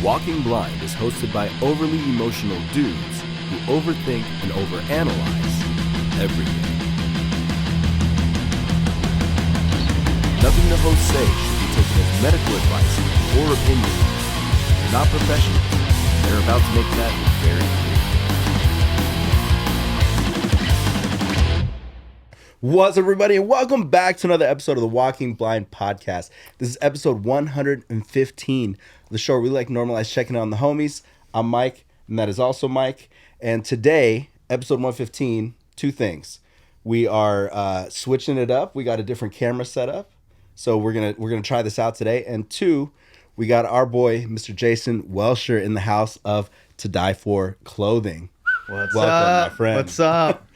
Walking Blind is hosted by overly emotional dudes who overthink and overanalyze everything. Nothing the hosts say should be taken as medical advice or opinion. They're not professionals. They're about to make that very clear. What's up, everybody, and welcome back to another episode of the Walking Blind podcast. This is episode 115 of the show where we like normalize checking on the homies. I'm Mike, and that is also Mike. And today, episode 115, two things. We are switching it up. We got a different camera setup, so we're gonna try this out today. And two, we got our boy, Mr. Jason Welsher, in the house of To Die For Clothing. Welcome, my friend. What's up?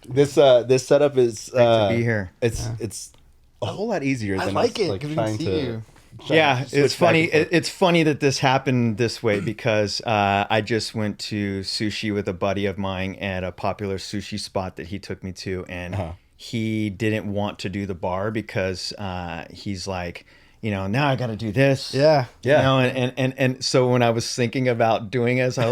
This setup is Great to be here. It's a whole lot easier than like it, trying to. Yeah, it's funny. It's funny that this happened this way because I just went to sushi with a buddy of mine at a popular sushi spot that he took me to, and he didn't want to do the bar because he's like, now I got to do this. Yeah. And so when I was thinking about doing it, I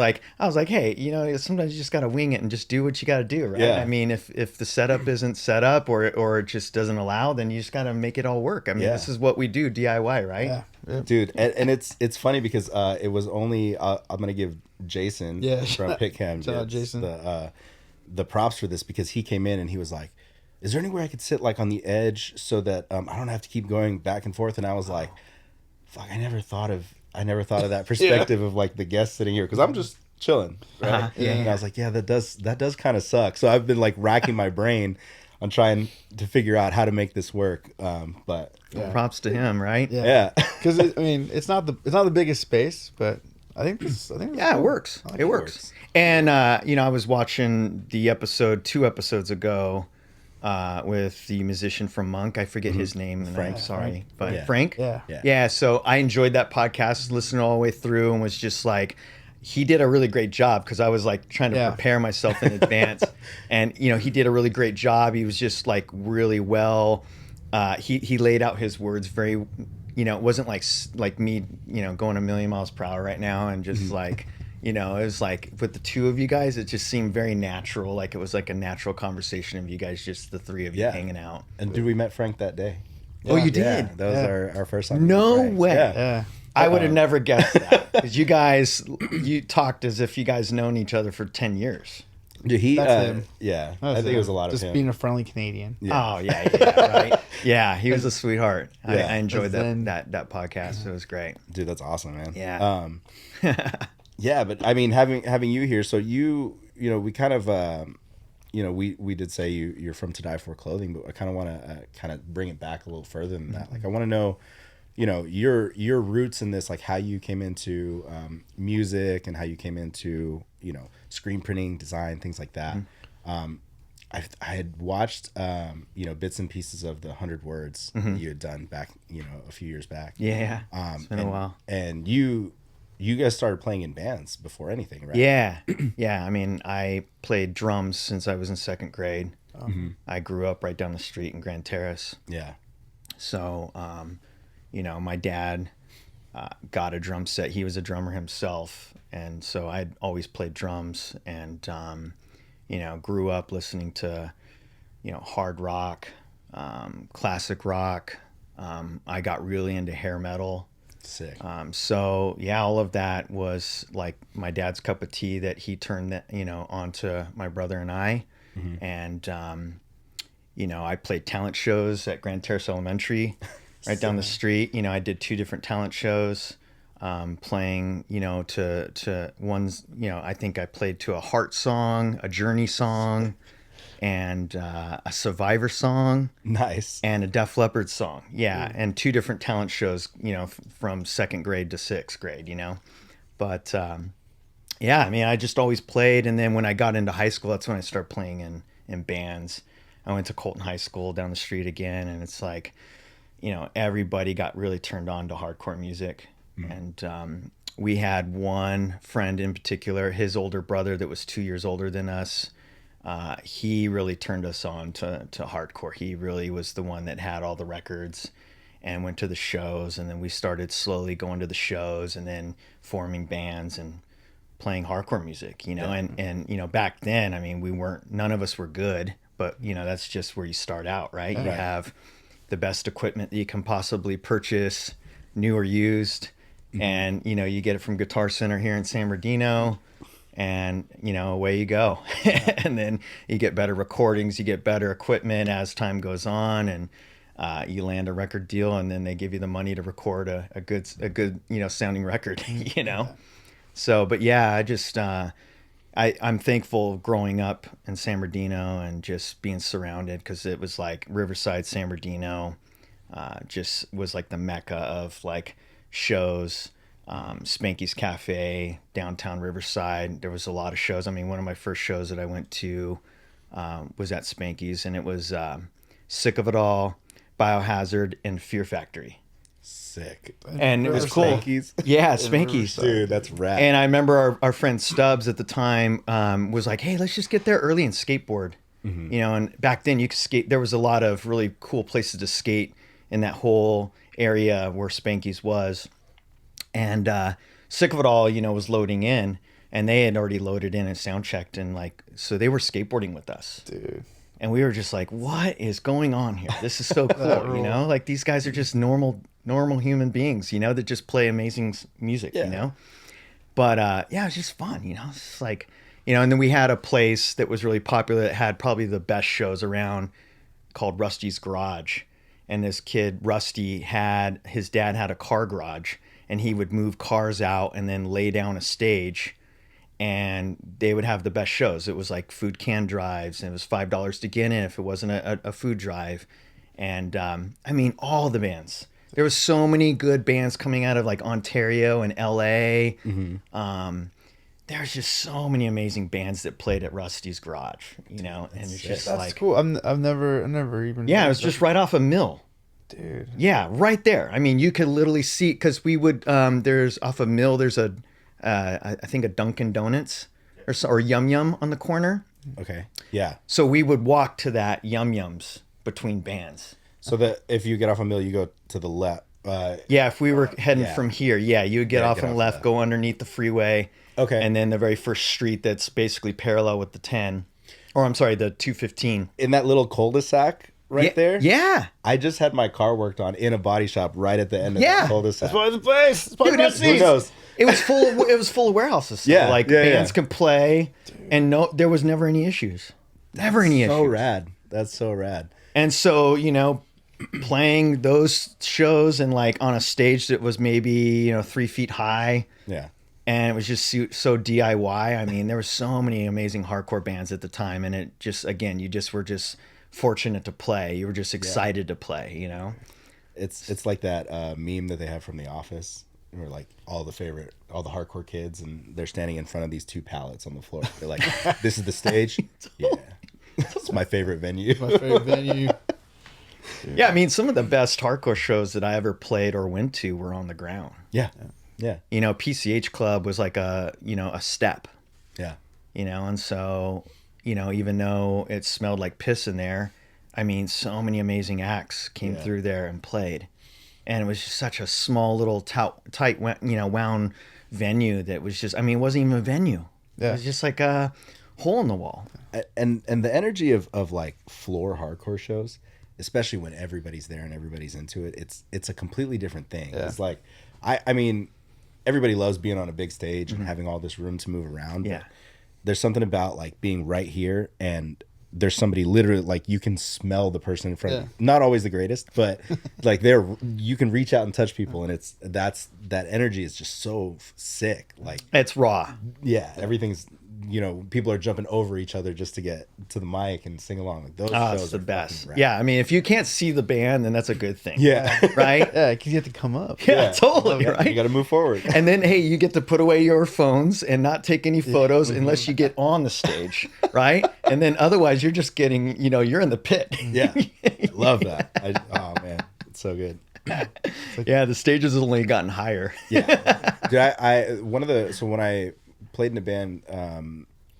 was like, hey, sometimes you just got to wing it and just do what you got to do, right? Yeah. I mean, if the setup isn't set up or it just doesn't allow, then you just got to make it all work. I mean, This is what we do, DIY, right? Yeah. Dude, and it's funny because it was only I'm gonna give Jason from Pitcam Shout out Jason. the props for this, because he came in and he was like, is there anywhere I could sit like on the edge so that I don't have to keep going back and forth? And I was like, fuck, I never thought of that perspective of like the guest sitting here, because I'm just chilling, right? And I was like, that does kind of suck. So I've been like racking my brain on trying to figure out how to make this work. But props to him, right? Yeah. Because it's not the biggest space, but I think it works. It works. And I was watching the episode 2 episodes ago with the musician from Monk. I forget his name. Frank. I'm sorry, but Yeah. Frank. Yeah. So I enjoyed that podcast, listened all the way through, and was just like, he did a really great job, because I was like trying to prepare myself in advance, and he did a really great job. He was just like really well. He laid out his words very. It wasn't like me, going a million miles per hour right now, and just like. It was like with the two of you guys, it just seemed very natural. Like it was like a natural conversation of you guys, just the three of you hanging out. And dude, we met Frank that day. Oh, you did? Yeah, that was our first time. No Frank. way. Yeah. I would have never guessed that, because you talked as if you guys known each other for 10 years. Dude, he, That's him. yeah, I think it was a lot of just him. being a friendly Canadian. Yeah. Oh yeah, right. Yeah, he was a sweetheart. Yeah. I enjoyed that podcast. It was great. Dude, that's awesome, man. Yeah. Yeah, but I mean, having you here, so we kind of, we did say you're from To Die For Clothing, but I kind of want to kind of bring it back a little further than that. Like, I want to know, your roots in this, like how you came into music and how you came into, screen printing, design, things like that. I had watched, bits and pieces of the 100 Words that you had done back, a few years back. Yeah. It's been a while. And you guys started playing in bands before anything, right? Yeah. Yeah. I mean, I played drums since I was in 2nd grade. I grew up right down the street in Grand Terrace. Yeah. So, my dad got a drum set. He was a drummer himself. And so I'd always played drums, and, grew up listening to, hard rock, classic rock. I got really into hair metal. Sick. So all of that was like my dad's cup of tea that he turned that, onto my brother and I. And, I played talent shows at Grand Terrace Elementary right down the street. I did 2 different talent shows, playing, to ones, I think I played to a Heart song, a Journey song, and a Survivor song. Nice. And a Def Leppard song. Yeah. And 2 different talent shows, from 2nd grade to 6th grade, But, I just always played. And then when I got into high school, that's when I started playing in bands. I went to Colton High School down the street again. And it's like, everybody got really turned on to hardcore music. And we had one friend in particular, his older brother that was 2 years older than us. He really turned us on to hardcore. He really was the one that had all the records. and went to the shows, and then we started slowly going to the shows and then forming bands and playing hardcore music, and you know, back then, I mean, none of us were good, but you know, that's just where you start out, right? You have the best equipment that you can possibly purchase, new or used, and you know, you get it from Guitar Center here in San Bernardino, and you know, away you go. And then you get better recordings, you get better equipment as time goes on, and you land a record deal, and then they give you the money to record a good you know, sounding record. You know. So, but yeah, I just I'm thankful growing up in San Bernardino and just being surrounded, because it was like Riverside, San Bernardino, just was like the mecca of like shows. Spanky's Cafe, downtown Riverside. There was a lot of shows. I mean, one of my first shows that I went to was at Spanky's, and it was Sick of It All, Biohazard, and Fear Factory. Sick. And it was cool. Spanky's? Yeah, Spanky's. Dude, that's rad. And I remember our friend Stubbs at the time was like, hey, let's just get there early and skateboard. You know, and back then you could skate. There was a lot of really cool places to skate in that whole area where Spanky's was. And Sick of It All, you know, was loading in, and they had already loaded in and sound checked, and like, so they were skateboarding with us. Dude. And we were just like, what is going on here? This is so cool, you know? Like, these guys are just normal human beings, you know, that just play amazing music, you know? But yeah, it was just fun, you know? It's like, you know, and then we had a place that was really popular that had probably the best shows around, called Rusty's Garage. And this kid, Rusty, his dad had a car garage, and he would move cars out and then lay down a stage, and they would have the best shows. It was like food can drives, and it was $5 to get in if it wasn't a food drive. And I mean, all the bands. There was so many good bands coming out of like Ontario and LA. There's just so many amazing bands that played at Rusty's Garage, you know, and it's just That's like cool. I've never even. Yeah, it was just right off a mill. Dude. Yeah, right there. I mean, you could literally see, because we would, there's off a mill, there's I think a Dunkin' Donuts or Yum Yum on the corner. Okay. Yeah. So we would walk to that Yum Yums between bands. So that if you get off a mill, you go to the left. Yeah, if we were heading from here, you would get off on the left, go underneath the freeway. Okay. And then the very first street that's basically parallel with the 10, or I'm sorry, the 215. In that little cul-de-sac right there? Yeah. I just had my car worked on in a body shop right at the end of the cul-de-sac. That's why the place. It's Dude, Who knows? It was full of warehouses. Yeah, Like bands could play, and there was never any issues. Never any issues. So rad. That's so rad. And so, you know, playing those shows and like on a stage that was maybe, you know, 3 feet high. Yeah. And it was just so DIY. I mean, there were so many amazing hardcore bands at the time, and it just, again, you just were just fortunate to play. You were just excited to play, you know? It's like that meme that they have from The Office, where like all the hardcore kids, and they're standing in front of these two pallets on the floor. They're like, this is the stage? Yeah. It's my favorite venue. My favorite venue. Yeah, I mean, some of the best hardcore shows that I ever played or went to were on the ground. Yeah. Yeah. You know, PCH Club was like a step. Yeah. You know, and so, you know, even though it smelled like piss in there, I mean, so many amazing acts came through there and played. And it was just such a small little tight, wound venue that was just, I mean, it wasn't even a venue. Yeah. It was just like a hole in the wall. And the energy of like floor hardcore shows, especially when everybody's there and everybody's into it, it's a completely different thing. Yeah. It's like, I mean, everybody loves being on a big stage and having all this room to move around. Yeah. But there's something about like being right here, and there's somebody literally, like, you can smell the person in front of you. Not always the greatest, but like you can reach out and touch people, and that energy is just so sick. Like, It's raw. yeah, everything's, you know, people are jumping over each other just to get to the mic and sing along. Like, those shows It's the are best. fucking rad. Yeah, I mean, if you can't see the band, then that's a good thing. Yeah. Right? Yeah, because you have to come up. Yeah, totally, You right? got to move forward. And then, hey, you get to put away your phones and not take any photos unless you get on the stage, right? And then otherwise, you're just getting, you know, you're in the pit. Yeah. Love that. Oh, man. It's so good. Yeah, the stages have only gotten higher. Yeah. Dude, so when I played in a band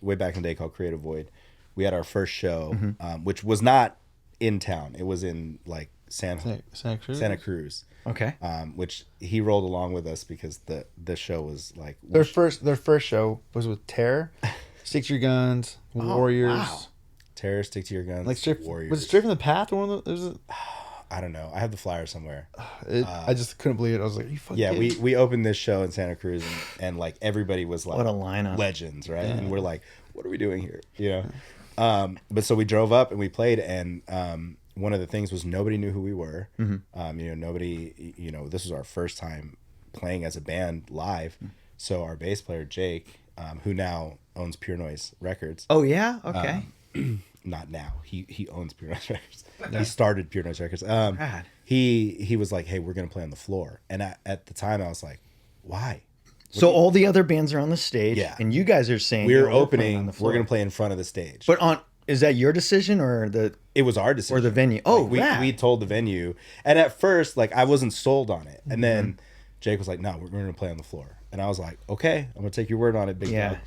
way back in the day called Creative Void, we had our first show, which was not in town. It was in like Santa Cruz. Santa Cruz, Okay. which he rolled along with us because the show was like Their first show was with Terror, Stick to Your Guns, Warriors. wow. Terror, Stick to Your Guns, Like Warriors. was it Straight from the Path or one of those? I don't know. I have the flyer somewhere. I just couldn't believe it. I was like, "Are you fucking Yeah, kidding?" we opened this show in Santa Cruz, and like everybody was like, What a lineup. legends, right? And we're like, what are we doing here? You know. But so we drove up and we played, and one of the things was nobody knew who we were. You know, nobody. You know, this was our first time playing as a band live. So our bass player Jake, who now owns Pure Noise Records. Oh yeah. Okay. Not now. He owns Pure Noise Records. He started Pure Noise Records. Rad. He was like, hey, we're gonna play on the floor. And at the time I was like, why? So all the other bands are on the stage, Yeah. and you guys are saying We're you're all playing opening. on the floor. We're gonna play in front of the stage. But is that your decision or it was our decision. or the venue? Oh, Like, rad. we told the venue, and at first, like I wasn't sold on it, and then Jake was like, "No, we're gonna play on the floor," and I was like, "Okay, I'm gonna take your word on it, big Yeah. dog."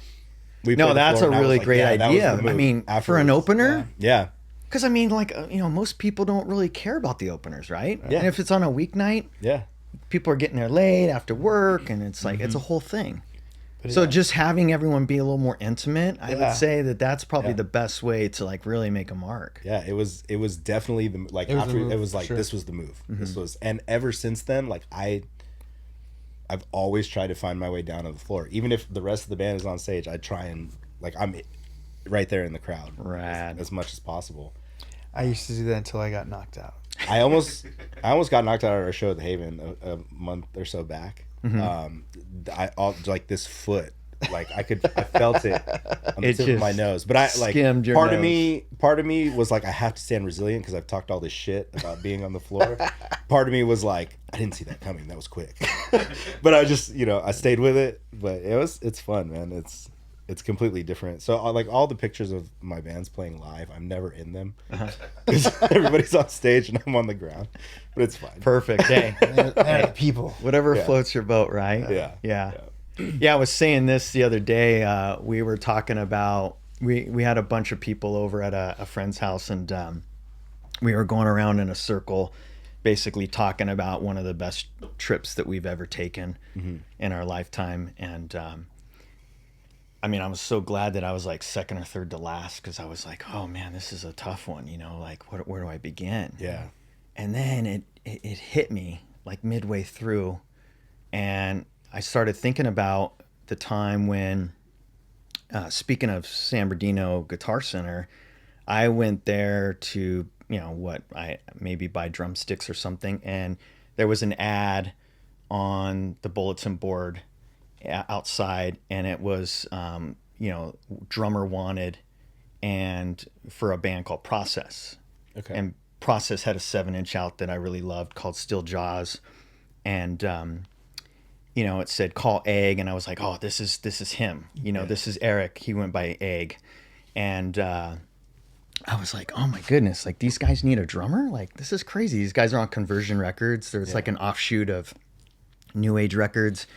We No, played the that's floor, a and I was really like, great yeah, that was the idea. I move mean, for an afterwards. opener, Yeah, because I mean, like most people don't really care about the openers, right? Yeah. And if it's on a weeknight, yeah, people are getting there late after work, and it's like it's a whole thing. But So yeah. just having everyone be a little more intimate, I Yeah. would say that's probably Yeah. the best way to like really make a mark. yeah. It was definitely the like It was the after move, it was like sure. this was the move. This was, and ever since then, like I've always tried to find my way down to the floor, even if the rest of the band is on stage. I try and like I'm right there in the crowd, Rad. as much as possible. I used to do that until I got knocked out. I almost got knocked out at our show at the Haven a month or so back. Like this foot, like I felt it on the It tip of my just nose. But I like skimmed your part nose. of me was like I have to stand resilient because I've talked all this shit about being on the floor. Part of me was like I didn't see that coming. That was quick. But I just I stayed with it. But it's fun, man. It's completely different. So like all the pictures of my bands playing live, I'm never in them because everybody's on stage and I'm on the ground. But it's fine. Perfect. Hey, And people. whatever Yeah. floats your boat, right? Yeah. Yeah. Yeah, I was saying this the other day. We were talking about we had a bunch of people over at a friend's house, and we were going around in a circle, basically talking about one of the best trips that we've ever taken in our lifetime. And I mean, I was so glad that I was like second or third to last because I was like, oh man, this is a tough one. Like where do I begin? Yeah. And then it hit me like midway through, and I started thinking about the time when, speaking of San Bernardino Guitar Center, I went there to, maybe buy drumsticks or something, and there was an ad on the bulletin board outside, and it was, drummer wanted, and for a band called Process. Okay. And Process had a 7-inch out that I really loved called Still Jaws, and it said call Egg, and I was like, oh, this is him. This is Eric. He went by Egg, and I was like, oh my goodness, like these guys need a drummer. Like this is crazy. These guys are on Conversion Records. There's like an offshoot of New Age Records,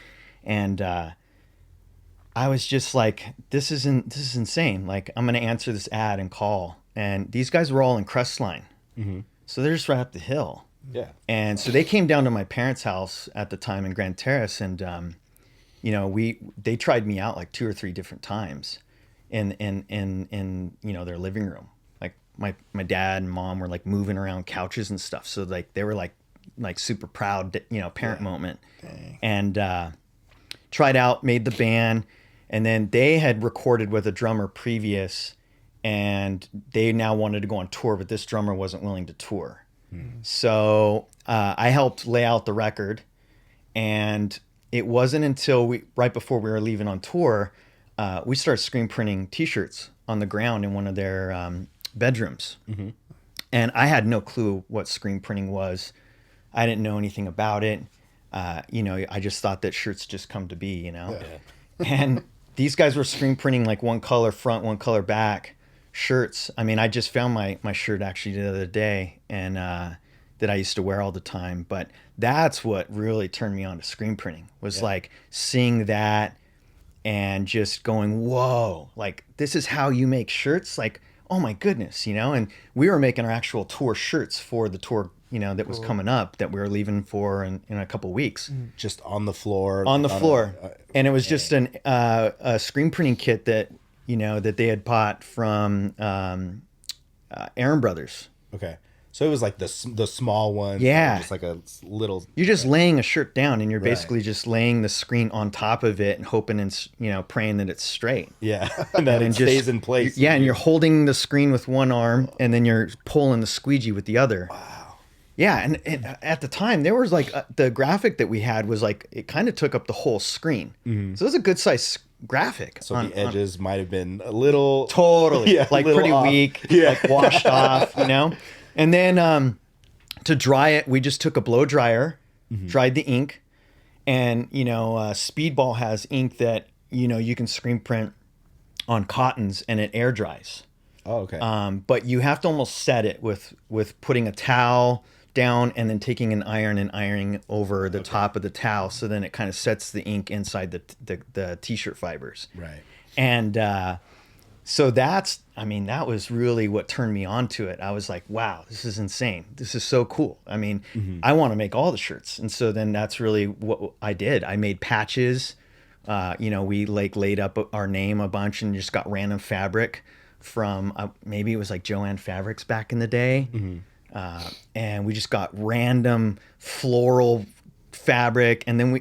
and I was just like, this is insane. Like I'm gonna answer this ad and call, and these guys were all in Crestline. So they're just right up the hill. Yeah. And so they came down to my parents' house at the time in Grand Terrace, and they tried me out like 2 or 3 different times in their living room. Like my dad and mom were like moving around couches and stuff. So like they were like super proud, parent moment. Dang. And tried out, made the band, and then they had recorded with a drummer previous, and they now wanted to go on tour, but this drummer wasn't willing to tour. So I helped lay out the record, and it wasn't until right before we were leaving on tour, we started screen printing T-shirts on the ground in one of their bedrooms. And I had no clue what screen printing was. I didn't know anything about it. I just thought that shirts just come to be, And these guys were screen printing like one color front, one color back shirts. I mean, I just found my shirt actually the other day, and that I used to wear all the time. But that's what really turned me on to screen printing, was like seeing that and just going, whoa, like this is how you make shirts? Like, oh my goodness, And we were making our actual tour shirts for the tour that was coming up that we were leaving for in a couple weeks. Just on the floor. On the floor. And it was just a screen printing kit that, that they had bought from Aaron Brothers. Okay. So it was like the small one. Yeah. Just like a little. You're just laying a shirt down and you're basically just laying the screen on top of it and hoping and, praying that it's straight. Yeah. And that it stays in place. Yeah. And you're holding the screen with one arm and then you're pulling the squeegee with the other. Wow. Yeah. And at the time, there was like the graphic that we had was like, it kind of took up the whole screen. Mm-hmm. So it was a good size graphic. So the edges might have been a little. Totally. Yeah, like pretty off. Weak. Yeah. Like washed off, And then to dry it, we just took a blow dryer, dried the ink, and Speedball has ink that you can screen print on cottons and it air dries. Oh, okay. But you have to almost set it with putting a towel down and then taking an iron and ironing over the top of the towel, so then it kind of sets the ink inside the t-shirt fibers. Right. And so that was really what turned me on to it. I was like, wow, this is insane. This is so cool. I mean, I want to make all the shirts. And so then that's really what I did. I made patches. We laid up our name a bunch and just got random fabric from maybe it was like Joanne Fabrics back in the day. And we just got random floral fabric, and then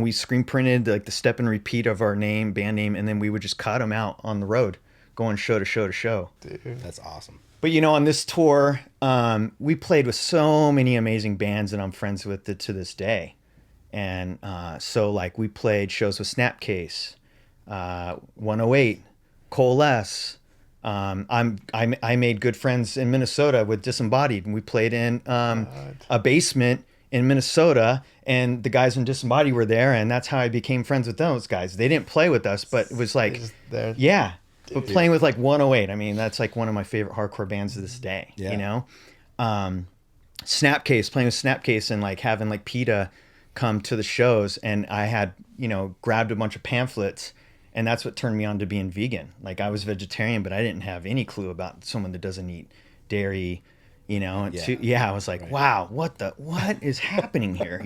we screen printed like the step and repeat of our band name, and then we would just cut them out on the road going show to show to show. Dude, that's awesome. But on this tour, we played with so many amazing bands that I'm friends with to this day. And so like we played shows with Snapcase, 108, Coalesce. I made good friends in Minnesota with Disembodied, and we played in a basement in Minnesota, and the guys from Disembodied were there, and that's how I became friends with those guys. They didn't play with us, but it was like, yeah. But playing with like 108, I mean, that's like one of my favorite hardcore bands to this day. Yeah. Snapcase, playing with Snapcase, and like having like PETA come to the shows, and I had grabbed a bunch of pamphlets, and that's what turned me on to being vegan. Like I was vegetarian, but I didn't have any clue about someone that doesn't eat dairy. I was like, wow, what is happening here?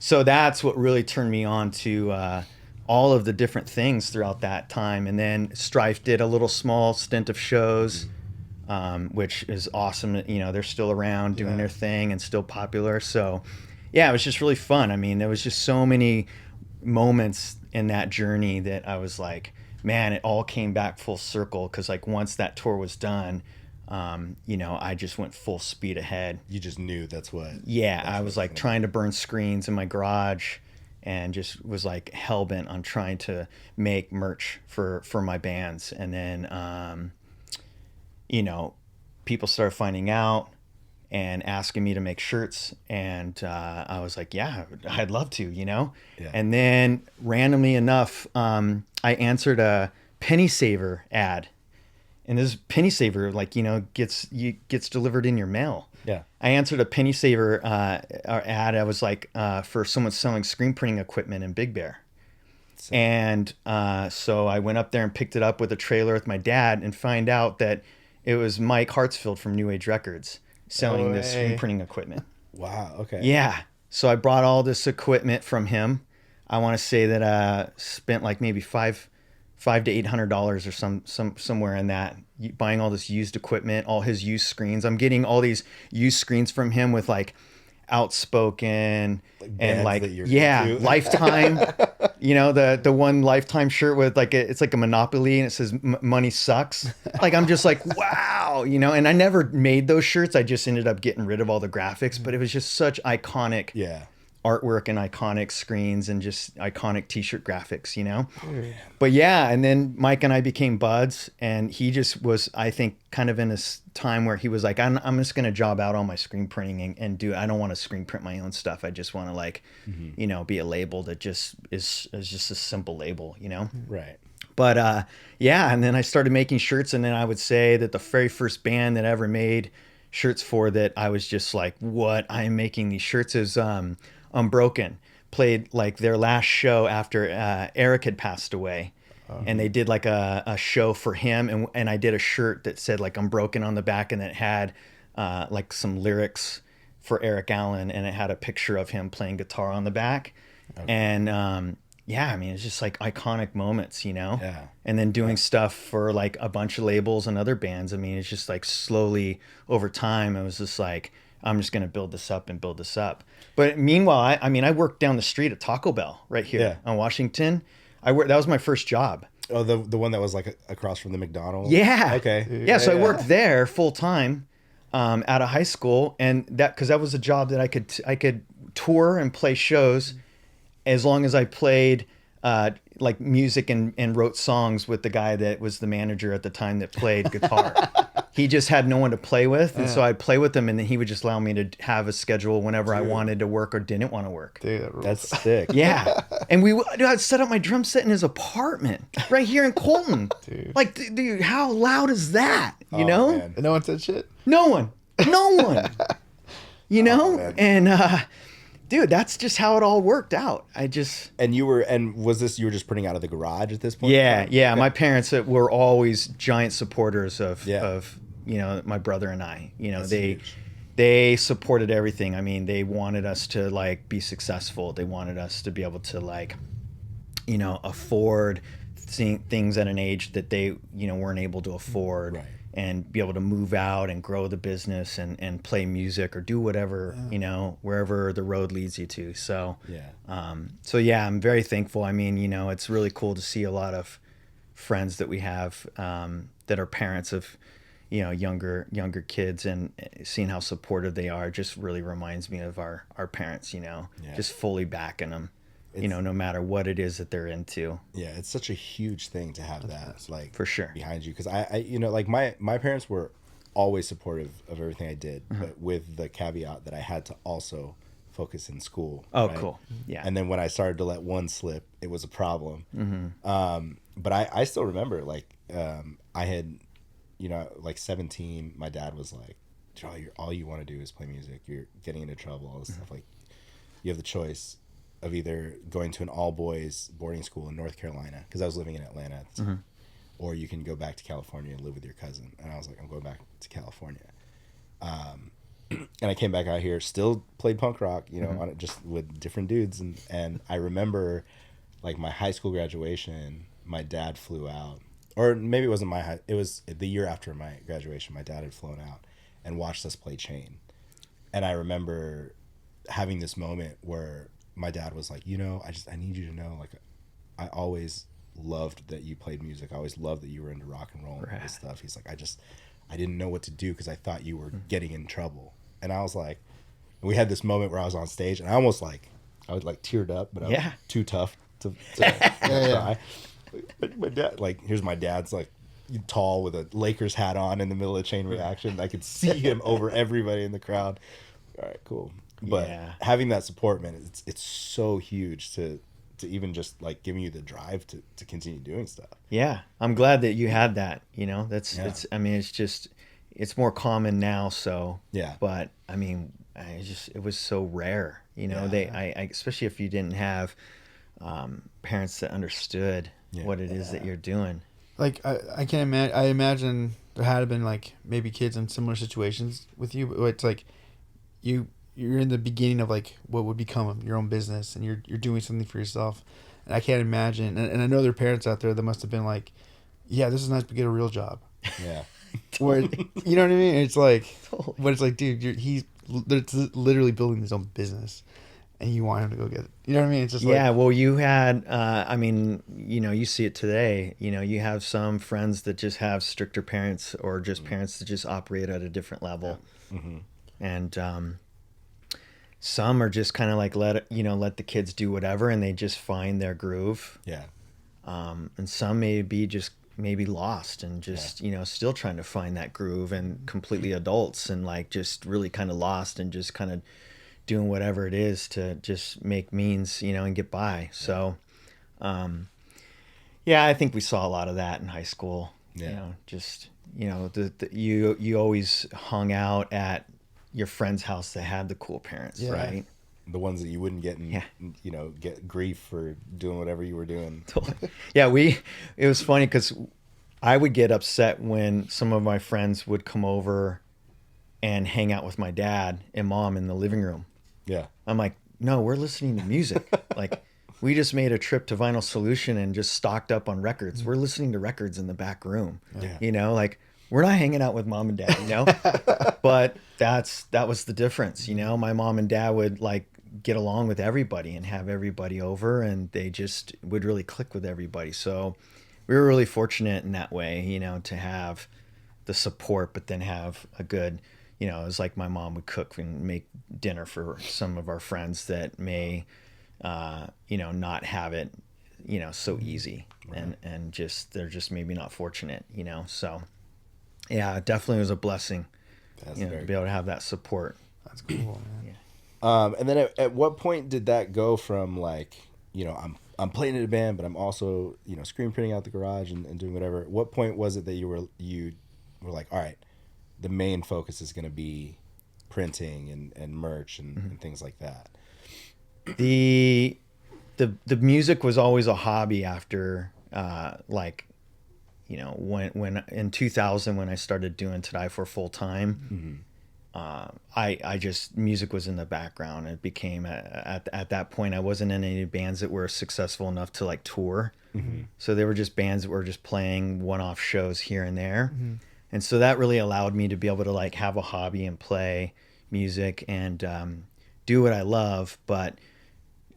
So that's what really turned me on to all of the different things throughout that time. And then Strife did a little small stint of shows, which is awesome. They're still around doing their thing and still popular. So yeah, it was just really fun. I mean, there was just so many moments in that journey that I was like, man, it all came back full circle. Cause like once that tour was done, I just went full speed ahead. You just knew that's what. Yeah, I was like trying to burn screens in my garage, and just was like hell bent on trying to make merch for my bands. And then, people started finding out and asking me to make shirts, and I was like, yeah, I'd love to, Yeah. And then randomly enough, I answered a Penny Saver ad. And this Penny Saver, like, gets delivered in your mail. Yeah. I answered a Penny Saver ad. I was like, for someone selling screen printing equipment in Big Bear. And so I went up there and picked it up with a trailer with my dad, and find out that it was Mike Hartsfield from New Age Records selling this screen printing equipment. Wow. Okay. Yeah. So I brought all this equipment from him. I want to say that I spent like maybe $500 to $800 or somewhere in that, buying all this used equipment, all his used screens. I'm getting all these used screens from him with like Outspoken and like Lifetime. The one Lifetime shirt with like it's like a Monopoly and it says money sucks. Like I'm just like, wow, and I never made those shirts. I just ended up getting rid of all the graphics, but it was just such iconic artwork and iconic screens and just iconic t-shirt graphics, But yeah, and then Mike and I became buds, and he just was, I think, kind of in a time where he was like, I'm just going to job out all my screen printing and do, I don't want to screen print my own stuff. I just want to like, be a label that just is just a simple label, Right. But yeah, and then I started making shirts, and then I would say that the very first band that I ever made shirts for that I was just like, what, I'm making these shirts is Unbroken. Played like their last show after Eric had passed away, and they did like a show for him, and I did a shirt that said like Unbroken on the back, and it had like some lyrics for Eric Allen, and it had a picture of him playing guitar on the back. Okay. And yeah, I mean, it's just like iconic moments, you know? Yeah. And then doing stuff for like a bunch of labels and other bands. I mean, it's just like slowly over time, it was just like, I'm just going to build this up and build this up. But meanwhile, I mean, I worked down the street at Taco Bell right here on Washington. That was my first job. Oh, the one that was like across from the McDonald's? Yeah. Okay. Yeah, so I worked there full time out of high school, and because that was a job that I could tour and play shows as long as I played like music and wrote songs with the guy that was the manager at the time that played guitar. He just had no one to play with, and so I'd play with him, and then he would just allow me to have a schedule whenever I wanted to work or didn't want to work. Dude, That's sick. Yeah, and I'd set up my drum set in his apartment right here in Colton. Dude. Like, dude, how loud is that? You know? Man. And no one said shit. No one. You know? Man. And dude, that's just how it all worked out. And was this, you were just printing out of the garage at this point? Yeah. My parents were always giant supporters of you know, my brother and I. You know, That's they huge. they supported everything. I mean, they wanted us to like be successful. They wanted us to be able to like, you know, afford seeing things at an age that they, you know, weren't able to afford. Right. And be able to move out and grow the business and play music or do whatever, you know, wherever the road leads you to. So, yeah, I'm very thankful. I mean, you know, it's really cool to see a lot of friends that we have that are parents of, you know, younger kids, and seeing how supportive they are just really reminds me of our parents, you know, just fully backing them. You know, no matter what it is that they're into. Yeah, it's such a huge thing to have that, like, for sure, behind you. Because I, you know, like my parents were always supportive of everything I did, but with the caveat that I had to also focus in school. Oh, right? cool. Yeah. And then when I started to let one slip, it was a problem. But I still remember, like, I had, you know, like 17, my dad was like, all you want to do is play music. You're getting into trouble, all this stuff. Like, you have the choice of either going to an all-boys boarding school in North Carolina, because I was living in Atlanta at the time, or you can go back to California and live with your cousin. And I was like, I'm going back to California. And I came back out here, still played punk rock, you know, on it, just with different dudes. And I remember, like, my high school graduation, my dad flew out. Or maybe it wasn't it was the year after my graduation, my dad had flown out and watched us play Chain. And I remember having this moment where my dad was like, you know, I need you to know, like, I always loved that you played music. I always loved that you were into rock and roll and all this stuff. He's like, I didn't know what to do because I thought you were getting in trouble. And I was like, we had this moment where I was on stage and I would like teared up, but I was too tough to cry. My dad, like, here's my dad's like tall with a Lakers hat on in the middle of Chain Reaction. I could see him over everybody in the crowd. All right, cool. But having that support, man, it's so huge to even just like giving you the drive to continue doing stuff. Yeah, I'm glad that you had that. You know, it's. I mean, it's more common now. So but I mean, it was so rare. You know, I especially if you didn't have parents that understood what it is that you're doing. Like I can't imagine. I imagine there had been like maybe kids in similar situations with you, but it's like you're in the beginning of like what would become your own business, and you're doing something for yourself. And I can't imagine, and I know there are parents out there that must have been like, yeah, this is nice, but get a real job. Yeah. Where, you know what I mean? It's like, but it's like, dude, he's literally building his own business, and you want him to go get it. You know what I mean? It's just like, well, you had, I mean, you know, you see it today. You know, you have some friends that just have stricter parents, or just parents that just operate at a different level, and some are just kind of like let the kids do whatever, and they just find their groove. Yeah. And some may be just maybe lost and just you know, still trying to find that groove, and completely adults and like just really kind of lost and just kind of doing whatever it is to just make means, you know, and get by. So I think we saw a lot of that in high school. You know, just, you know, you always hung out at your friend's house that had the cool parents, right? The ones that you wouldn't get you know, get grief for doing whatever you were doing. It was funny because I would get upset when some of my friends would come over and hang out with my dad and mom in the living room. Yeah. I'm like, no, we're listening to music. Like, we just made a trip to Vinyl Solution and just stocked up on records. We're listening to records in the back room. Yeah. You know, like, we're not hanging out with mom and dad, you know? But that was the difference, you know? My mom and dad would like get along with everybody and have everybody over, and they just would really click with everybody. So we were really fortunate in that way, you know, to have the support, but then have a good, you know, it was like my mom would cook and make dinner for some of our friends that may, you know, not have it, you know, so easy. Right. And just, they're just maybe not fortunate, you know? So yeah, it definitely was a blessing, you know, to be able to have that support. That's cool, man. Yeah. And then at what point did that go from like, you know, I'm playing in a band, but I'm also, you know, screen printing out the garage and doing whatever. At what point was it that you were like, all right, the main focus is going to be printing and merch and things like that? The music was always a hobby after, like, you know, when in 2000, when I started doing To Die For full time, I just, music was in the background. It became at that point, I wasn't in any bands that were successful enough to like tour. So they were just bands that were just playing one-off shows here and there. And so that really allowed me to be able to like have a hobby and play music and do what I love. But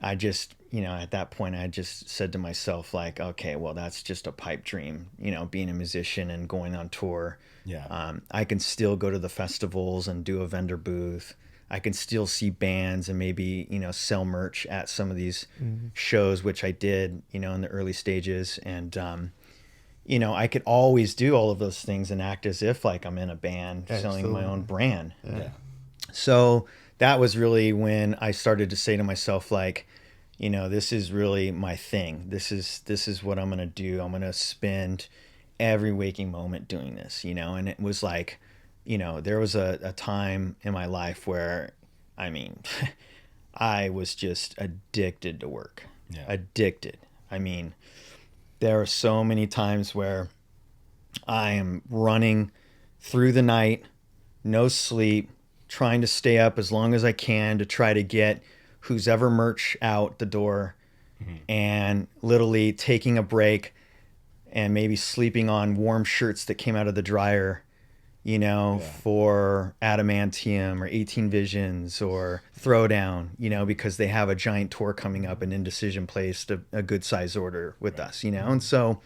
I just, you know, at that point, I just said to myself, like, okay, well, that's just a pipe dream, you know, being a musician and going on tour. Yeah. I can still go to the festivals and do a vendor booth. I can still see bands and maybe, you know, sell merch at some of these shows, which I did, you know, in the early stages. And, you know, I could always do all of those things and act as if like I'm in a band selling my own brand. Yeah. So that was really when I started to say to myself, like, you know, this is really my thing. This is what I'm going to do. I'm going to spend every waking moment doing this, you know? And it was like, you know, there was a time in my life where, I mean, I was just addicted to work. Yeah. Addicted. I mean, there are so many times where I am running through the night, no sleep, trying to stay up as long as I can to try to get who's ever merch out the door, and literally taking a break and maybe sleeping on warm shirts that came out of the dryer, you know, for Adamantium or 18 Visions or Throwdown, you know, because they have a giant tour coming up and Indecision placed a good size order with us, you know? And so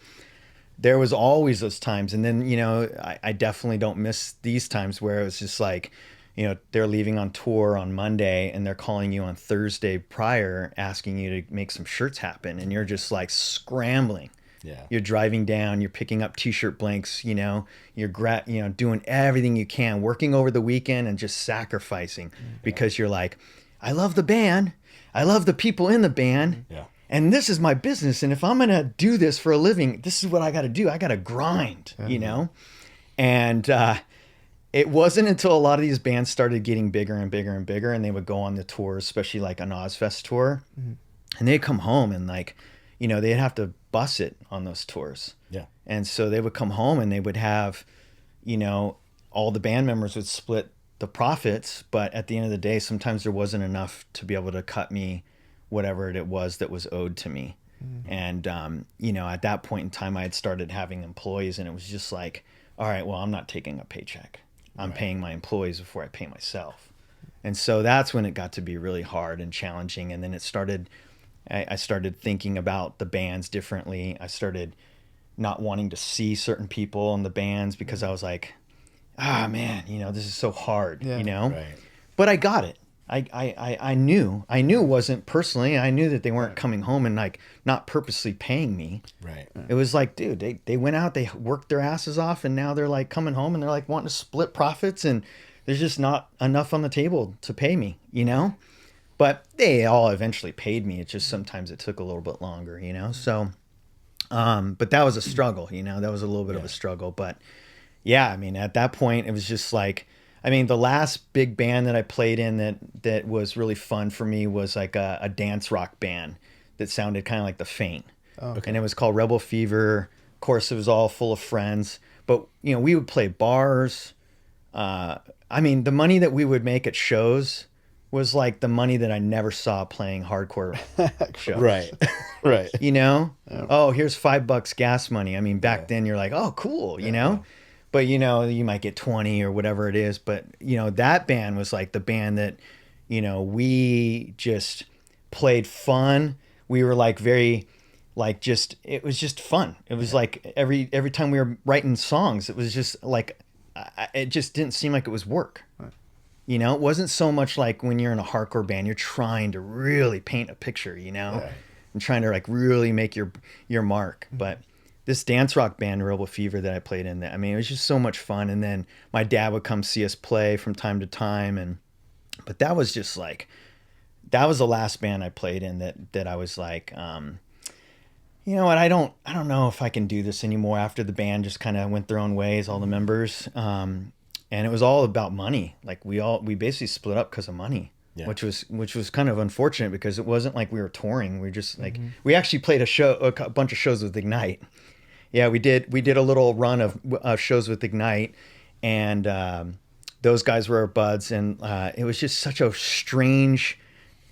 there was always those times. And then, you know, I definitely don't miss these times where it was just like, you know, they're leaving on tour on Monday and they're calling you on Thursday prior, asking you to make some shirts happen. And you're just like scrambling. Yeah. You're driving down, you're picking up t-shirt blanks, you know, you're doing everything you can, working over the weekend and just sacrificing because you're like, I love the band. I love the people in the band. Yeah. And this is my business. And if I'm going to do this for a living, this is what I got to do. I got to grind, you know? And, it wasn't until a lot of these bands started getting bigger and bigger and bigger, and they would go on the tours, especially like an Ozfest tour, and they'd come home and like, you know, they'd have to bus it on those tours. Yeah. And so they would come home and they would have, you know, all the band members would split the profits, but at the end of the day, sometimes there wasn't enough to be able to cut me whatever it was that was owed to me. And, you know, at that point in time, I had started having employees, and it was just like, all right, well, I'm not taking a paycheck. I'm paying my employees before I pay myself. And so that's when it got to be really hard and challenging. And then I started thinking about the bands differently. I started not wanting to see certain people in the bands because I was like, man, you know, this is so hard, you know? Right. But I got it. I knew it wasn't personally. I knew that they weren't coming home and like not purposely paying me. Right. It was like, dude, they went out, they worked their asses off, and now they're like coming home and they're like wanting to split profits, and there's just not enough on the table to pay me, you know? But they all eventually paid me. It's just sometimes it took a little bit longer, you know? So, but that was a struggle, you know? That was a little bit of a struggle. But yeah, I mean, at that point, it was just like, I mean, the last big band that I played in that was really fun for me was like a dance rock band that sounded kind of like The Faint. Oh, okay. And it was called Rebel Fever. Of course, it was all full of friends. But, you know, we would play bars. I mean, the money that we would make at shows was like the money that I never saw playing hardcore shows. Right. Right. You know? Oh, here's $5 gas money. I mean, back then you're like, oh, cool, you know? But, you know, you might get 20 or whatever it is. But, you know, that band was like the band that, you know, we just played fun. We were like very, like, just, it was just fun. It was like every time we were writing songs, it was just like, it just didn't seem like it was work. You know, it wasn't so much like when you're in a hardcore band, you're trying to really paint a picture, you know, and trying to like really make your mark. But this dance rock band, Rebel Fever, that I played in, I mean, it was just so much fun. And then my dad would come see us play from time to time. But that was just like, that was the last band I played in that I was like, you know what, I don't know if I can do this anymore after the band just kind of went their own ways, all the members. And it was all about money. Like we basically split up because of money, which was kind of unfortunate because it wasn't like we were touring. We just like, we actually played a bunch of shows with Ignite. Yeah, we did a little run of shows with Ignite, and those guys were our buds. And it was just such a strange,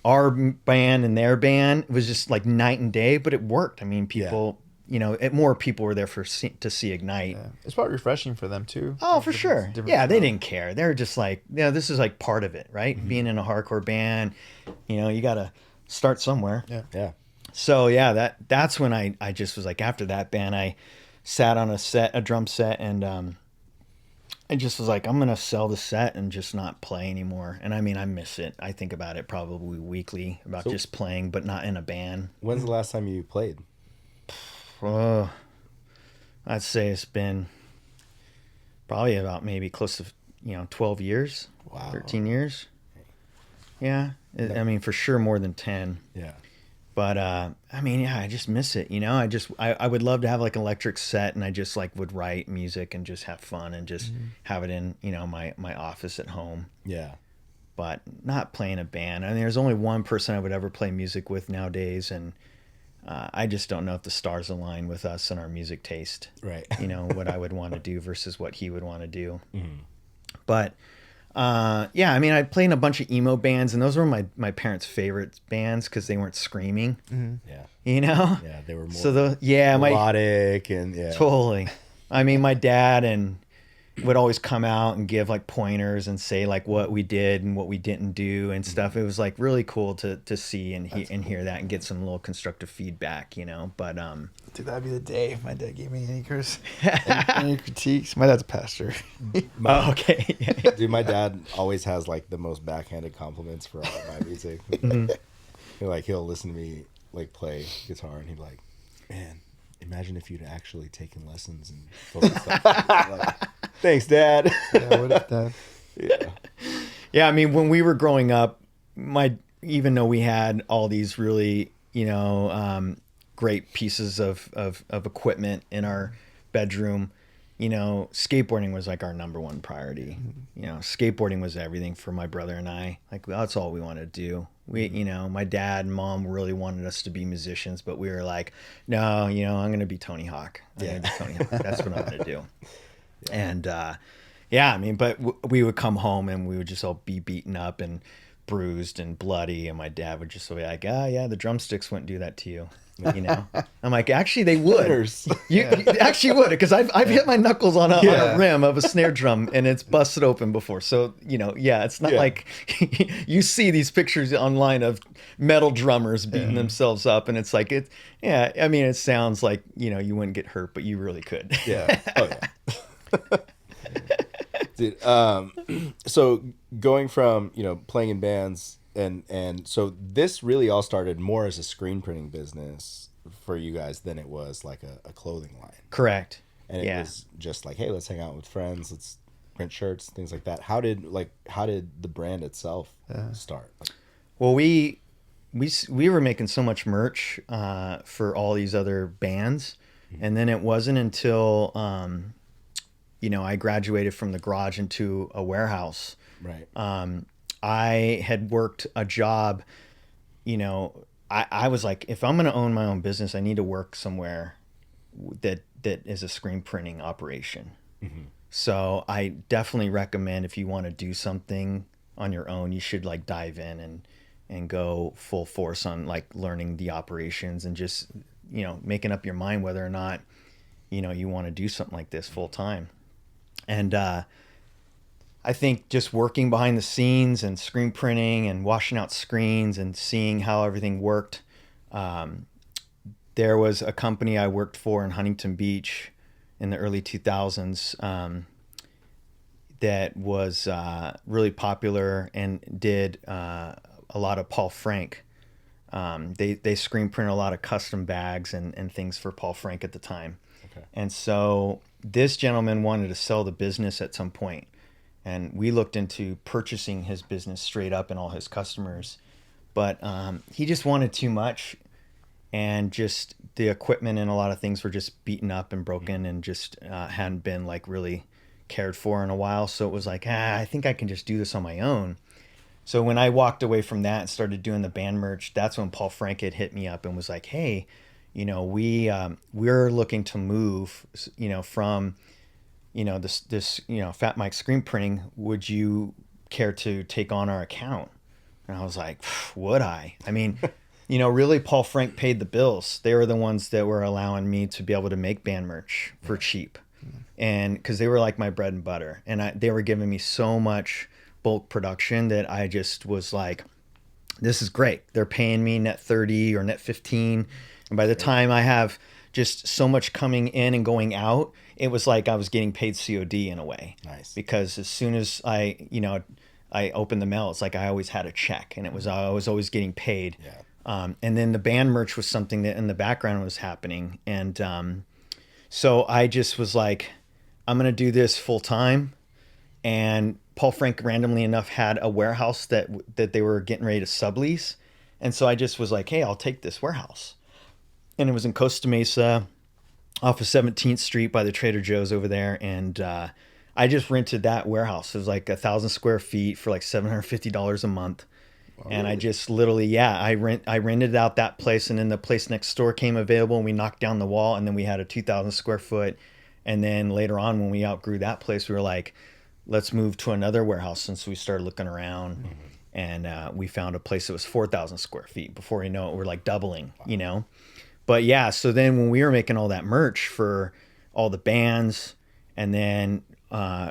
our band and their band, it was just like night and day, but it worked. I mean, people, you know, more people were there to see Ignite. Yeah. It's probably refreshing for them too. Oh, for sure. Yeah, they didn't care. They were just like, you know, this is like part of it, right? Being in a hardcore band, you know, you got to start somewhere. Yeah. So yeah, that's when I just was like, after that band, I sat on a drum set, and I just was like, I'm going to sell the set and just not play anymore. And I mean, I miss it. I think about it probably weekly, about just playing, but not in a band. When's the last time you played? Oh, I'd say it's been probably about maybe close to, 12 years, Wow. 13 years. Yeah. I mean, for sure more than 10. Yeah. But, I mean, yeah, I just miss it. I would love to have like an electric set, and I just like would write music and just have fun and just have it in, my office at home. Yeah. But not playing a band. I mean, there's only one person I would ever play music with nowadays, and I just don't know if the stars align with us and our music taste. Right. What I would want to do versus what he would want to do. But yeah, I mean, I played in a bunch of emo bands, and those were my parents' favorite bands because they weren't screaming. Yeah. Yeah, they were more melodic and totally. I mean, my dad would always come out and give like pointers and say like what we did and what we didn't do and stuff. It was like really cool to see and hear that and get some little constructive feedback, But dude, that'd be the day if my dad gave me any critiques. My dad's a pastor. Okay. Dude, my dad always has like the most backhanded compliments for all of my music. He'll listen to me like play guitar, and he'd be like, "Man, imagine if you'd actually taken lessons and focused on like, thanks, Dad." Yeah, what if Dad? Yeah. Yeah, I mean, when we were growing up, even though we had all these really, great pieces of equipment in our bedroom, skateboarding was like our number one priority. Skateboarding was everything for my brother and I. Like, that's all we wanted to do. My dad and mom really wanted us to be musicians, but we were like, no, I'm going to be Tony Hawk. That's what I'm going to do. Yeah. And, yeah, I mean, but we would come home and we would just all be beaten up and bruised and bloody. And my dad would just be like, yeah, the drumsticks wouldn't do that to you. I'm like, actually they would. You actually would, because I've hit my knuckles on a rim of a snare drum and it's busted open before. So, it's not like you see these pictures online of metal drummers beating themselves up, and it's like, I mean, it sounds like, you wouldn't get hurt, but you really could. Yeah. Oh, yeah. Dude, so going from, playing in bands, and so this really all started more as a screen printing business for you guys than it was like a clothing line. Correct. And it was just like, hey, let's hang out with friends, let's print shirts, things like that. How did the brand itself start? Well, we were making so much merch for all these other bands, and then it wasn't until I graduated from the garage into a warehouse. Right. I had worked a job, I was like, if I'm going to own my own business, I need to work somewhere that is a screen printing operation. So I definitely recommend, if you want to do something on your own, you should like dive in and go full force on like learning the operations and just, making up your mind whether or not, you want to do something like this full time. And I think just working behind the scenes and screen printing and washing out screens and seeing how everything worked. There was a company I worked for in Huntington Beach in the early 2000s that was really popular and did a lot of Paul Frank. They screen printed a lot of custom bags and things for Paul Frank at the time. Okay. And so this gentleman wanted to sell the business at some point. And we looked into purchasing his business straight up and all his customers. But he just wanted too much. And just the equipment and a lot of things were just beaten up and broken and just hadn't been like really cared for in a while. So it was like, I think I can just do this on my own. So when I walked away from that and started doing the band merch, that's when Paul Frank had hit me up and was like, hey, we're looking to move, from, this Fat Mike screen printing. Would you care to take on our account? And I was like, would I? I mean, really Paul Frank paid the bills. They were the ones that were allowing me to be able to make band merch for cheap. And because they were like my bread and butter, and they were giving me so much bulk production that I just was like, this is great. They're paying me net 30 or net 15. And by the time I have just so much coming in and going out, it was like I was getting paid COD in a way. Nice. Because as soon as I opened the mail, it's like I always had a check, and I was always getting paid. Yeah. And then the band merch was something that in the background was happening. And so I just was like, I'm going to do this full time. And Paul Frank randomly enough had a warehouse that they were getting ready to sublease. And so I just was like, hey, I'll take this warehouse. And it was in Costa Mesa off of 17th Street by the Trader Joe's over there. And I just rented that warehouse. It was like 1,000 square feet for like $750 a month. Wow, and really? I just literally, I rented out that place, and then the place next door came available, and we knocked down the wall, and then we had a 2,000 square foot. And then later on, when we outgrew that place, we were like, let's move to another warehouse. Since we started looking around, and we found a place that was 4,000 square feet. Before you know it, we're like doubling, But yeah, so then when we were making all that merch for all the bands, and then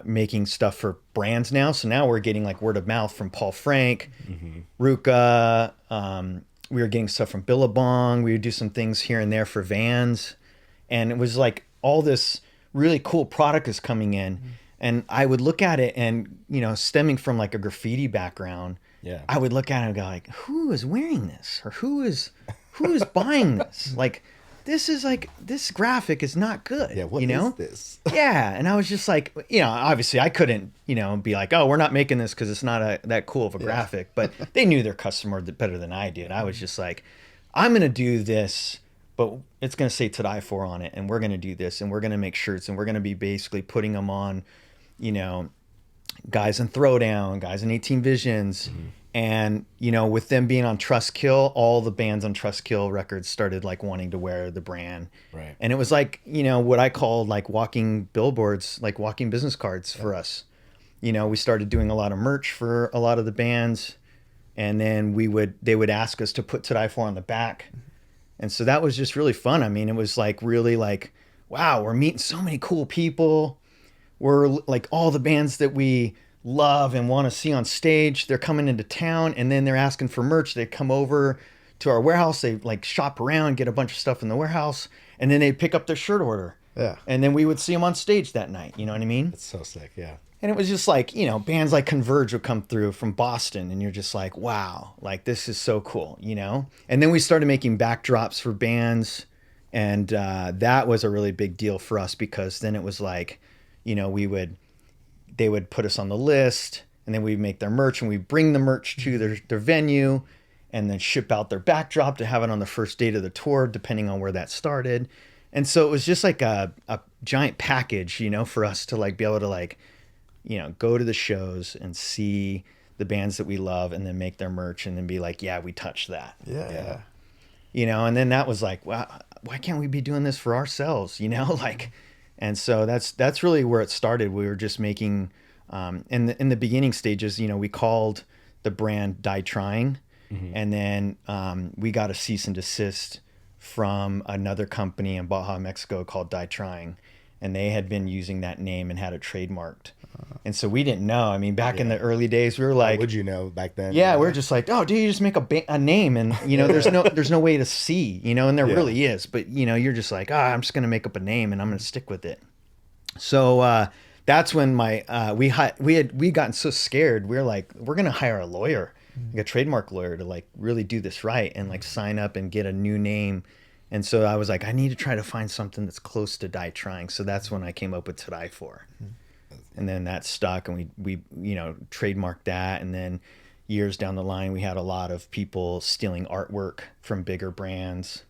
making stuff for brands now. So now we're getting like word of mouth from Paul Frank, Ruka. We were getting stuff from Billabong. We would do some things here and there for Vans. And it was like all this really cool product is coming in. And I would look at it and, stemming from like a graffiti background, I would look at it and go like, who is wearing this? Or who is buying this? Like, this graphic is not good. Yeah, what is this? Yeah, and I was just like, obviously I couldn't, be like, oh, we're not making this because it's not that cool of a graphic. But they knew their customer better than I did. I was just like, I'm going to do this, but it's going to say to die for on it, and we're going to do this, and we're going to make shirts, and we're going to be basically putting them on, guys in Throwdown, guys in 18 Visions. And, with them being on Trustkill, all the bands on Trustkill records started like wanting to wear the brand. Right. And it was like, what I called like walking billboards, like walking business cards for us. We started doing a lot of merch for a lot of the bands, and then they would ask us to put To Die For on the back. And so that was just really fun. I mean, it was like really like, wow, we're meeting so many cool people. We're like all the bands that we love and want to see on stage, they're coming into town, and then they're asking for merch. They come over to our warehouse, they like shop around, get a bunch of stuff in the warehouse, and then they pick up their shirt order. Yeah. And then we would see them on stage that night. You know what I mean? It's so sick. Yeah. And it was just like, bands like Converge would come through from Boston, and you're just like, wow, like this is so cool, And then we started making backdrops for bands, and that was a really big deal for us, because then it was like, they would put us on the list, and then we'd make their merch, and we'd bring the merch to their venue, and then ship out their backdrop to have it on the first date of the tour, depending on where that started. And so it was just like a giant package, for us to like be able to like, go to the shows and see the bands that we love, and then make their merch, and then be like, yeah, we touched that. Yeah. And then that was like, wow, why can't we be doing this for ourselves? Like, And so that's really where it started. We were just making, in the beginning stages, we called the brand Die Trying, and then we got a cease and desist from another company in Baja, Mexico called Die Trying, and they had been using that name and had it trademarked. And so we didn't know. I mean, back in the early days, we were like, How would you know back then? yeah, we're just like, oh, dude, you just make a name, and there's no way to see, and there really is, but you're just like, I'm just gonna make up a name and I'm gonna stick with it. So that's when we had gotten so scared. We were like, we're gonna hire a lawyer, like a trademark lawyer, to like really do this right and like sign up and get a new name. And so I was like, I need to try to find something that's close to Die Trying. So that's when I came up with To Die For. And then that stuck, and we trademarked that. And then years down the line, we had a lot of people stealing artwork from bigger brands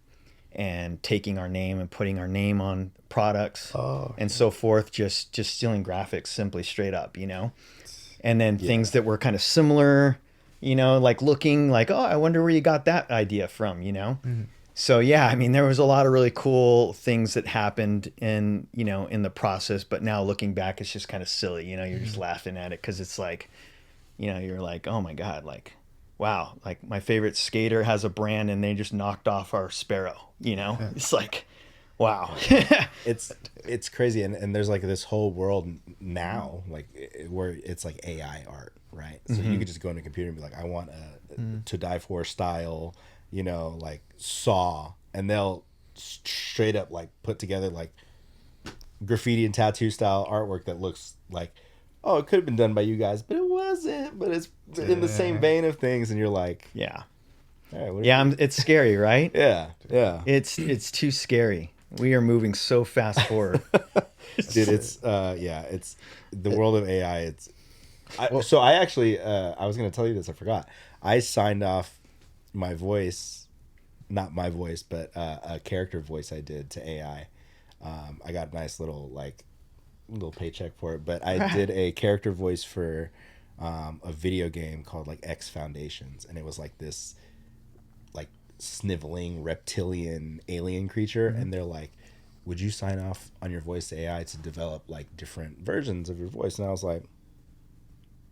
and taking our name and putting our name on products and so forth, just stealing graphics simply straight up, and then things that were kind of similar, like looking like, oh, I wonder where you got that idea from, So yeah, I mean, there was a lot of really cool things that happened in the process, but now looking back, it's just kind of silly, you're just laughing at it, because it's like, you're like, oh my God, like, wow, like my favorite skater has a brand and they just knocked off our Sparrow, It's like, wow. It's crazy, and there's like this whole world now, like where it's like AI art, right? So you could just go on a computer and be like, I want a To Die For style, like saw, and they'll straight up like put together like graffiti and tattoo style artwork that looks like, oh, it could have been done by you guys, but it wasn't, but it's in the same vein of things, and you're like, yeah, all right, it's scary, right? yeah It's too scary. We are moving so fast forward. Dude, it's it's the world of AI. So I actually I was gonna tell you this, I forgot. I signed off my voice, not my voice, but a character voice I did to AI. I got a nice little paycheck for it, but I did a character voice for a video game called like X Foundations, and it was like this like sniveling reptilian alien creature, and they're like, would you sign off on your voice to AI to develop like different versions of your voice? And I was like,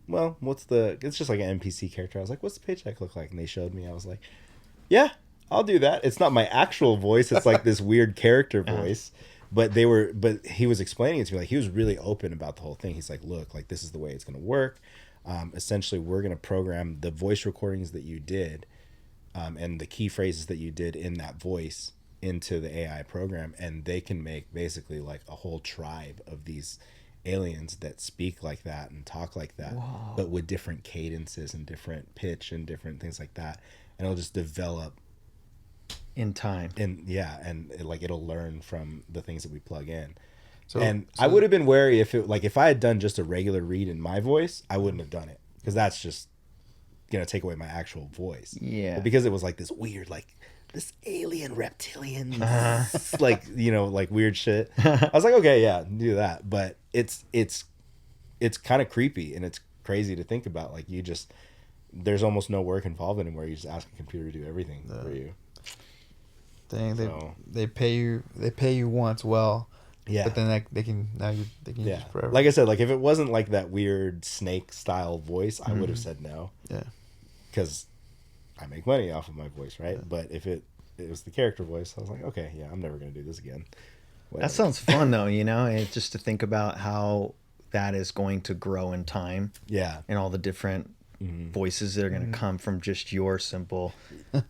well, it's just like an NPC character. I was like, what's the paycheck look like? And they showed me. I was like, yeah, I'll do that. It's not my actual voice. It's like this weird character voice. But he was explaining it to me. Like, he was really open about the whole thing. He's like, look, like, this is the way it's going to work. Essentially, we're going to program the voice recordings that you did and the key phrases that you did in that voice into the AI program. And they can make basically like a whole tribe of these aliens that speak like that and talk like that. Whoa. But with different cadences and different pitch and different things like that. And it'll just develop in time. And it'll learn from the things that we plug in. So I would have been wary if I had done just a regular read in my voice, I wouldn't have done it, because that's just gonna take away my actual voice. Yeah. But because it was like this weird, like this alien reptilian, like weird shit. I was like, okay, yeah, do that. But it's kind of creepy, and it's crazy to think about. Like, there's almost no work involved anymore. You just ask a computer to do everything for you. Dang, they pay you once well. Yeah. But then they can use it forever. Like I said, like if it wasn't like that weird snake style voice, I would have said no. Yeah. Because I make money off of my voice, right? Yeah. But if it was the character voice, I was like, okay, yeah, I'm never gonna do this again. Whatever. That sounds fun though, and just to think about how that is going to grow in time. Yeah. And all the different voices that are going to come from just your simple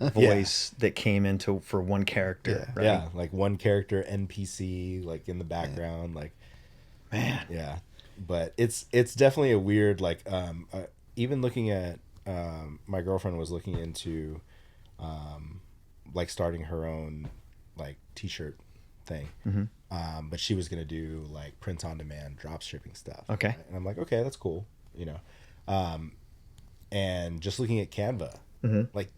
voice that came into for one character. Yeah. Right? Yeah, like one character NPC, like in the background, like, man. Yeah, but it's definitely a weird, like, even looking at, my girlfriend was looking into, like starting her own like t-shirt thing. But she was gonna do like print on demand drop shipping stuff. Okay. Right? And I'm like, okay, that's cool, and just looking at Canva, like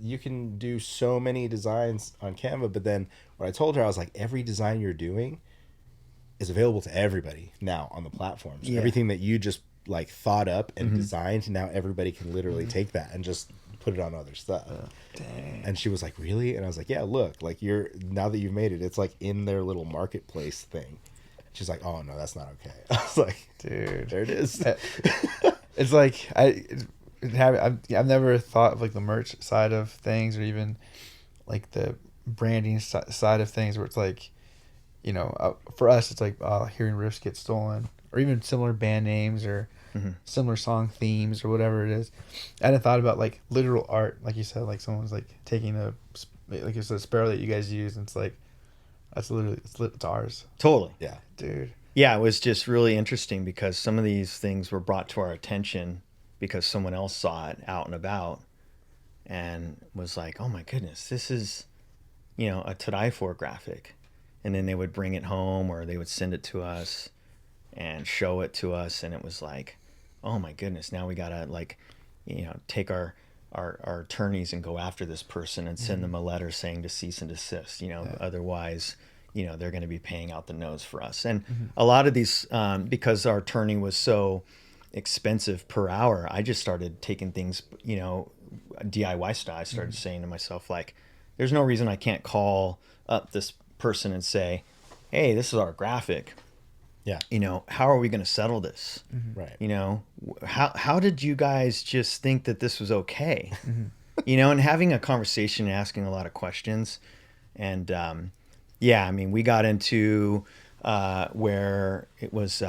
you can do so many designs on Canva. But then what I told her, I was like, every design you're doing is available to everybody now on the platforms. Yeah. Everything that you just like thought up and designed, now everybody can literally take that and just put it on other stuff. Dang. And she was like, really? And I was like, yeah, look, like now that you've made it, it's like in their little marketplace thing. She's like, oh no, that's not okay. I was like, Dude, there it is. it's like I've never thought of like the merch side of things, or even like the branding side of things, where it's like, you know, for us it's like hearing riffs get stolen, or even similar band names, or similar song themes, or whatever it is. I hadn't thought about like literal art, like you said, like someone's like taking like it's a sparrow that you guys use, and it's like that's literally it's ours. Totally. Yeah. Dude. Yeah, it was just really interesting because some of these things were brought to our attention because someone else saw it out and about and was like, oh my goodness, this is, you know, a to die for graphic. And then they would bring it home, or they would send it to us and show it to us. And it was like, oh my goodness, now we got to, like, you know, take our attorneys and go after this person and send them a letter saying to cease and desist, you know, otherwise, you know, they're going to be paying out the nose for us. And a lot of these, because our attorney was so expensive per hour, I just started taking things, you know, DIY style. I started saying to myself, like, there's no reason I can't call up this person and say, hey, this is our graphic. Yeah. You know, how are we going to settle this? Right. You know, how did you guys just think that this was okay? You know, and having a conversation and asking a lot of questions. And yeah, I mean, we got into where it was,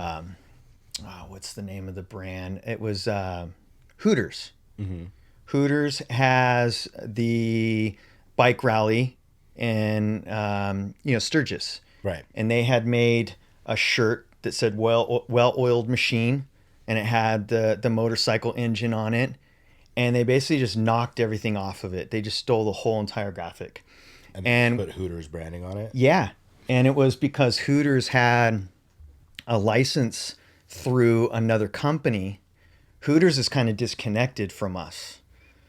what's the name of the brand? It was Hooters. Hooters has the bike rally in, you know, Sturgis. Right. And they had made a shirt that said well-oiled machine, and it had the motorcycle engine on it. And they basically just knocked everything off of it. They just stole the whole entire graphic. And put Hooters branding on it? Yeah. And it was because Hooters had a license through another company. Hooters is kind of disconnected from us.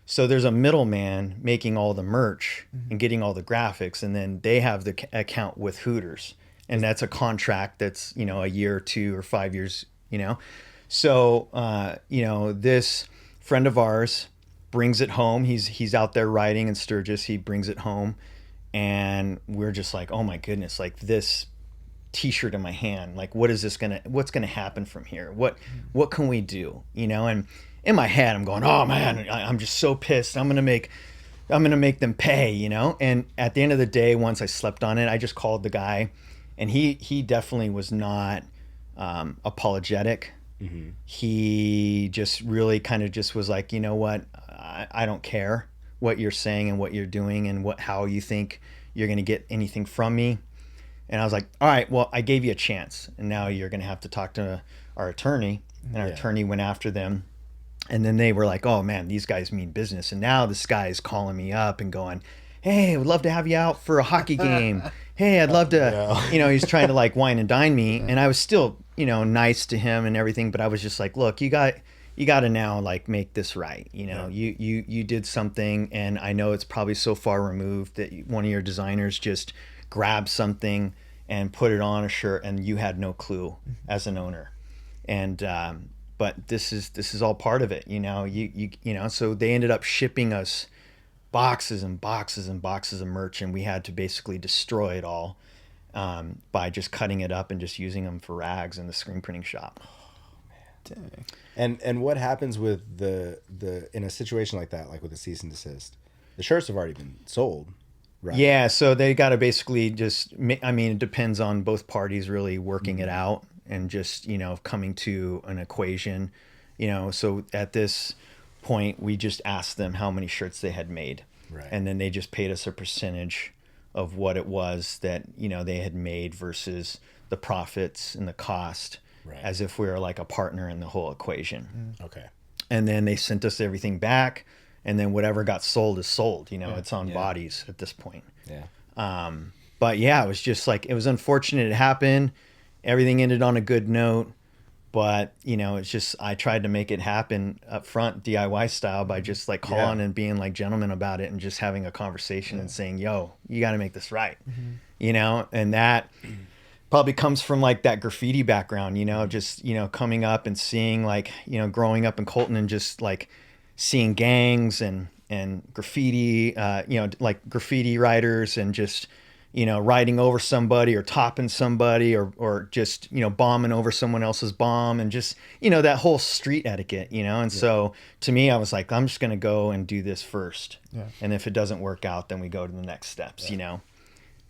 So there's a middleman making all the merch and getting all the graphics, and then they have the account with Hooters. And that's a contract that's, you know, a year or 2 or 5 years, you know. So, you know, this friend of ours brings it home. He's out there riding in Sturgis. He brings it home. And we're just like, oh my goodness, like this t-shirt in my hand, like what's gonna happen from here? What can we do? You know, and in my head I'm going, oh man, I'm just so pissed. I'm gonna make them pay, you know? And at the end of the day, once I slept on it, I just called the guy, and he definitely was not apologetic. He just really kind of just was like, you know what, I don't care what you're saying and what you're doing and how you think you're going to get anything from me. And I was like, all right, well, I gave you a chance, and now you're going to have to talk to our attorney. And our attorney went after them. And then they were like, oh man, these guys mean business. And now this guy is calling me up and going, hey, I would love to have you out for a hockey game. Hey, I'd love to, you know, he's trying to like wine and dine me. And I was still, you know, nice to him and everything, but I was just like, look, you got to now like make this right. You know, you did something, and I know it's probably so far removed that one of your designers just grabbed something and put it on a shirt, and you had no clue as an owner. And but this is all part of it, you know. You know, so they ended up shipping us boxes and boxes and boxes of merch, and we had to basically destroy it all by just cutting it up and just using them for rags in the screen printing shop. Dang. And what happens with the in a situation like that, like with a cease and desist? The shirts have already been sold, right? Yeah, so they got to basically just, I mean, it depends on both parties really working it out and just, you know, coming to an equation, you know. So at this point, we just asked them how many shirts they had made. Right. And then they just paid us a percentage of what it was that, you know, they had made versus the profits and the cost. Right. As if we were like a partner in the whole equation. Okay. And then they sent us everything back, and then whatever got sold is sold. You know, it's on bodies at this point. Yeah. But yeah, it was just like, it was unfortunate it happened. Everything ended on a good note, but you know, it's just, I tried to make it happen up front DIY style by just like calling and being like gentlemen about it and just having a conversation and saying, yo, you got to make this right. You know, and that probably comes from like that graffiti background, you know, just, you know, coming up and seeing like, you know, growing up in Colton and just like seeing gangs and graffiti, you know, like graffiti writers and just, riding over somebody or topping somebody or just, bombing over someone else's bomb and just, that whole street etiquette, And so to me, I was like, I'm just going to go and do this first. Yeah. And if it doesn't work out, then we go to the next steps,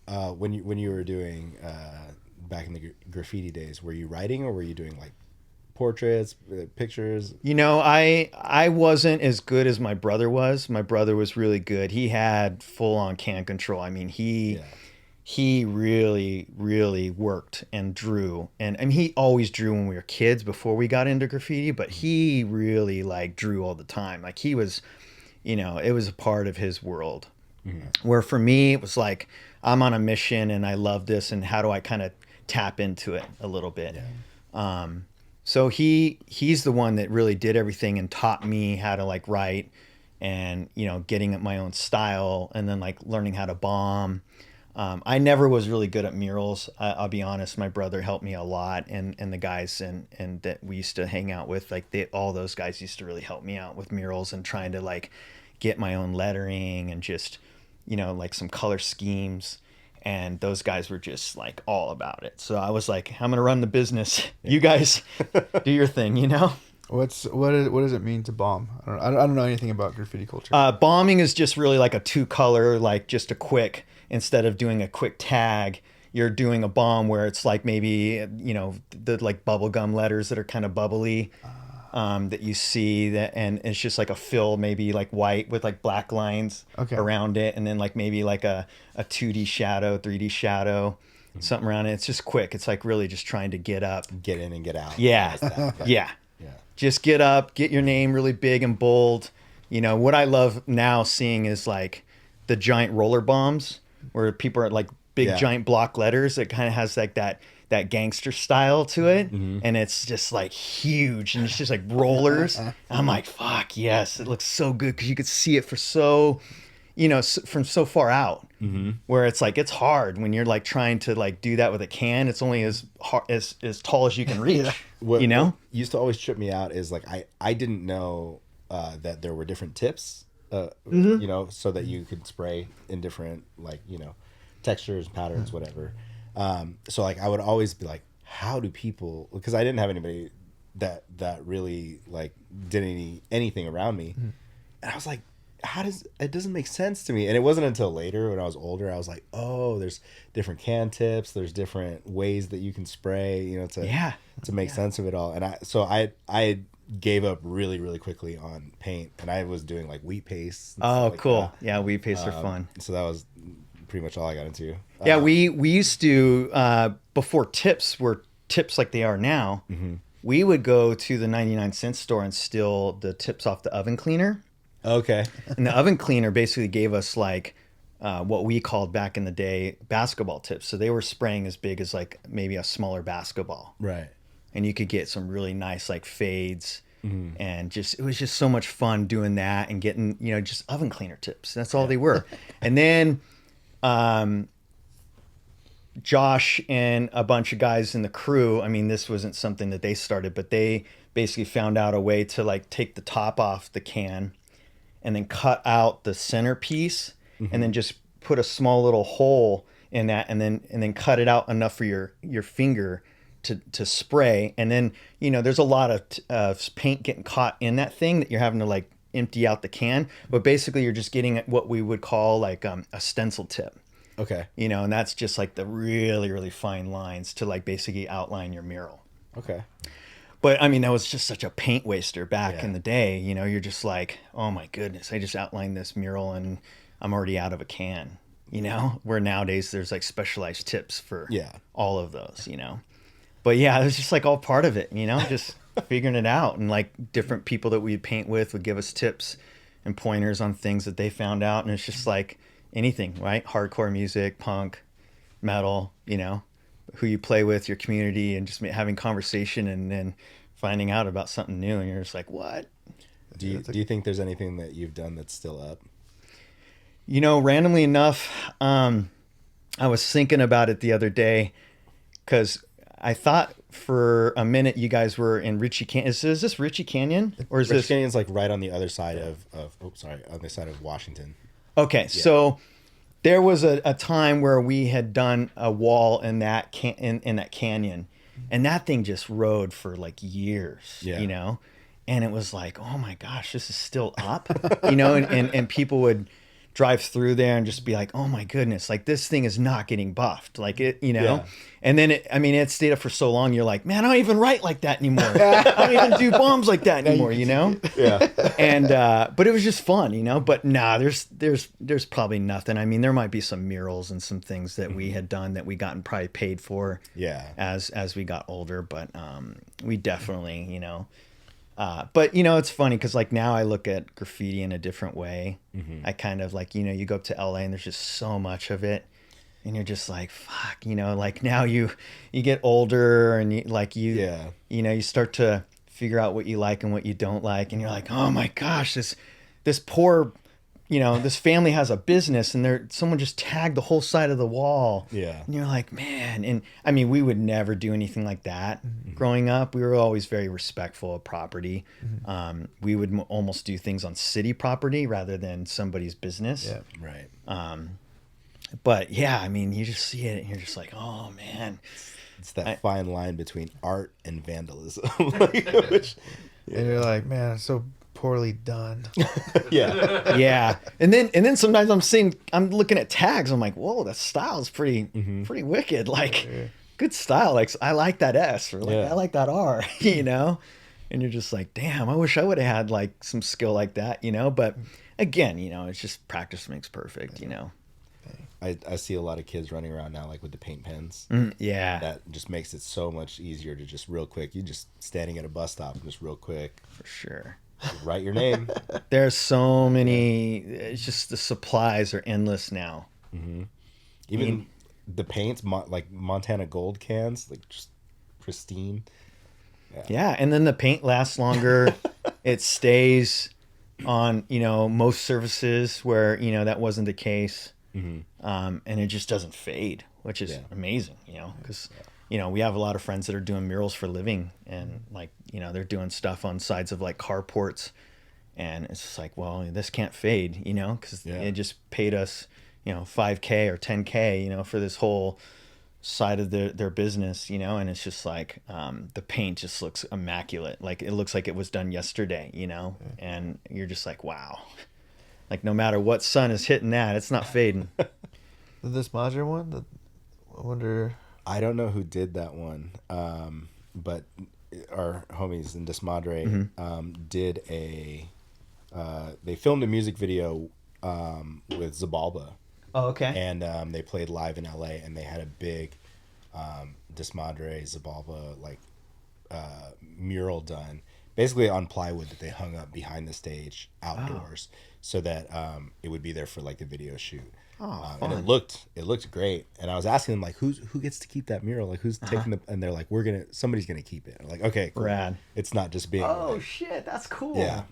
When you were doing back in the graffiti days, were you writing or were you doing like portraits, pictures? I wasn't as good as my brother was. My brother was really good. He had full on can control. I mean, he really, really worked and drew. And he always drew when we were kids before we got into graffiti, but he really like drew all the time. Like he was, it was a part of his world. Mm-hmm. Where for me, it was like, I'm on a mission and I love this. And how do I kind of tap into it a little bit? Yeah. So he's the one that really did everything and taught me how to like write and, getting at my own style and then like learning how to bomb. I never was really good at murals. I'll be honest. My brother helped me a lot, and the guys and that we used to hang out with, like all those guys used to really help me out with murals and trying to like get my own lettering and just, like some color schemes. And those guys were just like all about it. So I was like, I'm gonna run the business. You guys do your thing, What does it mean to bomb? I don't know anything about graffiti culture. Bombing is just really like a 2-color, like just a quick. Instead of doing a quick tag, you're doing a bomb where it's like maybe, the like bubblegum letters that are kind of bubbly that you see that. And it's just like a fill, maybe like white with like black lines around it. And then like maybe like a 2D shadow, 3D shadow, something around it. It's just quick. It's like really just trying to get up. Get in and get out. Yeah. Yeah. Just get up, get your name really big and bold. What I love now seeing is like the giant roller bombs, where people are like big giant block letters that kind of has like that gangster style to it. Mm-hmm. And it's just like huge and it's just like rollers. I'm like, fuck yes, it looks so good because you could see it for so, from so far out. Mm-hmm. Where it's like, it's hard when you're like trying to like do that with a can. It's only as tall as you can reach. What used to always trip me out is like I didn't know that there were different tips. So that you could spray in different like textures, patterns, whatever. So like I would always be like, how do people? Because I didn't have anybody that really like did anything around me, and I was like, it doesn't make sense to me. And it wasn't until later when I was older I was like, oh, there's different can tips, there's different ways that you can spray, to make sense of it all. And I gave up really, really quickly on paint, and I was doing like wheat paste. Oh, like cool. That. Yeah, wheat paste are fun. So that was pretty much all I got into. Yeah, we used to, before tips were tips like they are now, we would go to the 99-cent store and steal the tips off the oven cleaner. Okay. And the oven cleaner basically gave us like what we called back in the day basketball tips. So they were spraying as big as like maybe a smaller basketball. Right. And you could get some really nice like fades, and it was just so much fun doing that and getting, just oven cleaner tips. That's all they were. And then Josh and a bunch of guys in the crew, I mean, this wasn't something that they started, but they basically found out a way to like take the top off the can and then cut out the centerpiece and then just put a small little hole in that and then cut it out enough for your finger to spray. And then, there's a lot of paint getting caught in that thing that you're having to like empty out the can. But basically you're just getting what we would call like a stencil tip. Okay. And that's just like the really, really fine lines to like basically outline your mural. Okay. But I mean, that was just such a paint waster back in the day. You're just like, oh my goodness, I just outlined this mural and I'm already out of a can, where nowadays there's like specialized tips for all of those, But yeah, it was just like all part of it, just figuring it out. And like different people that we'd paint with would give us tips and pointers on things that they found out. And it's just like anything, right? Hardcore music, punk, metal, who you play with, your community, and just having conversation and then finding out about something new. And you're just like, what? Do you think there's anything that you've done that's still up? Randomly enough, I was thinking about it the other day because I thought for a minute you guys were in Ritchie Canyon. Is this Ritchie Canyon? Or is Ritchie this Canyon's like right on the other side on the side of Washington. Okay, so There was a time where we had done a wall in that in that canyon, and that thing just rode for like years, Yeah. you know, and it was like, oh my gosh, this is still up, you know, and people would drive through there and just be like, oh my goodness, like this thing is not getting buffed, like it, you know, Yeah. and then it stayed up for so long, you're like, man, I don't even write like that anymore. I don't even do bombs like that anymore, you know. Yeah. And but it was just fun, you know. But nah, there's probably nothing. I mean, there might be some murals and some things that we had done that we gotten probably paid for. Yeah. As we got older, but we definitely, you know. But you know, it's funny because like now I look at graffiti in a different way. I kind of like, you know, you go up to LA and there's just so much of it, and you're just like, fuck, you know, like now you get older and you you know, you start to figure out what you like and what you don't like, and you're like, oh my gosh, this poor, you know, this family has a business and someone just tagged the whole side of the wall. Yeah. And you're like, man. And I mean, we would never do anything like that growing up. We were always very respectful of property. We would almost do things on city property rather than somebody's business. Yeah. Right. But yeah, I mean, you just see it and you're just like, oh man. It's that fine line between art and vandalism. And you're like, man, it's so poorly done. Yeah. Yeah. And then sometimes I'm looking at tags. I'm like, whoa, that style is pretty wicked. Like, good style. Like, I like that S, or like, Yeah. I like that R, you know? And you're just like, damn, I wish I would have had like some skill like that, you know? But again, you know, it's just practice makes perfect, you know? I see a lot of kids running around now, like with the paint pens. Yeah. That just makes it so much easier to just real quick. You just standing at a bus stop and just real quick For sure. write your name. There's so many, it's just the supplies are endless now. Even the paints, like Montana Gold cans, like just pristine. Yeah, and then the paint lasts longer. It stays on, you know, most surfaces where, you know, that wasn't the case. And it just doesn't fade, which is amazing, you know, because, you know, we have a lot of friends that are doing murals for a living, and like, you know, they're doing stuff on sides of like carports, and it's just like, well, this can't fade, you know, because it just paid us, you know, $5K or $10K, you know, for this whole side of their business, you know, and it's just like the paint just looks immaculate, like it looks like it was done yesterday, you know, and you're just like, wow, like no matter what sun is hitting that, it's not fading. This Madre one, I wonder. I don't know who did that one, but our homies in Desmadre did they filmed a music video with Zabalba. Oh, okay. And they played live in LA, and they had a big Desmadre Zabalba like mural done, basically on plywood that they hung up behind the stage outdoors, so that it would be there for like the video shoot. And it looked great. And I was asking them like, who gets to keep that mural? Like, who's taking the? And they're like, somebody's gonna keep it. I'm like, okay, cool. Rad. It's not just being. Oh like, shit, that's cool. yeah.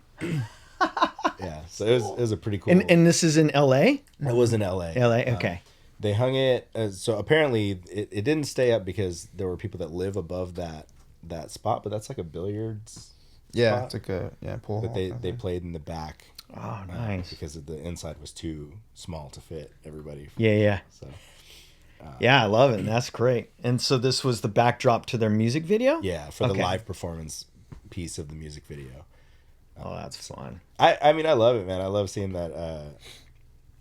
Yeah. So it was a pretty cool. And this is in LA? It was in LA. LA, okay. They hung it. So apparently it didn't stay up because there were people that live above that spot, but that's like a billiards. Yeah, spot it's like a pool. that hall. they played in the back. Oh, nice. Because the inside was too small to fit everybody. Yeah. So Yeah, I love it. And that's great. And so this was the backdrop to their music video? yeah, for the Okay. live performance piece of the music video. Oh, that's fun. I mean, I love it, man. I love seeing that,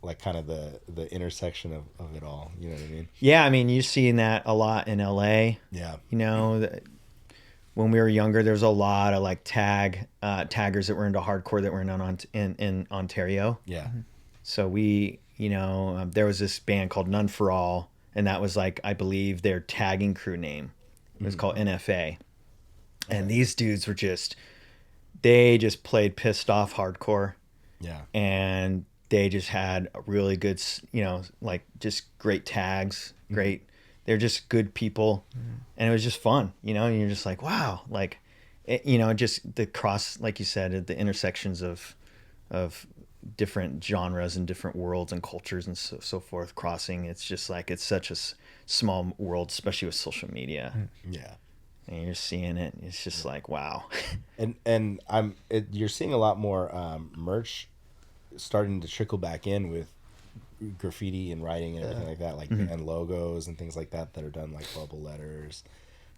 like kind of the intersection of it all. You know what I mean? Yeah, I mean, you're seeing that a lot in LA. Yeah. You know, when we were younger, there was a lot of like taggers that were into hardcore that were in Ontario. Yeah. So we, you know, there was this band called None for All, and that was like, I believe, their tagging crew name. It was called NFA. And these dudes were they just played pissed off hardcore. Yeah. And they just had a really good, you know, like just great tags, they're just good people. And it was just fun, you know, and you're just like, wow, like, you know, just the cross, like you said, the intersections of different genres and different worlds and cultures and so forth crossing. It's just like, it's such a small world, especially with social media. Yeah. And you're seeing it. It's just like, wow. And you're seeing a lot more merch starting to trickle back in with graffiti and writing and everything like that, like and logos and things like that are done like bubble letters.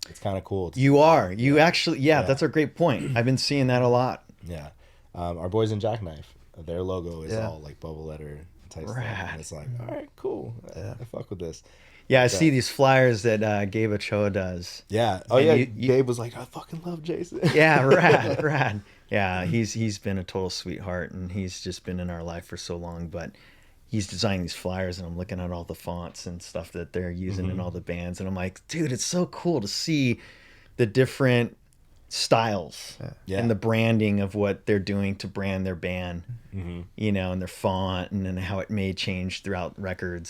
It's kind of cool. You actually, that's a great point. I've been seeing that a lot. Yeah. Our boys in Jackknife, their logo is all like bubble letter type stuff. And it's like, all right, cool. I fuck with this. Yeah, I see these flyers that Gabe Ochoa does. Yeah. Oh, and Gabe was like, I fucking love Jason. Yeah, rad. Yeah, he's been a total sweetheart, and he's just been in our life for so long. But he's designing these flyers, and I'm looking at all the fonts and stuff that they're using in all the bands, and I'm like, dude, it's so cool to see the different styles and the branding of what they're doing to brand their band, you know, and their font, and then how it may change throughout record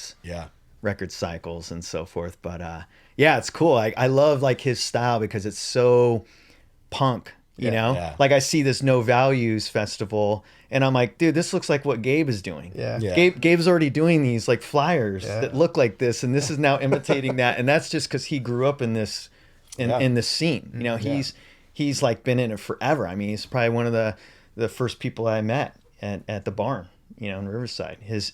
cycles and so forth. But it's cool. I love like his style because it's so punk, you know. Like I see this No Values festival and I'm like, dude, this looks like what Gabe is doing. Gabe's already doing these like flyers that look like this, and this is now imitating that, and that's just because he grew up in this in this scene, you know. He's like been in it forever. I mean, he's probably one of the first people I met at the barn, you know, in Riverside. His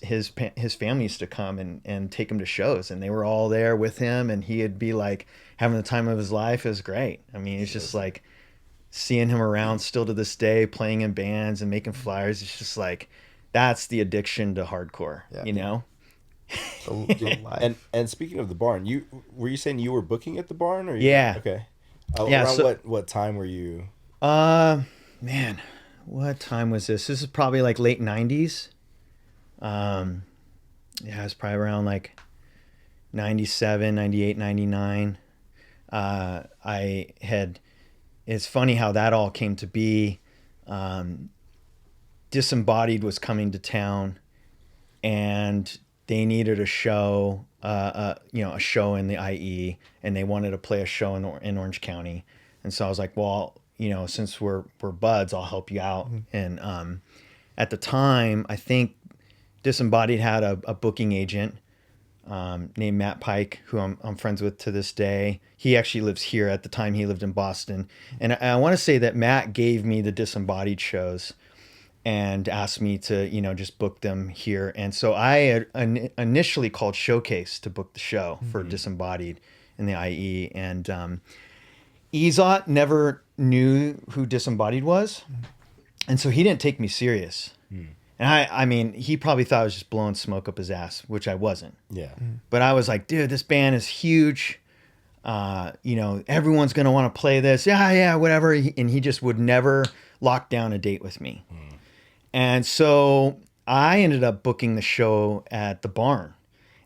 family used to come and take him to shows, and they were all there with him, and he'd be like having the time of his life. It was great. I mean, it's just like seeing him around still to this day, playing in bands and making flyers. It's just like, that's the addiction to hardcore, you know? And speaking of the barn, were you saying you were booking at the barn? Or okay. Around what time were you? Man, what time was this? This is probably like late 90s. It's probably around like 97, 98, 99. It's funny how that all came to be. Disembodied was coming to town, and they needed a show, a show in the IE, and they wanted to play a show in Orange County. And so I was like, well, you know, since we're buds, I'll help you out. And at the time, I think Disembodied had a booking agent named Matt Pike, who I'm friends with to this day. He actually lives here. At the time, he lived in Boston. And I want to say that Matt gave me the Disembodied shows and asked me to, you know, just book them here. And so I initially called Showcase to book the show for Disembodied in the IE. And Ezot never knew who Disembodied was. And so he didn't take me serious. And I mean, he probably thought I was just blowing smoke up his ass, which I wasn't. Yeah. But I was like, dude, this band is huge. You know, everyone's going to want to play this. Yeah, whatever. And he just would never lock down a date with me. And so I ended up booking the show at the barn.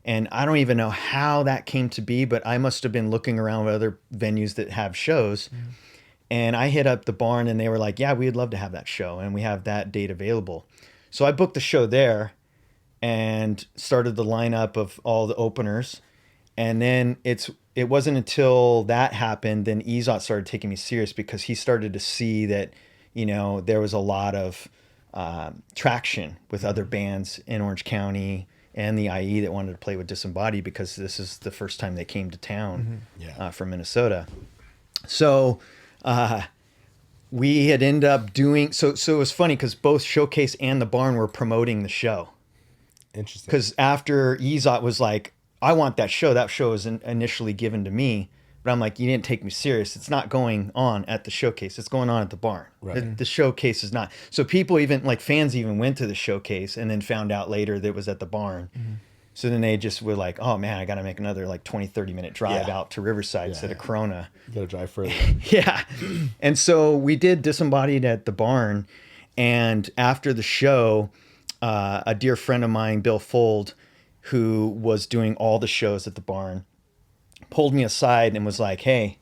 And I don't even know how that came to be, but I must have been looking around at other venues that have shows. And I hit up the barn, and they were like, yeah, we'd love to have that show, and we have that date available. So I booked the show there and started the lineup of all the openers. And then it wasn't until that happened, then Ezot started taking me serious, because he started to see that, you know, there was a lot of traction with other bands in Orange County and the IE that wanted to play with Disembodied, because this is the first time they came to town from Minnesota. So we had ended up doing, so it was funny because both Showcase and the barn were promoting the show. Interesting. Because after Ezot was like, I want that show was initially given to me, but I'm like, you didn't take me serious. It's not going on at the Showcase. It's going on at the barn. Right. The Showcase is not. So people, even like fans, even went to the Showcase and then found out later that it was at the barn. So then they just were like, oh man, I got to make another like 20, 30 minute drive out to Riverside instead of Corona. You got to drive further. And so we did Disembodied at the barn. And after the show, a dear friend of mine, Bill Fold, who was doing all the shows at the barn, pulled me aside and was like, hey,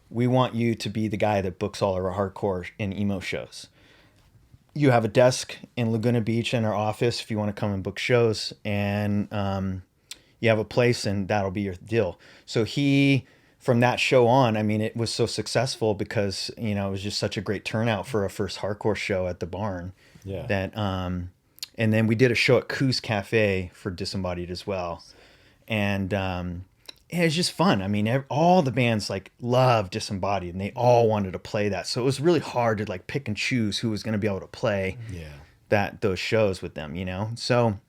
we want you to be the guy that books all our hardcore and emo shows. You have a desk in Laguna Beach in our office if you want to come and book shows, and you have a place, and that'll be your deal. So from that show on, I mean, it was so successful because, you know, it was just such a great turnout for a first hardcore show at the barn. That and then we did a show at Coos Cafe for Disembodied as well. And it was just fun. I mean, all the bands like loved Disembodied, and they all wanted to play that. So it was really hard to like pick and choose who was going to be able to play those shows with them, you know? So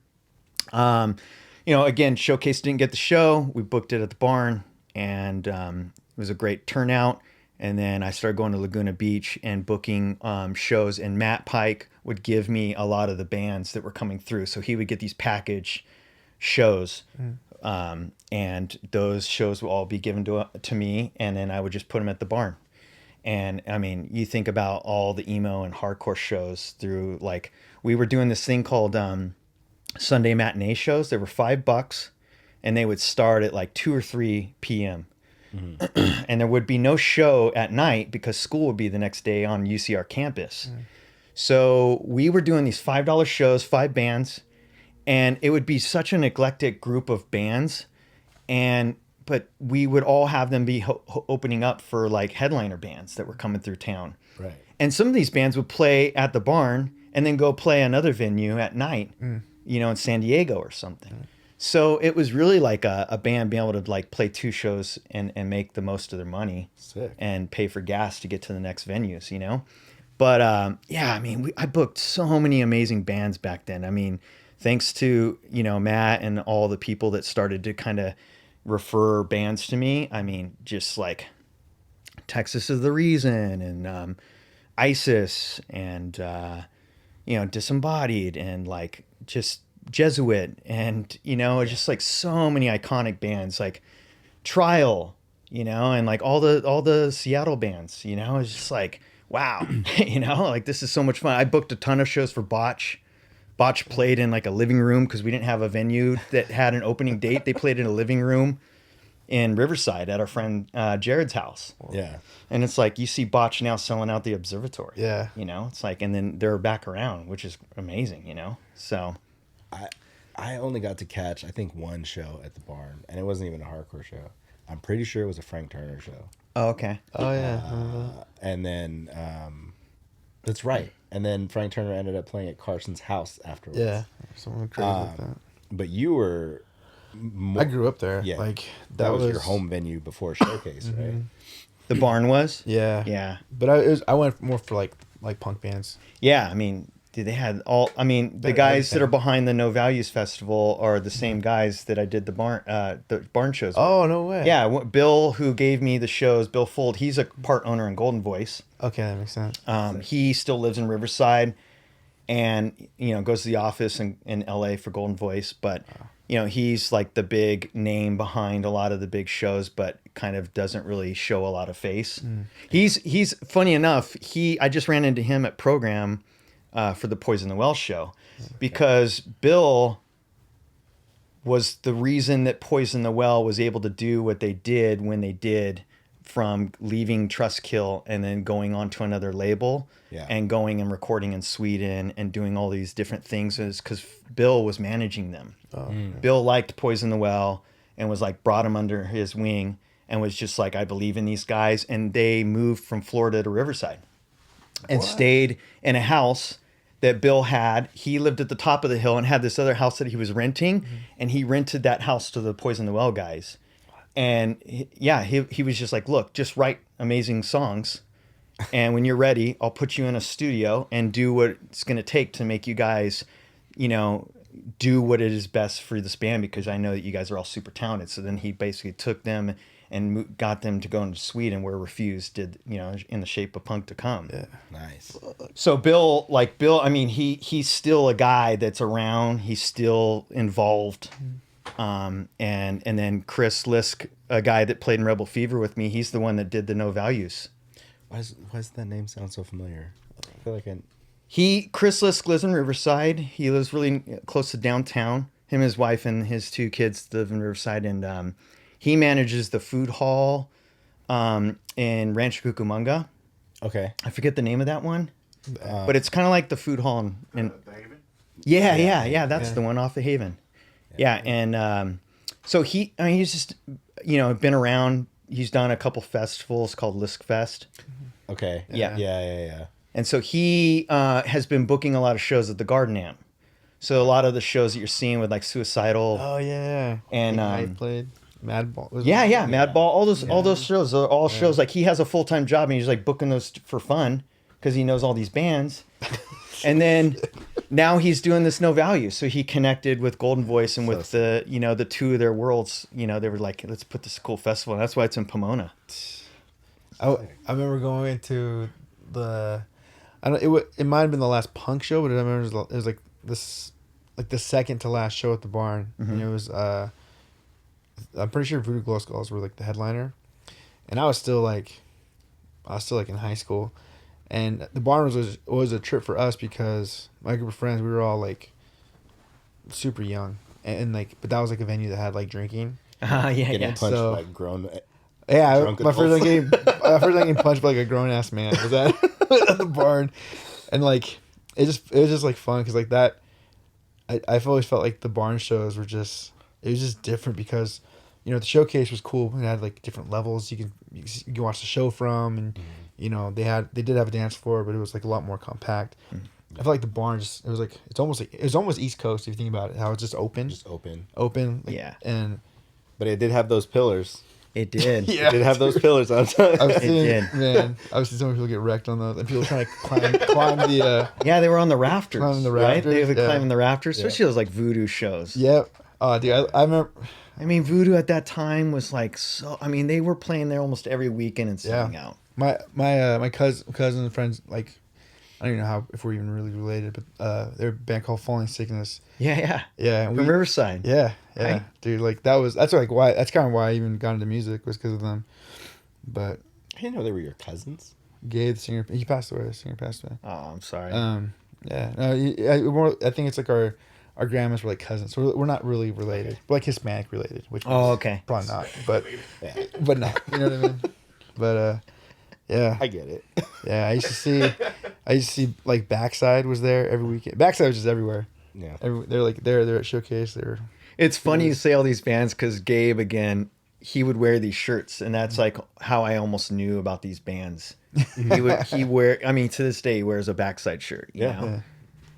Again, Showcase didn't get the show. We booked it at the barn, and it was a great turnout. And then I started going to Laguna Beach and booking shows, and Matt Pike would give me a lot of the bands that were coming through. So he would get these package shows, and those shows would all be given to me, and then I would just put them at the barn. And I mean, you think about all the emo and hardcore shows through, like, we were doing this thing called Sunday matinee shows. They were $5, and they would start at like 2 or 3 p.m. And there would be no show at night because school would be the next day on UCR campus. So we were doing these $5 shows, 5 bands, and it would be such an eclectic group of bands. But we would all have them be opening up for like headliner bands that were coming through town. Right. And some of these bands would play at the barn and then go play another venue at night, in San Diego or something. So it was really like a band being able to like play 2 shows and make the most of their money. Sick. And pay for gas to get to the next venues, But I mean, I booked so many amazing bands back then. I mean, thanks to, Matt and all the people that started to kind of refer bands to me. I mean, just like Texas is the Reason, and ISIS, and Disembodied, and like just Jesuit, and just like so many iconic bands, like Trial, and like all the Seattle bands. It's just like, wow. Like, this is so much fun. I booked a ton of shows for Botch. Botch played in like a living room because we didn't have a venue that had an opening date. They played in a living room in Riverside at our friend Jared's house. Yeah. And it's like, you see Botch now selling out the Observatory. Yeah. It's like, and then they're back around, which is amazing, So I only got to catch, I think, one show at the barn, and it wasn't even a hardcore show. I'm pretty sure it was a Frank Turner show. Oh, okay. Oh yeah. And then that's right. And then Frank Turner ended up playing at Carson's house afterwards. Yeah. Someone crazy like that. But you were I grew up there. Yeah. Like that was your home venue before Showcase, right? The barn was? Yeah. Yeah. But I went more for like punk bands. Yeah, I mean, they had all. I mean, the guys that are behind the No Values Festival are the same guys that I did the barn shows with. Oh, no way. Yeah, Bill, who gave me the shows, Bill Fold, he's a part owner in Golden Voice. Okay, that makes sense. He still lives in Riverside, and goes to the office in LA for Golden Voice. But he's like the big name behind a lot of the big shows, but kind of doesn't really show a lot of face. He's funny enough. I just ran into him at program for the Poison the Well show, because Bill was the reason that Poison the Well was able to do what they did when they did, from leaving Trustkill and then going on to another label, and going and recording in Sweden and doing all these different things, is because Bill was managing them. Bill liked Poison the Well and was like, brought him under his wing and was just like, I believe in these guys. And they moved from Florida to Riverside and stayed in a house that Bill had. He lived at the top of the hill and had this other house that he was renting, and he rented that house to the Poison the Well guys. And he was just like, look, just write amazing songs, and when you're ready, I'll put you in a studio and do what it's going to take to make you guys, do what it is best for this band, because I know that you guys are all super talented. So then he basically took them and got them to go into Sweden, where Refused did, In the Shape of Punk to Come. Yeah. Nice. So Bill, I mean, he's still a guy that's around. He's still involved. And then Chris Lisk, a guy that played in Rebel Fever with me, he's the one that did the No Values. Why does that name sound so familiar? I feel like Chris Lisk lives in Riverside. He lives really close to downtown. Him, his wife, and his 2 kids live in Riverside, and he manages the food hall in Rancho Cucamonga. Okay. I forget the name of that one, but it's kind of like the food hall in The Haven? Yeah. That's the one off the Haven. Yeah, and so he's just been around. He's done a couple festivals called Lisk Fest. Okay. Yeah. And so he has been booking a lot of shows at the Garden Amp. So a lot of the shows that you're seeing with like Suicidal. Oh yeah. And I played Madball. Madball. All those shows are all shows. Like, he has a full-time job and he's like booking those for fun because he knows all these bands. And then now he's doing this No Value. So he connected with Golden Voice and with So the two of their worlds. You know, they were like, let's put this cool festival. And that's why it's in Pomona. I remember going to the, I don't. It might have been the last punk show, but I remember it was like this, like the second to last show at the barn. And it was I'm pretty sure Voodoo Glow Skulls were like the headliner, and I was still like in high school, and the barn was a trip for us because my group of friends, we were all like super young, and like, but that was like a venue that had like drinking. Getting punched So- by grown. Yeah, Drunk my first adults. time getting punched by like a grown ass man was at the barn, and like it was just like fun because like that, I've always felt like the barn shows were just, it was just different because, you know, the showcase was cool. It had like different levels you can watch the show from, and you know they did have a dance floor, but it was like a lot more compact. I feel like the barn just, it was almost East Coast if you think about it, how it's just open, like, Yeah. and But it did have those pillars. It did. Yeah. It did have those pillars on top. I've seen did. man, I've seen so many people get wrecked on those, and people trying to climb the Yeah, they were on the rafters. Climbing the Right? They rafters, were yeah. climbing the rafters, especially those like voodoo shows. Yep. Oh, dude, I remember. I mean, voodoo at that time was like so. I mean, they were playing there almost every weekend and selling out. My cousin and friends, like, I don't even know if we're even really related, but they're a band called Falling Sickness. Yeah. Yeah, and From Riverside. Yeah, Right? dude, like that's kind of why I even got into music, was because of them. But I didn't know they were your cousins. Gabe, the singer, he passed away. The singer passed away. Oh, I'm sorry. Yeah, no, I think it's like our grandmas were like cousins, so we're not really related. We're like Hispanic related, which Oh, okay. probably not, but no, you know what I mean. But yeah, I get it. yeah, I used to see like Backside was there every weekend. Backside was just everywhere. Yeah. They're at Showcase. It's funny you say all these bands because Gabe, again, he would wear these shirts, and that's like how I almost knew about these bands. He wear. I mean, to this day, he wears a Backside shirt. You know? Yeah.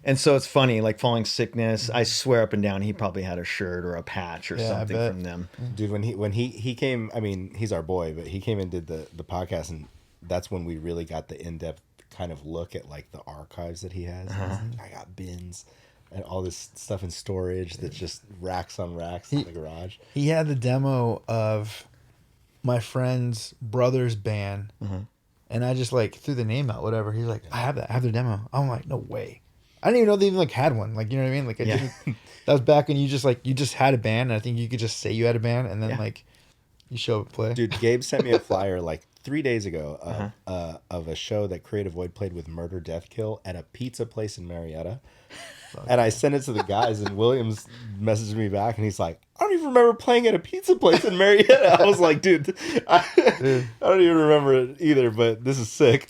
And so it's funny, like Falling Sickness. I swear up and down, he probably had a shirt or a patch or Yeah, I something bet. from them. Dude, when he came, I mean, he's our boy, but he came and did the podcast, and that's when we really got the in-depth kind of look at like the archives that he has. I got bins and all this stuff in storage that's just racks on racks in the garage. He had the demo of my friend's brother's band, and I just like threw the name out, whatever. He's like, I have their demo. I'm like, no way. I didn't even know they even like had one. Like, you know what I mean? Like, that was back when you just had a band, and I think you could just say you had a band, and then like you show up and play. Dude, Gabe sent me a flyer like 3 days ago of a show that Creative Void played with Murder Death Kill at a pizza place in Marietta. And I sent it to the guys, and Williams messaged me back, and he's like, I don't even remember playing at a pizza place in Marietta. I was like, dude, I don't even remember it either, but this is sick.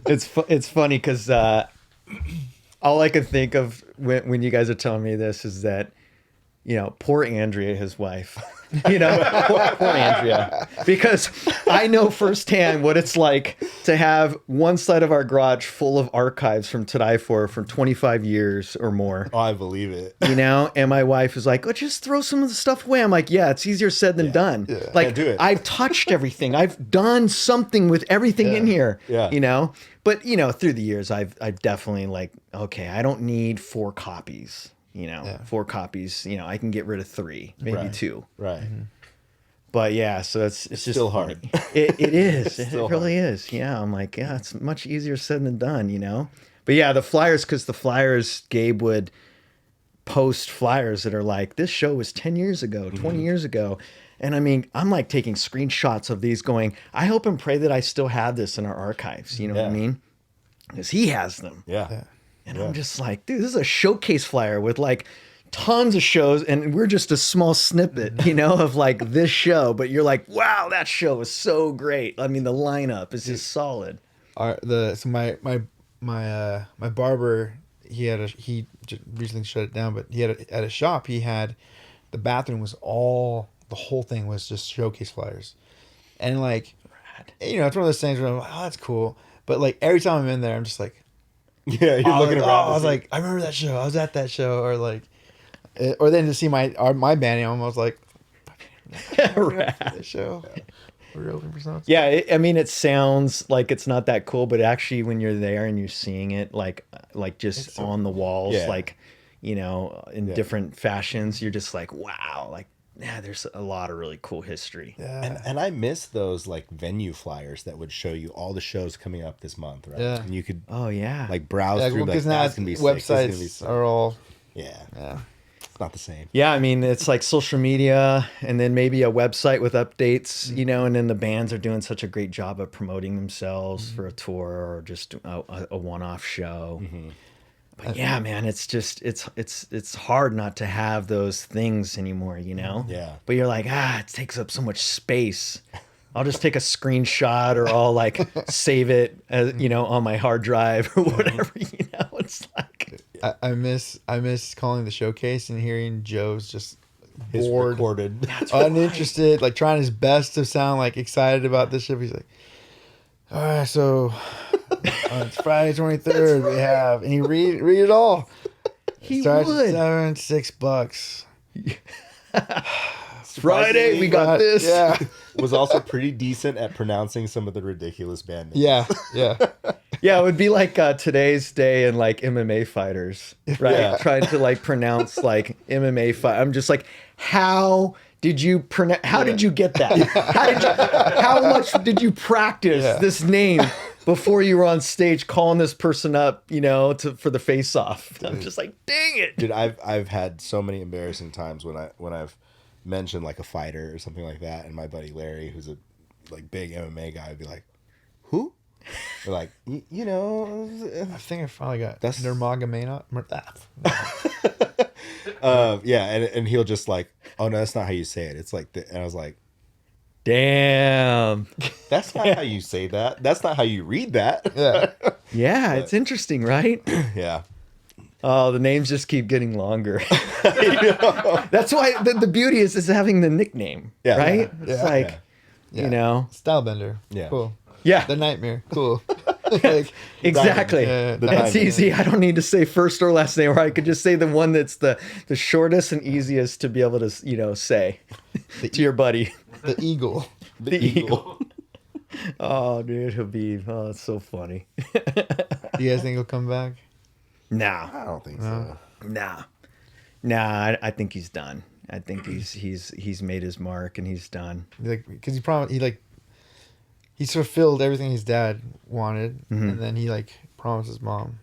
It's funny because all I can think of when you guys are telling me this is that, you know, poor Andrea, his wife, you know, poor Andrea, because I know firsthand what it's like to have one side of our garage full of archives from To Die For from 25 years or more. Oh, I believe it. You know, and my wife is like, "Oh, just throw some of the stuff away." I'm like, "Yeah, it's easier said than done." Like, Yeah, do it. I've touched everything. I've done something with everything in here. Yeah. You know, but you know, through the years, I've definitely like, okay, I don't need 4 copies. You know, 4 copies. You know, I can get rid of 3, maybe Right. 2. Right. But yeah, so it's just still hard. funny. It is. It still really is. Yeah, I'm like, yeah, it's much easier said than done, you know? But yeah, the flyers, because the flyers, Gabe would post flyers that are like, this show was 10 years ago, 20 years ago. And I mean, I'm like taking screenshots of these going, I hope and pray that I still have this in our archives. You know what I mean? Because he has them. Yeah. And I'm just like, dude, this is a showcase flyer with like tons of shows, and we're just a small snippet, you know, of like this show. But you're like, wow, that show was so great. I mean, the lineup is just solid. My barber, he just recently shut it down, but he had at a shop, he had the bathroom was the whole thing was just showcase flyers, and like, you know, it's one of those things where I'm like, oh, that's cool, but like every time I'm in there, I'm just like, Yeah, you're looking around. I was like, I remember that show. I was at that show, or like, or then to see my band, I was like, Right. that show. we're open for something. Yeah, I mean, it sounds like it's not that cool, but actually, when you're there and you're seeing it, like just so on the walls, Yeah. like, in different fashions, you're just like, wow, like, yeah, there's a lot of really cool history. Yeah. And I miss those like venue flyers that would show you all the shows coming up this month, right? Yeah. And you could Oh yeah, like browse through like because now that's gonna be sick. This is gonna be websites sick. are all. Yeah, Yeah. it's not the same. yeah. I mean, it's like social media, and then maybe a website with updates, and then the bands are doing such a great job of promoting themselves for a tour or just a one-off show. But yeah, man, it's just it's hard not to have those things anymore, Yeah. But you're like, it takes up so much space. I'll just take a screenshot or I'll like save it as, on my hard drive or whatever, It's like I miss calling the showcase and hearing Joe's just His bored, recorded. uninterested, like trying his best to sound like excited about this shit. He's like, all right, so it's Friday 23rd. We have, and he read it all. he Starts would. at $6. Friday, we got this. Yeah, Was also pretty decent at pronouncing some of the ridiculous band names. yeah. Yeah, it would be like today's day and like MMA fighters, right? Yeah. Trying to like pronounce like MMA fight. I'm just like, how did you pronounce? How did you get that? How much did you practice this name before you were on stage calling this person up? For the face off. I'm just like, dang it. Dude, I've had so many embarrassing times when I've mentioned like a fighter or something like that, and my buddy Larry, who's a like big MMA guy, would be like, "Who?" Or like, I think I finally got That's- Nurmagomedov. yeah, and he'll just like, "Oh no, that's not how you say it." It's like, and I was like, Damn. "That's not how you say that. That's not how you read that." Yeah, Yeah, it's interesting, right? Yeah. Oh, the names just keep getting longer. That's why the beauty is having the nickname, Yeah. right? Yeah. It's like, yeah. Stylebender. Yeah. Cool. yeah, The Nightmare. Cool. Like, exactly. Yeah, That's diamond. easy. I don't need to say first or last name, or I could just say the one that's the shortest and easiest to be able to, say to your buddy. the Eagle. The Eagle. Oh, dude, it's so funny. Do you guys think he'll come back? Nah, I don't think so. nah. I think he's done. I think he's made his mark and he's done. Like, because he promised, he fulfilled everything his dad wanted, and then he promised his mom.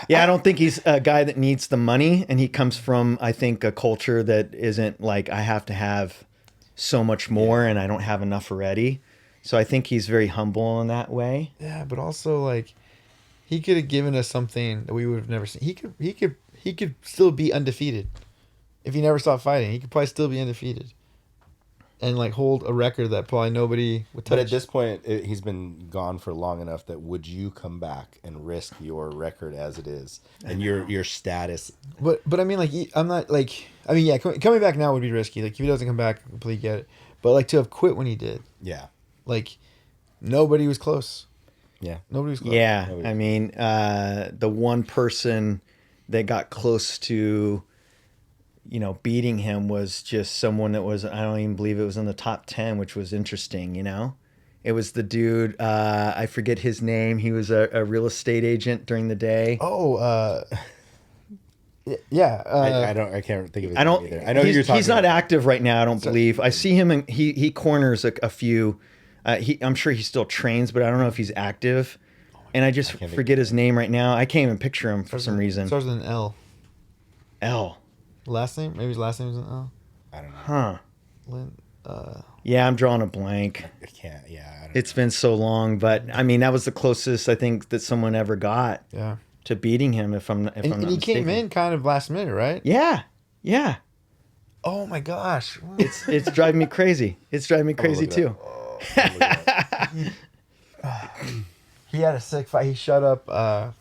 Yeah, I don't think he's a guy that needs the money, and he comes from, I think, a culture that isn't like, I have to have so much more and I don't have enough already. So I think he's very humble in that way. Yeah, but also he could have given us something that we would have never seen. He could still be undefeated if he never stopped fighting. He could probably still be undefeated and hold a record that probably nobody would touch. But at this point, he's been gone for long enough that would you come back and risk your record as it is and your status? But I mean, I'm not coming back now would be risky. If he doesn't come back, I completely get it. But to have quit when he did, Yeah. Nobody was close. Yeah. Nobody was close. Yeah, I mean, the one person that got close to, beating him was just someone that was, I don't even believe it was in the top 10, which was interesting, It was the dude, I forget his name. He was a real estate agent during the day. Oh, yeah. I can't think of his name either. I know who you're talking he's not about. active right now, I don't believe. I see him, and he corners a few. I'm sure he still trains, but I don't know if he's active. And I just forget his name right now. I can't even picture him for some reason. Starts with an L. L. Last name? Maybe his last name is an L. I don't know. Huh. Lynn, Yeah, I'm drawing a blank. I can't. Yeah. I don't It's been so long, but I mean, that was the closest I think that someone ever got yeah. to beating him. If I'm not And he mistaken. came in kind of last minute, right? Yeah, yeah. Oh my gosh. It's driving me crazy. It's driving me crazy look it too. He had a sick fight. He shut up. I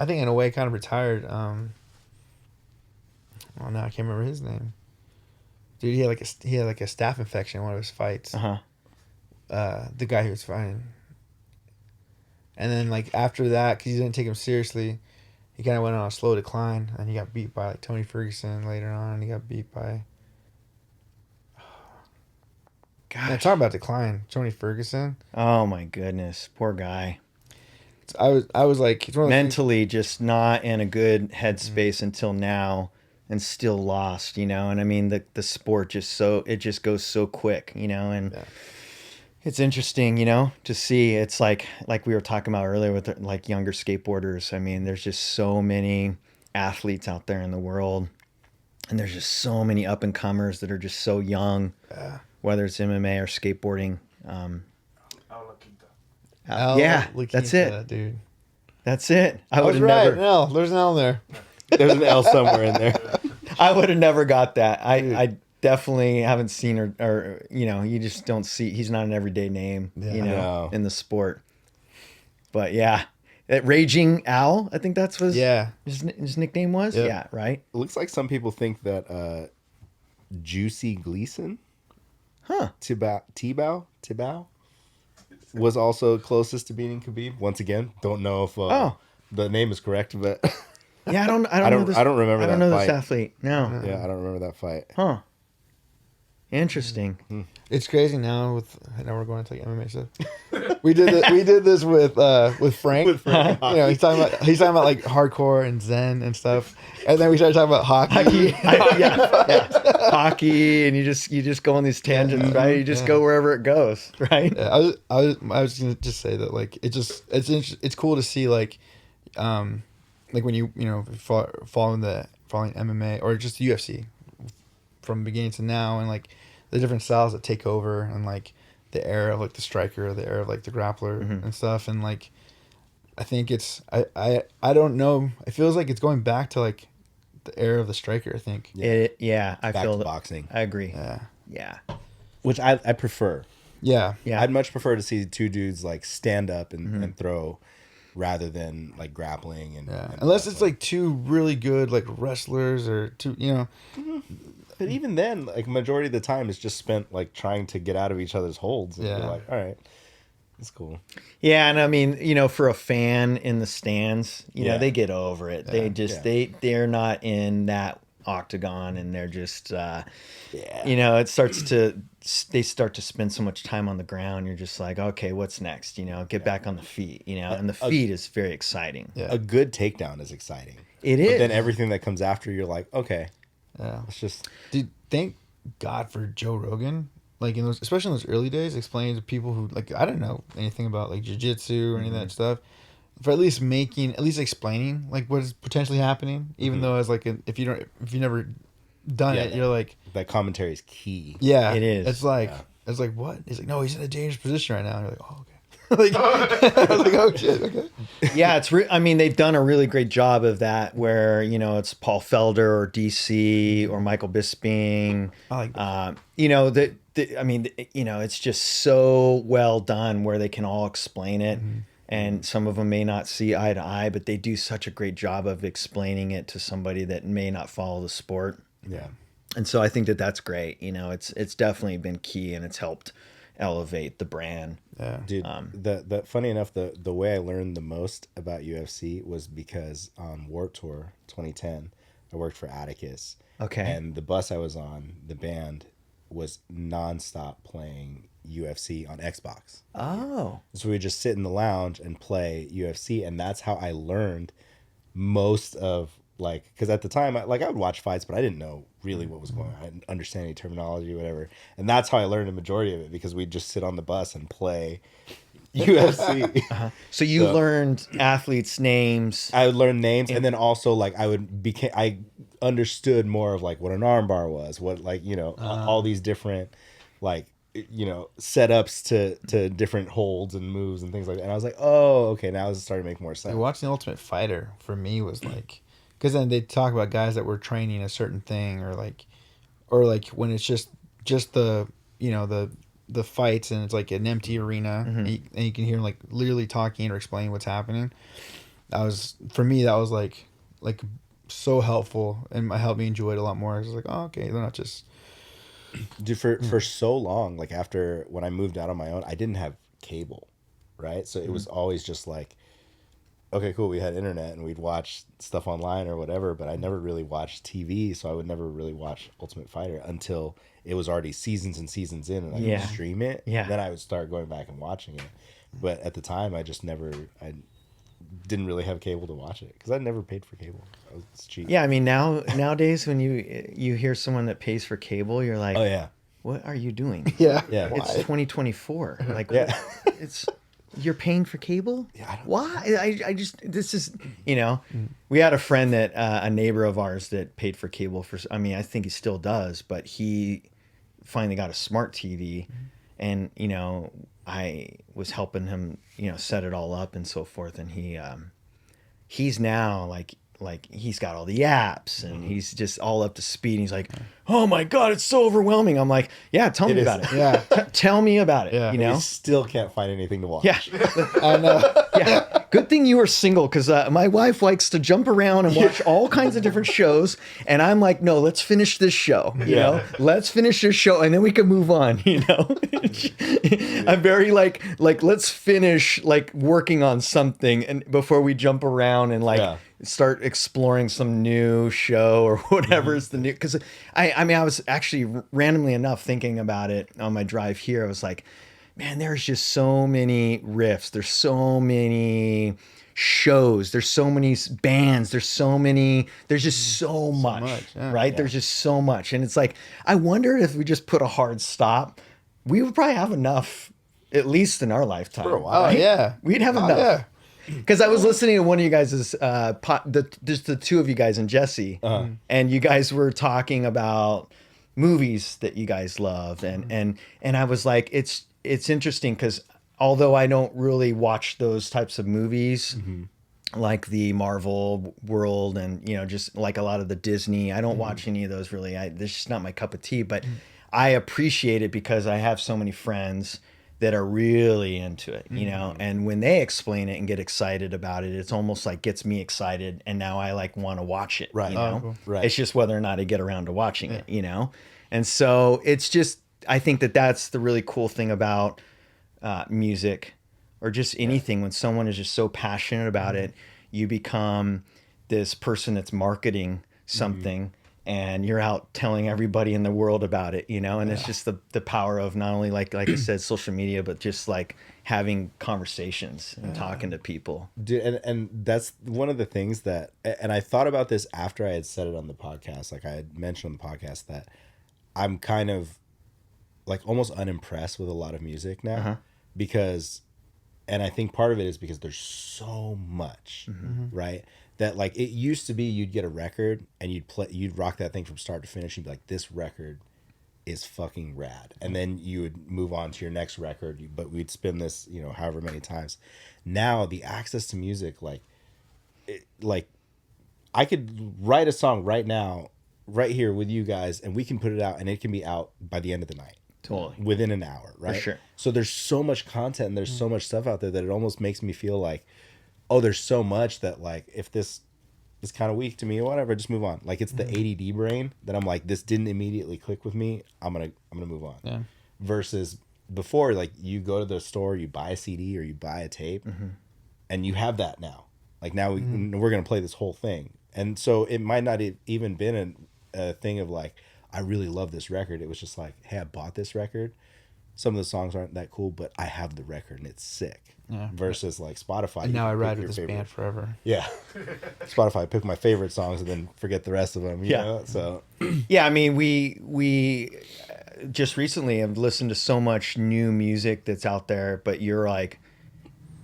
think in a way kind of retired. Well, now I can't remember his name. Dude, he had a staph infection in one of his fights. Uh-huh. The guy who was fighting. And then after that, because he didn't take him seriously, he kind of went on a slow decline, and he got beat by Tony Ferguson later on. He got beat by. Yeah, talk about decline. Tony Ferguson. Oh my goodness, poor guy. I was like, it's one of those things- Mentally just not in a good headspace until now, and still lost, you know. And I mean, the sport just goes so quick, you know. And it's interesting, you know, to see. It's like we were talking about earlier with like younger skateboarders. I mean, there's just so many athletes out there in the world, and there's just so many up and comers that are just so young, whether it's MMA or skateboarding. Yeah, that's it, dude. That's it. I was right. No, there's an L there. There's an L somewhere in there. I would have never got that. I definitely haven't seen or you know, you just don't see. He's not an everyday name, you know, in the sport. But yeah, Raging Al, I think that's what his nickname was. Yep. Yeah, right. It looks like some people think that Juicy Gleason, Tebow was also closest to beating Khabib. Once again, don't know if the name is correct, but yeah, I don't know this, I don't remember. I don't know this athlete. No. Yeah, I don't remember that fight. Huh. Interesting. It's crazy now. Now we're going to like MMA stuff. We did this with Frank. You know, he's talking about like hardcore and Zen and stuff, and then we started talking about hockey. Hockey, and you just go on these tangents, right? You just go wherever it goes, right? Yeah, I was gonna just say that like it's cool to see like when you know following MMA or just the UFC from beginning to now, and like the different styles that take over, and like the era of like the striker, the era of like the grappler and stuff, and like I think it's I don't know, it feels like it's going back to like the era of the striker. I think I feel to boxing. I agree. Yeah, which I prefer. Yeah, I'd much prefer to see two dudes like stand up and throw, rather than like grappling and unless it's like two really good like wrestlers or two, you know. But even then, like majority of the time, it's just spent like trying to get out of each other's holds. And you're like, all right, it's cool. Yeah, and I mean, you know, for a fan in the stands, you know, they get over it. They just they're not in that octagon, and they're just you know, they start to spend so much time on the ground. You're just like, okay, what's next? You know, get back on the feet. You know, and the feet is very exciting. Yeah. A good takedown is exciting. It is. But then everything that comes after, you're like, okay. Yeah, it's just. Dude, thank God for Joe Rogan. Like especially in those early days, explaining to people who like I don't know anything about like jiu-jitsu or any of that stuff, for at least explaining like what is potentially happening. Even though as like if you've never done it, you're like that commentary is key. Yeah, it is. It's like what? He's like, no, he's in a dangerous position right now. And you're like, oh, okay. Like, I was like, oh shit, okay. Yeah, I mean, they've done a really great job of that, where you know it's Paul Felder or DC or Michael Bisping. I like that. You know I mean, you know, it's just so well done where they can all explain it, and some of them may not see eye to eye, but they do such a great job of explaining it to somebody that may not follow the sport. Yeah, and so I think that's great. You know, it's definitely been key, and it's helped elevate the brand. Yeah, dude. The funny enough, the way I learned the most about UFC was because on Warped Tour 2010, I worked for Atticus. Okay. And the bus I was on, the band was nonstop playing UFC on Xbox. Oh. So we would just sit in the lounge and play UFC, and that's how I learned most of like, because at the time I would watch fights, but I didn't know really what was going on. I didn't understand any terminology or whatever, and that's how I learned a majority of it, because we'd just sit on the bus and play UFC. So you learned athletes' names. I would learn names, and then also like I understood more of like what an armbar was, what like, you know, all these different like, you know, setups to different holds and moves and things like that. And I was like, oh, okay, now it's starting to make more sense. Watching The Ultimate Fighter for me was like, because then they talk about guys that were training a certain thing, or like when it's just the, you know, the fights, and it's like an empty arena, and you can hear them like literally talking or explaining what's happening. For me that was like so helpful, and it helped me enjoy it a lot more. I was like, oh, okay, they're not just. Dude, for so long, like after when I moved out on my own, I didn't have cable, right? So it was always just like okay, cool, we had internet and we'd watch stuff online or whatever, but I never really watched TV, so I would never really watch Ultimate Fighter until it was already seasons and seasons in and I Yeah. could stream it. Yeah. Then I would start going back and watching it. But at the time, I didn't really have cable to watch it because I never paid for cable. It's cheap. Yeah, I mean nowadays when you hear someone that pays for cable, you're like, Oh, yeah. what are you doing? Yeah. Yeah. It's 2024. Like, Yeah. it's you're paying for cable? Yeah, I don't- Why? I just this is we had a friend that a neighbor of ours that paid for cable for. I mean, I think he still does, but he finally got a smart TV, and I was helping him set it all up and so forth, and he's now like he's got all the apps and he's just all up to speed. And he's like, oh my God, it's so overwhelming. I'm like, yeah, tell me about it. Yeah. Tell me about it. Yeah. We still can't find anything to watch. Yeah. I know. Yeah. Good thing you are single because my wife likes to jump around and watch all kinds of different shows. And I'm like, no, let's finish this show. You know, let's finish this show and then we can move on. I'm very like, let's finish like working on something and before we jump around and start exploring some new show or whatever is the new. Because I mean, I was actually randomly enough thinking about it on my drive here. I was like, man, there's just so many riffs. There's so many shows. There's so many bands. There's just so much, yeah. right? Yeah. There's just so much. And it's like, I wonder if we just put a hard stop, we would probably have enough, at least in our lifetime. For a while. Oh, yeah. We'd have enough. Yeah. Because I was listening to one of you guys' just the two of you guys and Jesse, and you guys were talking about movies that you guys love, and I was like, it's interesting because although I don't really watch those types of movies, like the Marvel world and just like a lot of the Disney, I don't watch any of those really. This just not my cup of tea, but I appreciate it because I have so many friends that are really into it, and when they explain it and get excited about it, it's almost like gets me excited. And now I like want to watch it, Right. Cool. Right. It's just whether or not I get around to watching it, And so it's just, I think that's the really cool thing about music or just anything. When someone is just so passionate about it, you become this person that's marketing something and you're out telling everybody in the world about it, and it's just the power of not only like I said, social media, but just like having conversations and talking to people. Dude, and that's one of the things that, and I thought about this after I had said it on the podcast, like I had mentioned on the podcast, that I'm kind of like almost unimpressed with a lot of music now because, and I think part of it is because there's so much, right? That like it used to be you'd get a record and you'd rock that thing from start to finish. You'd be like, this record is fucking rad. And then you would move on to your next record, but we'd spin this, however many times. Now the access to music, like I could write a song right now, right here with you guys, and we can put it out and it can be out by the end of the night. Totally. Within an hour, right? For sure. So there's so much content and there's so much stuff out there that it almost makes me feel like, oh, there's so much that like if this is kind of weak to me or whatever, just move on. Like it's the ADD brain that I'm like, this didn't immediately click with me. I'm gonna move on. Yeah. Versus before, like you go to the store, you buy a CD or you buy a tape, and you have that now. Like now we're gonna play this whole thing, and so it might not have even been a thing of like, I really love this record. It was just like, hey, I bought this record. Some of the songs aren't that cool, but I have the record and it's sick. Yeah. Versus like Spotify. And now I ride your with this band forever. Yeah. Spotify, pick my favorite songs and then forget the rest of them. You know? So. Yeah, I mean, we just recently have listened to so much new music that's out there, but you're like,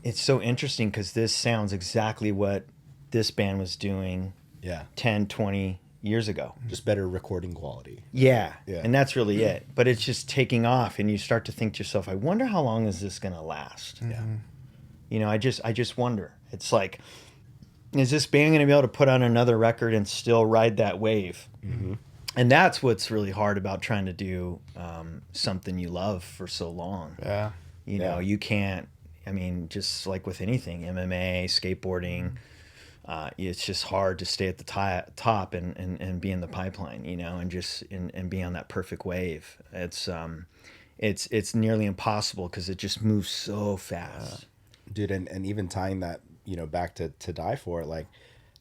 it's so interesting because this sounds exactly what this band was doing 10, 20 years ago. Just better recording quality. Yeah. And that's really it. But it's just taking off and you start to think to yourself, I wonder how long is this going to last? Yeah. I just wonder. It's like, is this band going to be able to put on another record and still ride that wave? And that's what's really hard about trying to do something you love for so long. Yeah. You know, you can't, I mean, just like with anything, MMA, skateboarding, it's just hard to stay at the top and be in the pipeline, and just and be on that perfect wave. It's nearly impossible because it just moves so fast. Dude, and even tying that, back to Die For It, like,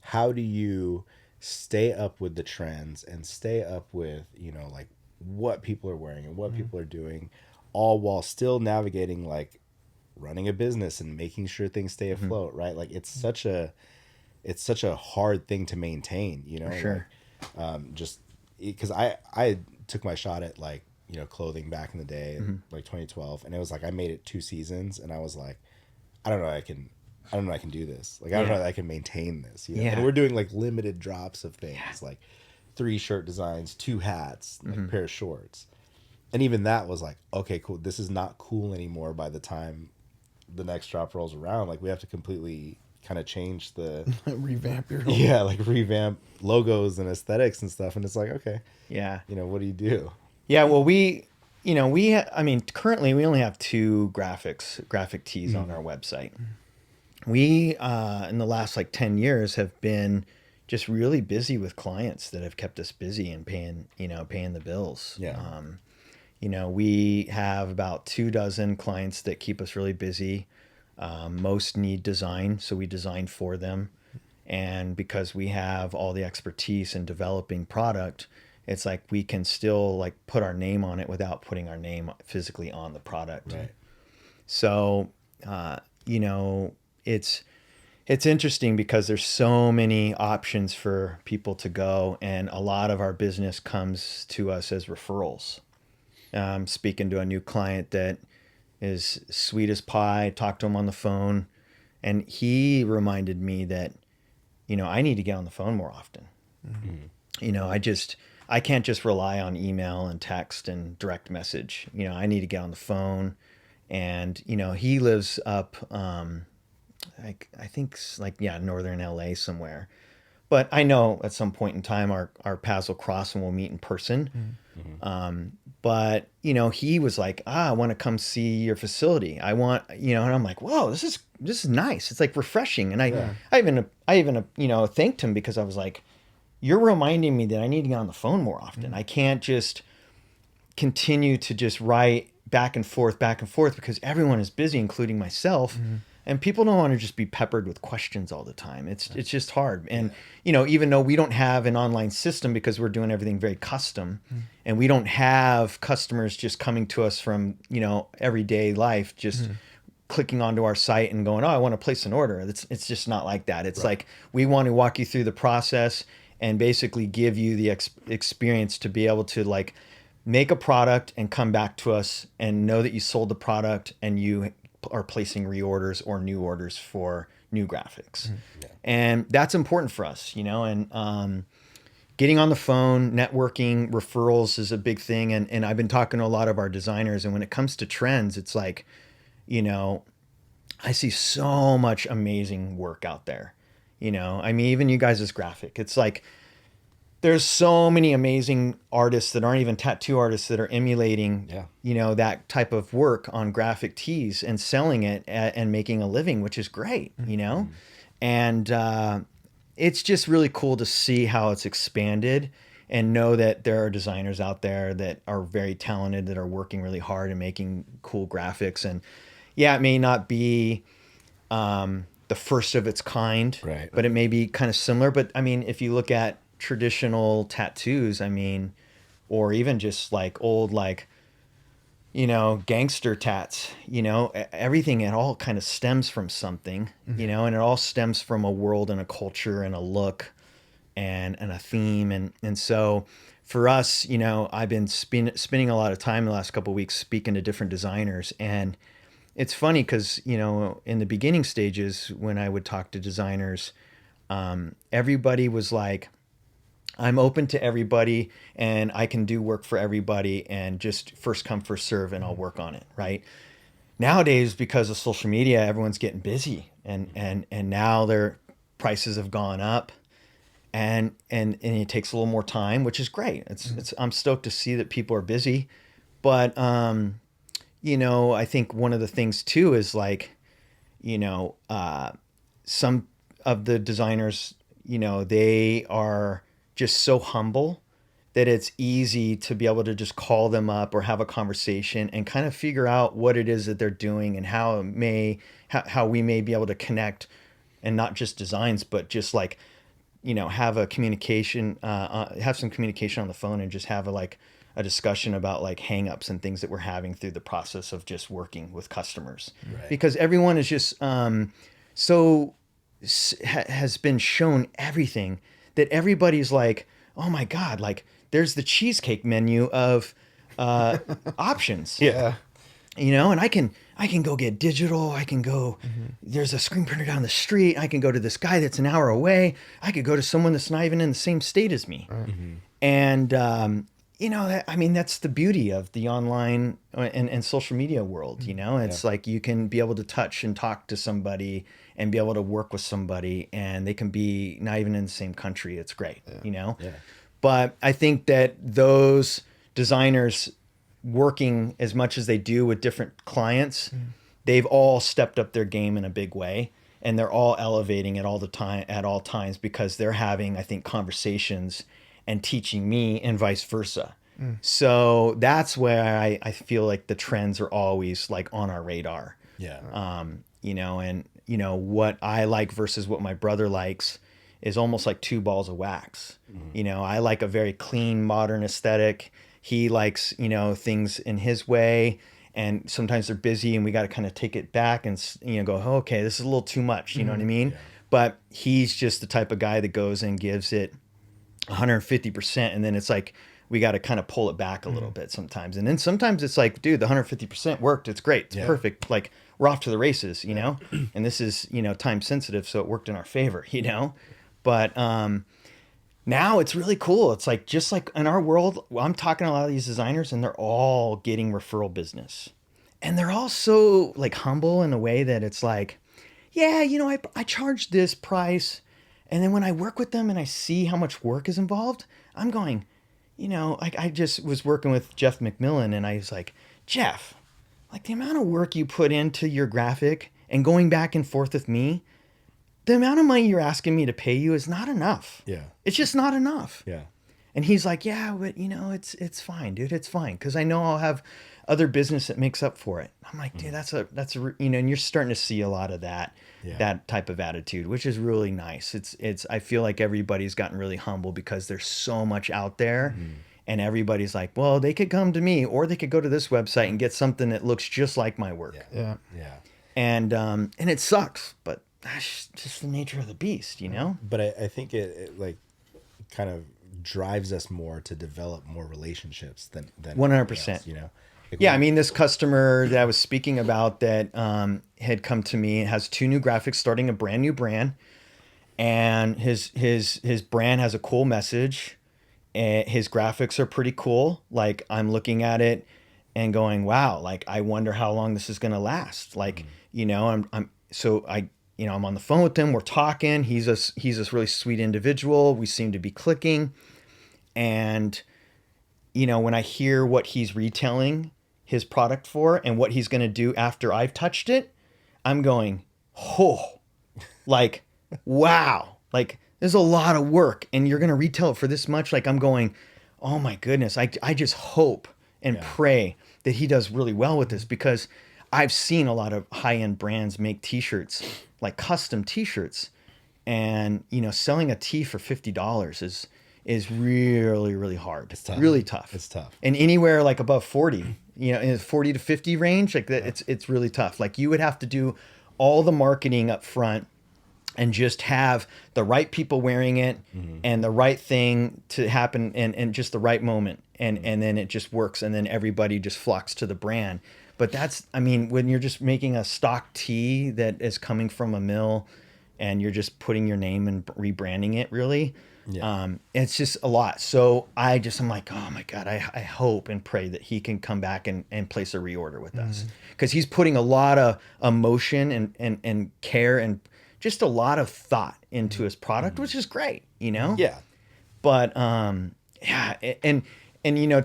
how do you stay up with the trends and stay up with, like, what people are wearing and what people are doing, all while still navigating, like, running a business and making sure things stay afloat, right? Like, it's such a hard thing to maintain, For sure. Like, just because I took my shot at, like, clothing back in the day, like 2012, and it was like I made it 2 seasons, and I was like, I don't know, I can do this. Like, I don't know that I can maintain this. Yeah. And we're doing like limited drops of things, like 3 shirt designs, 2 hats, like a pair of shorts, and even that was like, okay, cool. This is not cool anymore. By the time the next drop rolls around, like, we have to completely kind of change the Revamp your like revamp logos and aesthetics and stuff. And it's like, okay, Yeah. what do you do? Yeah, well, I mean, currently we only have 2 graphic tees on our website. We, in the last like 10 years, have been just really busy with clients that have kept us busy and paying the bills. Yeah. We have about 24 clients that keep us really busy. Most need design, so we design for them. And because we have all the expertise in developing product, it's like we can still like put our name on it without putting our name physically on the product. Right. So, it's interesting because there's so many options for people to go, and a lot of our business comes to us as referrals. Speaking to a new client that is sweet as pie, talked to him on the phone, and he reminded me that, I need to get on the phone more often. I can't just rely on email and text and direct message. I need to get on the phone. And, he lives up, I think like, northern LA somewhere. But I know at some point in time our paths will cross and we'll meet in person. But, he was like, I want to come see your facility. I want, and I'm like, whoa, this is nice. It's like refreshing. And I even thanked him because I was like, you're reminding me that I need to get on the phone more often. I can't just continue to just write back and forth because everyone is busy, including myself. And people don't want to just be peppered with questions all the time. It's just hard. And, even though we don't have an online system because we're doing everything very custom and we don't have customers just coming to us from, everyday life, just clicking onto our site and going, oh, I want to place an order. It's just not like that. It's like, we want to walk you through the process and basically give you the experience to be able to like make a product and come back to us and know that you sold the product and you are placing reorders or new orders for new graphics. And that's important for us, and getting on the phone, networking, referrals is a big thing. And I've been talking to a lot of our designers, and when it comes to trends, it's like, I see so much amazing work out there. I mean, even you guys as graphic, it's like, there's so many amazing artists that aren't even tattoo artists that are emulating, that type of work on graphic tees and selling it and making a living, which is great, And it's just really cool to see how it's expanded and know that there are designers out there that are very talented, that are working really hard and making cool graphics. And yeah, it may not be the first of its kind, Right. but it may be kind of similar. But I mean, if you look at traditional tattoos, I mean, or even just like old, like, gangster tats, everything, it all kind of stems from something, and it all stems from a world and a culture and a look and a theme. And so for us, I've been spending a lot of time the last couple of weeks speaking to different designers. And it's funny because, in the beginning stages, when I would talk to designers, everybody was like, I'm open to everybody and I can do work for everybody and just first come, first serve, and I'll work on it. Right. Nowadays, because of social media, everyone's getting busy and now their prices have gone up and it takes a little more time, which is great. I'm stoked to see that people are busy, but, I think one of the things too is like, some of the designers, they are just so humble that it's easy to be able to just call them up or have a conversation and kind of figure out what it is that they're doing and how we may be able to connect and not just designs, but just like, have a communication, have some communication on the phone, and just have a discussion about like hangups and things that we're having through the process of just working with customers. Right. Because everyone is just has been shown everything that everybody's like, oh my God, like there's the cheesecake menu of options. Yeah. And I can go get digital. I can go, there's a screen printer down the street. I can go to this guy that's an hour away. I could go to someone that's not even in the same state as me. And, that's the beauty of the online and social media world. It's like you can be able to touch and talk to somebody and be able to work with somebody, and they can be not even in the same country. It's great, Yeah. But I think that those designers working as much as they do with different clients, they've all stepped up their game in a big way, and they're all elevating at all times, because they're having, I think, conversations and teaching me, and vice versa. So that's where I feel like the trends are always like on our radar. Yeah. What I like versus what my brother likes is almost like two balls of wax. I like a very clean, modern aesthetic. He likes, things in his way, and sometimes they're busy and we got to kind of take it back and, go, oh, okay, this is a little too much. You know what I mean? Yeah. But he's just the type of guy that goes and gives it 150%. And then it's like, we got to kind of pull it back a little bit sometimes. And then sometimes it's like, dude, the 150% worked. It's great. It's perfect. Like, we're off to the races, and this is, time sensitive. So it worked in our favor, but, now it's really cool. It's like, just like in our world, I'm talking to a lot of these designers, and they're all getting referral business, and they're all so like humble in a way that it's like, yeah, I charge this price. And then when I work with them and I see how much work is involved, I'm going, I just was working with Jeff McMillan, and I was like, Jeff, like the amount of work you put into your graphic and going back and forth with me, the amount of money you're asking me to pay you is not enough. Yeah. It's just not enough. Yeah. And he's like, yeah, but it's fine, dude. It's fine. Cause I know I'll have other business that makes up for it. I'm like, dude, that's and you're starting to see a lot of that, that type of attitude, which is really nice. I feel like everybody's gotten really humble because there's so much out there, and everybody's like, well, they could come to me, or they could go to this website and get something that looks just like my work. Yeah. And it sucks, but that's just the nature of the beast, But I think it like kind of drives us more to develop more relationships than 100%. Like, Yeah, I mean, this customer that I was speaking about that had come to me has 2 new graphics, starting a brand new brand, and his brand has a cool message, and his graphics are pretty cool. Like, I'm looking at it and going, wow, like I wonder how long this is gonna last. Like, I'm on the phone with him. We're talking. He's this really sweet individual. We seem to be clicking, and when I hear what he's retailing his product for and what he's going to do after I've touched it, I'm going, oh, like, wow, like there's a lot of work, and you're going to retail it for this much. Like, I'm going, oh my goodness. I just hope and pray that he does really well with this, because I've seen a lot of high-end brands make t-shirts, like custom t-shirts, and, selling a tee for $50 is really, really hard. It's tough. Really tough. It's tough. And anywhere like above 40, in the 40 to 50 range, like that, it's really tough. Like, you would have to do all the marketing up front and just have the right people wearing it and the right thing to happen and just the right moment. And then it just works. And then everybody just flocks to the brand. But when you're just making a stock tee that is coming from a mill and you're just putting your name and rebranding it, really, it's just a lot. So I'm like, oh my God, I hope and pray that he can come back and place a reorder with us, because he's putting a lot of emotion and care and just a lot of thought into his product, which is great, Yeah. But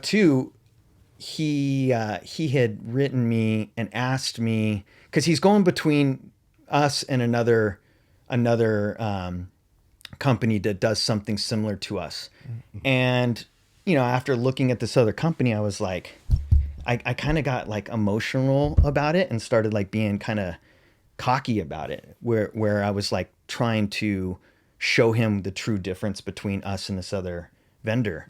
too, he had written me and asked me, because he's going between us and another company that does something similar to us. And, after looking at this other company, I was like, I kind of got like emotional about it and started like being kind of cocky about it, where I was like trying to show him the true difference between us and this other vendor.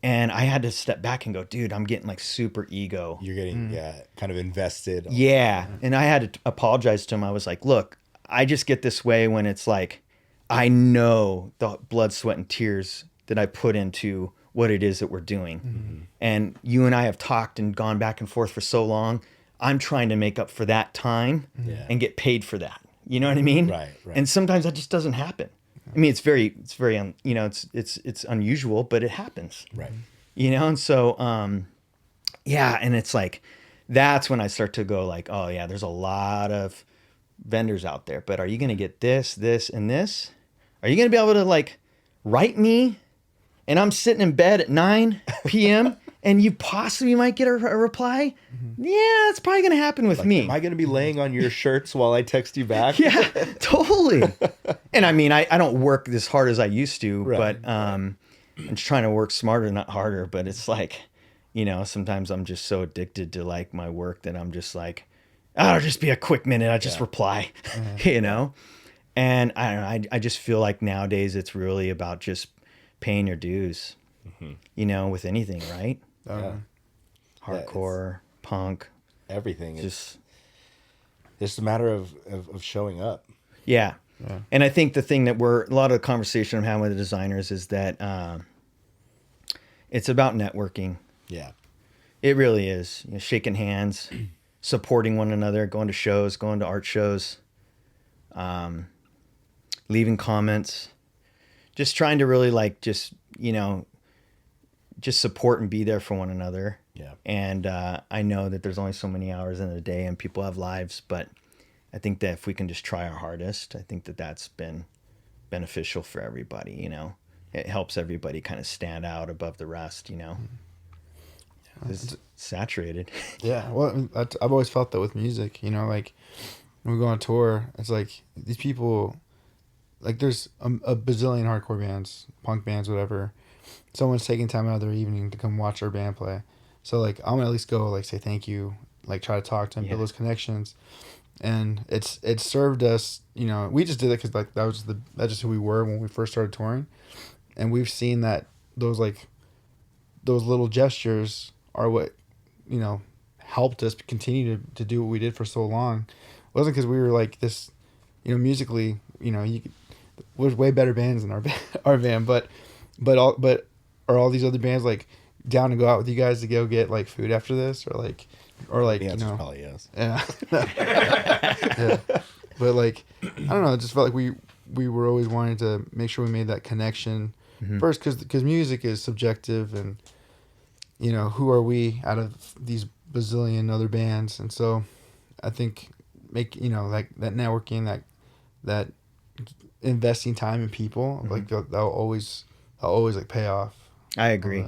And I had to step back and go, dude, I'm getting like super ego. You're getting kind of invested. Yeah. And I had to apologize to him. I was like, look, I just get this way when it's like, I know the blood, sweat, and tears that I put into what it is that we're doing. And you and I have talked and gone back and forth for so long. I'm trying to make up for that time and get paid for that. You know what I mean? Right. And sometimes that just doesn't happen. I mean, it's very, you know, it's unusual, but it happens. Right. You know? And so, yeah. And it's like, that's when I start to go like, oh yeah, there's a lot of vendors out there, but are you going to get this, and this? Are you going to be able to like write me? And I'm sitting in bed at 9 p.m. and you possibly might get a reply. Yeah, it's probably going to happen with me. Am I going to be laying on your shirts while I text you back? Yeah, totally. And I mean, I don't work as hard as I used to, Right. but I'm just trying to work smarter, not harder. But it's like, you know, sometimes I'm just so addicted to like my work that I'm just like, oh, it'll just be a quick minute. I'll just reply, you know? And I don't know. I just feel like nowadays it's really about just paying your dues, you know, with anything, right? Hardcore, punk, Everything. just, It's just a matter of showing up. yeah. And I think the thing that a lot of the conversation I'm having with the designers is that it's about networking. Yeah. It really is. You know, shaking hands, supporting one another, going to shows, going to art shows, leaving comments, just trying to really like just, you know, just support and be there for one another. Yeah. And I know that there's only so many hours in a day and people have lives, but I think that if we can just try our hardest, I think that that's been beneficial for everybody, you know. It helps everybody kind of stand out above the rest, you know. It's saturated. Yeah, well, I've always felt that with music, you know, like when we go on tour, it's like these people, like there's a bazillion hardcore bands, punk bands, whatever. Someone's taking time out of their evening to come watch our band play. So like I'm gonna at least go like say thank you, like try to talk to them, build those connections, and it's served us. You know, we just did it because like that's just who we were when we first started touring, and we've seen that those little gestures are what, you know, helped us continue to do what we did for so long. It wasn't because we were like this, you know, musically, you know, there's way better bands than our band, but are all these other bands like down to go out with you guys to go get like food after this or like The you answer's know, probably yes. yeah. Yeah. But like I don't know, it just felt like we were always wanting to make sure we made that connection first because music is subjective, and you know, who are we out of these bazillion other bands? And so I think you know, like that networking, that investing time in people, like that'll always like pay off. I agree.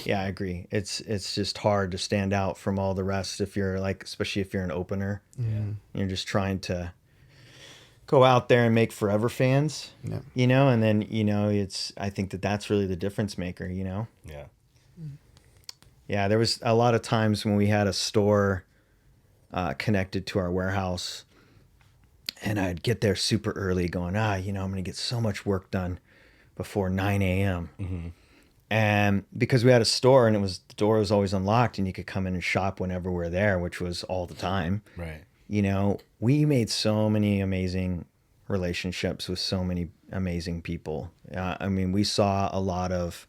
Yeah, I agree. It's just hard to stand out from all the rest if you're like, especially if you're an opener. Yeah. You're just trying to go out there and make forever fans, Yeah. you know, and then, you know, I think that's really the difference maker, you know? Yeah. Yeah, there was a lot of times when we had a store connected to our warehouse, and I'd get there super early going, you know, I'm going to get so much work done before 9 a.m. And because we had a store and the door was always unlocked and you could come in and shop whenever we're there, which was all the time. Right. You know, we made so many amazing relationships with so many amazing people. I mean, we saw a lot of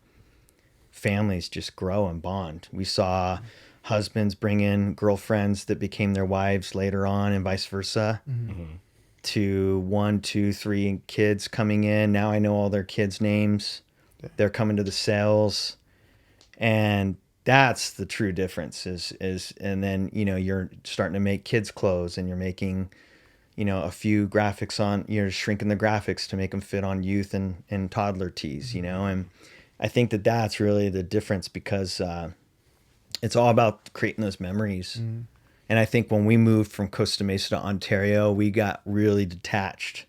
families just grow and bond. We saw husbands bring in girlfriends that became their wives later on and vice versa. To 1, 2, 3 kids coming in. Now I know all their kids' names. They're coming to the sales. And that's the true difference is and then, you know, you're starting to make kids clothes and you're making, you know, a few graphics you're shrinking the graphics to make them fit on youth and toddler tees, you know, and I think that that's really the difference because it's all about creating those memories. And I think when we moved from Costa Mesa to Ontario, we got really detached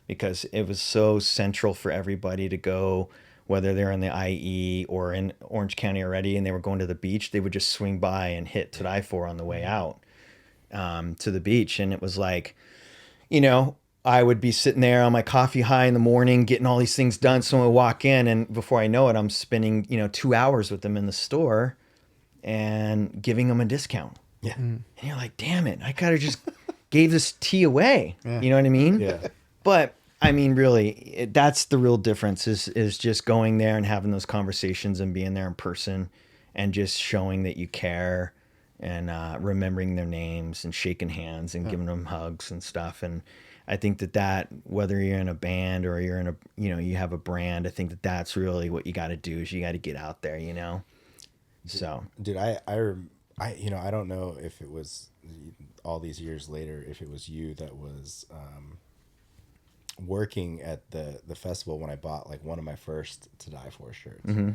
because it was so central for everybody to go, whether they're in the IE or in Orange County already and they were going to the beach, they would just swing by and hit to die for on the way out. to the beach. And it was like, you know, I would be sitting there on my coffee high in the morning, getting all these things done. Someone would walk in, and before I know it, I'm spending, 2 hours with them in the store and giving them a discount. Yeah. And you're like, damn it, I could have just gave this tea away. Yeah. You know what I mean? Yeah. But I mean, really, that's the real difference is just going there and having those conversations and being there in person and just showing that you care and remembering their names and shaking hands and giving them hugs and stuff. And I think that whether you're in a band or you're in a, you have a brand, I think that's really what you got to do is you got to get out there, So, Dude, I don't know if it was all these years later, if it was you that was working at the festival when I bought like one of my first To Die For shirts. mm-hmm.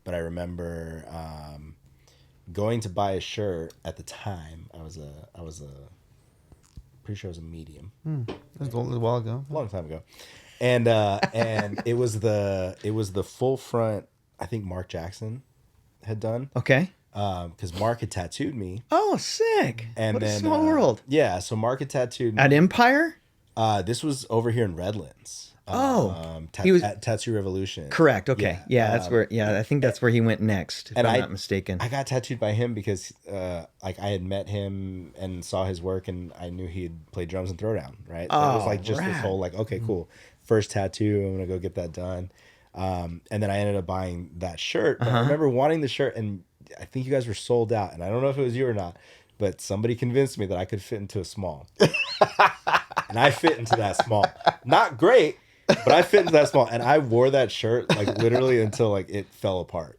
But I remember going to buy a shirt at the time. I was pretty sure I was a medium. That was a little while ago. A long time ago. And it was the full front, I think Mark Jackson had done. Okay. Because Mark had tattooed me. Oh, sick. And what then, a small world. Yeah, so Mark had tattooed me. At Empire? This was over here in Redlands. He was at Tattoo Revolution. correct. Okay. Yeah, that's where. Yeah, I think that's where he went next. If I'm not mistaken. I got tattooed by him because like I had met him and saw his work, and I knew he had played drums and throwdown. Right. So it was like just this rad. whole like, okay, cool. First tattoo. I'm gonna go get that done. And then I ended up buying that shirt. But I remember wanting the shirt, and I think you guys were sold out. And I don't know if it was you or not, but somebody convinced me that I could fit into a small. And I fit into that small. Not great, but I fit into that small. And I wore that shirt like literally until like it fell apart.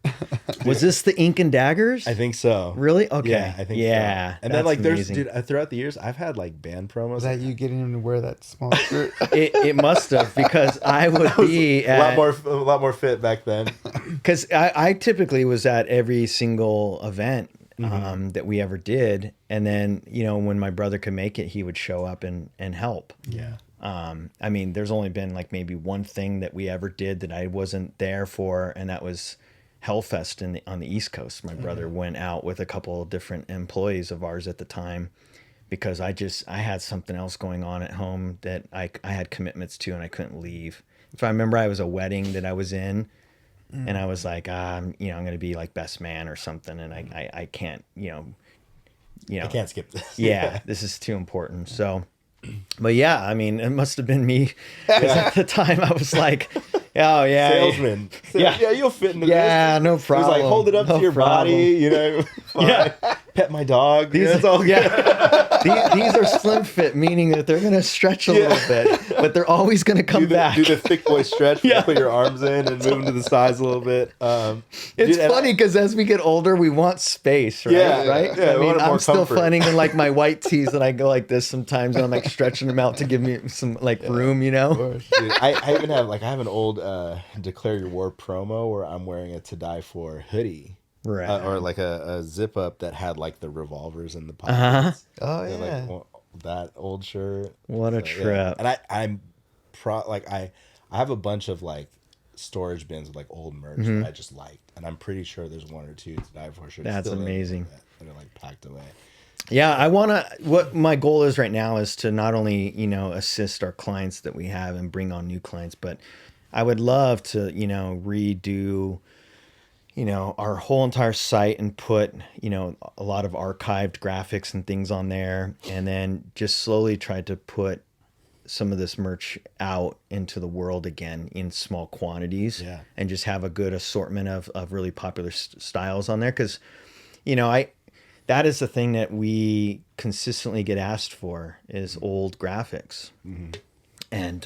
Was this the Ink and Daggers? I think so. Really? Okay. Yeah, I think so. And then like amazing. dude, throughout the years, I've had like band promos. Was that you getting him to wear that small shirt? It must have, because I would be a lot more fit back then. Because I typically was at every single event that we ever did, and then when my brother could make it, he would show up and help. Yeah. I mean, there's only been like maybe one thing that we ever did that I wasn't there for, and that was Hellfest on the East Coast. My brother went out with a couple of different employees of ours at the time because I had something else going on at home that I had commitments to and I couldn't leave. If I remember, I was a wedding that I was in, and I was like, I'm going to be like best man or something, and I can't, I can't skip this. Yeah, this is too important. So, but yeah, I mean, it must have been me. 'Cause at the time I was like, oh yeah, Salesman. Yeah. You'll fit into yeah, this. no It was problem. like, hold it up to your body, fine. Yeah. Pet my dog. These, it's all good. Yeah. these are slim fit, meaning that they're going to stretch a little bit, but they're always going to come back. Do the thick boy stretch. Yeah. Put your arms in and move them to the sides a little bit. It's funny because as we get older, we want space, right? Yeah, right? yeah, I we mean, want more I'm still comfort. finding in like my white tees that I go like this sometimes, and I'm like stretching them out to give me some like room, Dude, I even have I have an old Declare Your War promo where I'm wearing a To Die For hoodie. Right. Or like a zip up that had like the revolvers in the pockets. Oh Yeah, yeah. like that old shirt. What a trip. And I have a bunch of like storage bins with like old merch that I just liked, and I'm pretty sure there's one or two To Die For shirts. That's still in amazing. that are like packed away. Yeah, what my goal is right now is to not only, assist our clients that we have and bring on new clients, but I would love to, redo, our whole entire site and put, a lot of archived graphics and things on there, and then just slowly try to put some of this merch out into the world again in small quantities. Yeah. And just have a good assortment of really popular styles on there. Cause, that is the thing that we consistently get asked for is old graphics. And,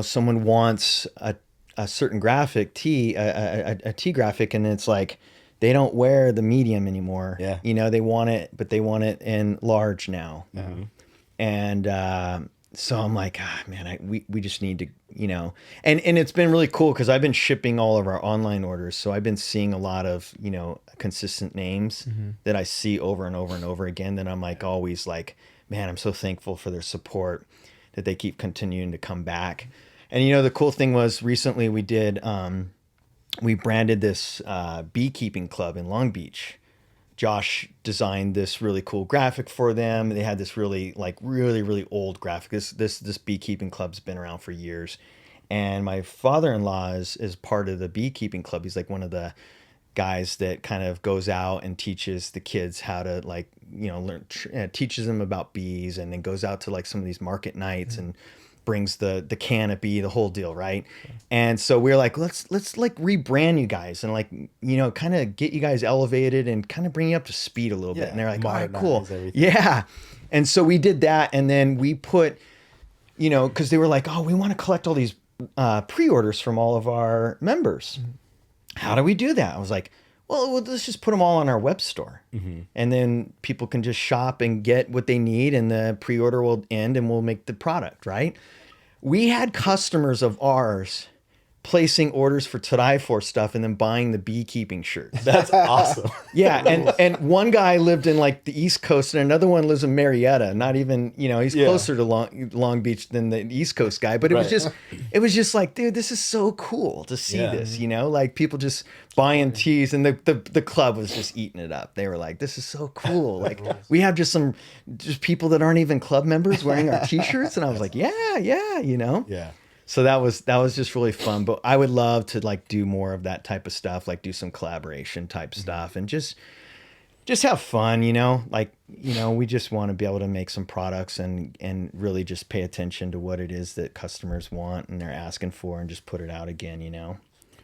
someone wants a certain graphic tee, a tee graphic, and it's like, they don't wear the medium anymore. Yeah. They want it, but they want it in large now. And, so I'm like, man, we just need to, and it's been really cool because I've been shipping all of our online orders. So I've been seeing a lot of, consistent names that I see over and over and over again. That I'm like, always like, man, I'm so thankful for their support that they keep continuing to come back. And, the cool thing was recently we did, we branded this beekeeping club in Long Beach Josh designed this really cool graphic for them. They had this really really old graphic. This beekeeping club's been around for years. And my father-in-law is part of the beekeeping club. He's like one of the guys that kind of goes out and teaches the kids how to learn, teaches them about bees, and then goes out to like some of these market nights and brings the canopy, the whole deal, right? And so we're like, let's like rebrand you guys and like, kind of get you guys elevated and kind of bring you up to speed a little bit. And they're like, all right, cool. Everything. Yeah. And so we did that. And then we put, because they were like, oh, we want to collect all these pre-orders from all of our members. How do we do that? I was like, well, let's just put them all on our web store. And then people can just shop and get what they need, and the pre-order will end and we'll make the product, right? We had customers of ours placing orders for To Die For stuff and then buying the beekeeping shirts. That's awesome. Yeah, and one guy lived in like the East Coast, and another one lives in Marietta. Not even, he's closer to Long Beach than the East Coast guy. But it was just like, dude, this is so cool to see this. Like people just buying tees, and the club was just eating it up. They were like, this is so cool. Like we have just people that aren't even club members wearing our T-shirts, and I was like, yeah. Yeah. So that was just really fun. But I would love to like do more of that type of stuff, like do some collaboration type stuff, and just have fun, we just want to be able to make some products and really just pay attention to what it is that customers want and they're asking for, and just put it out again, Yeah,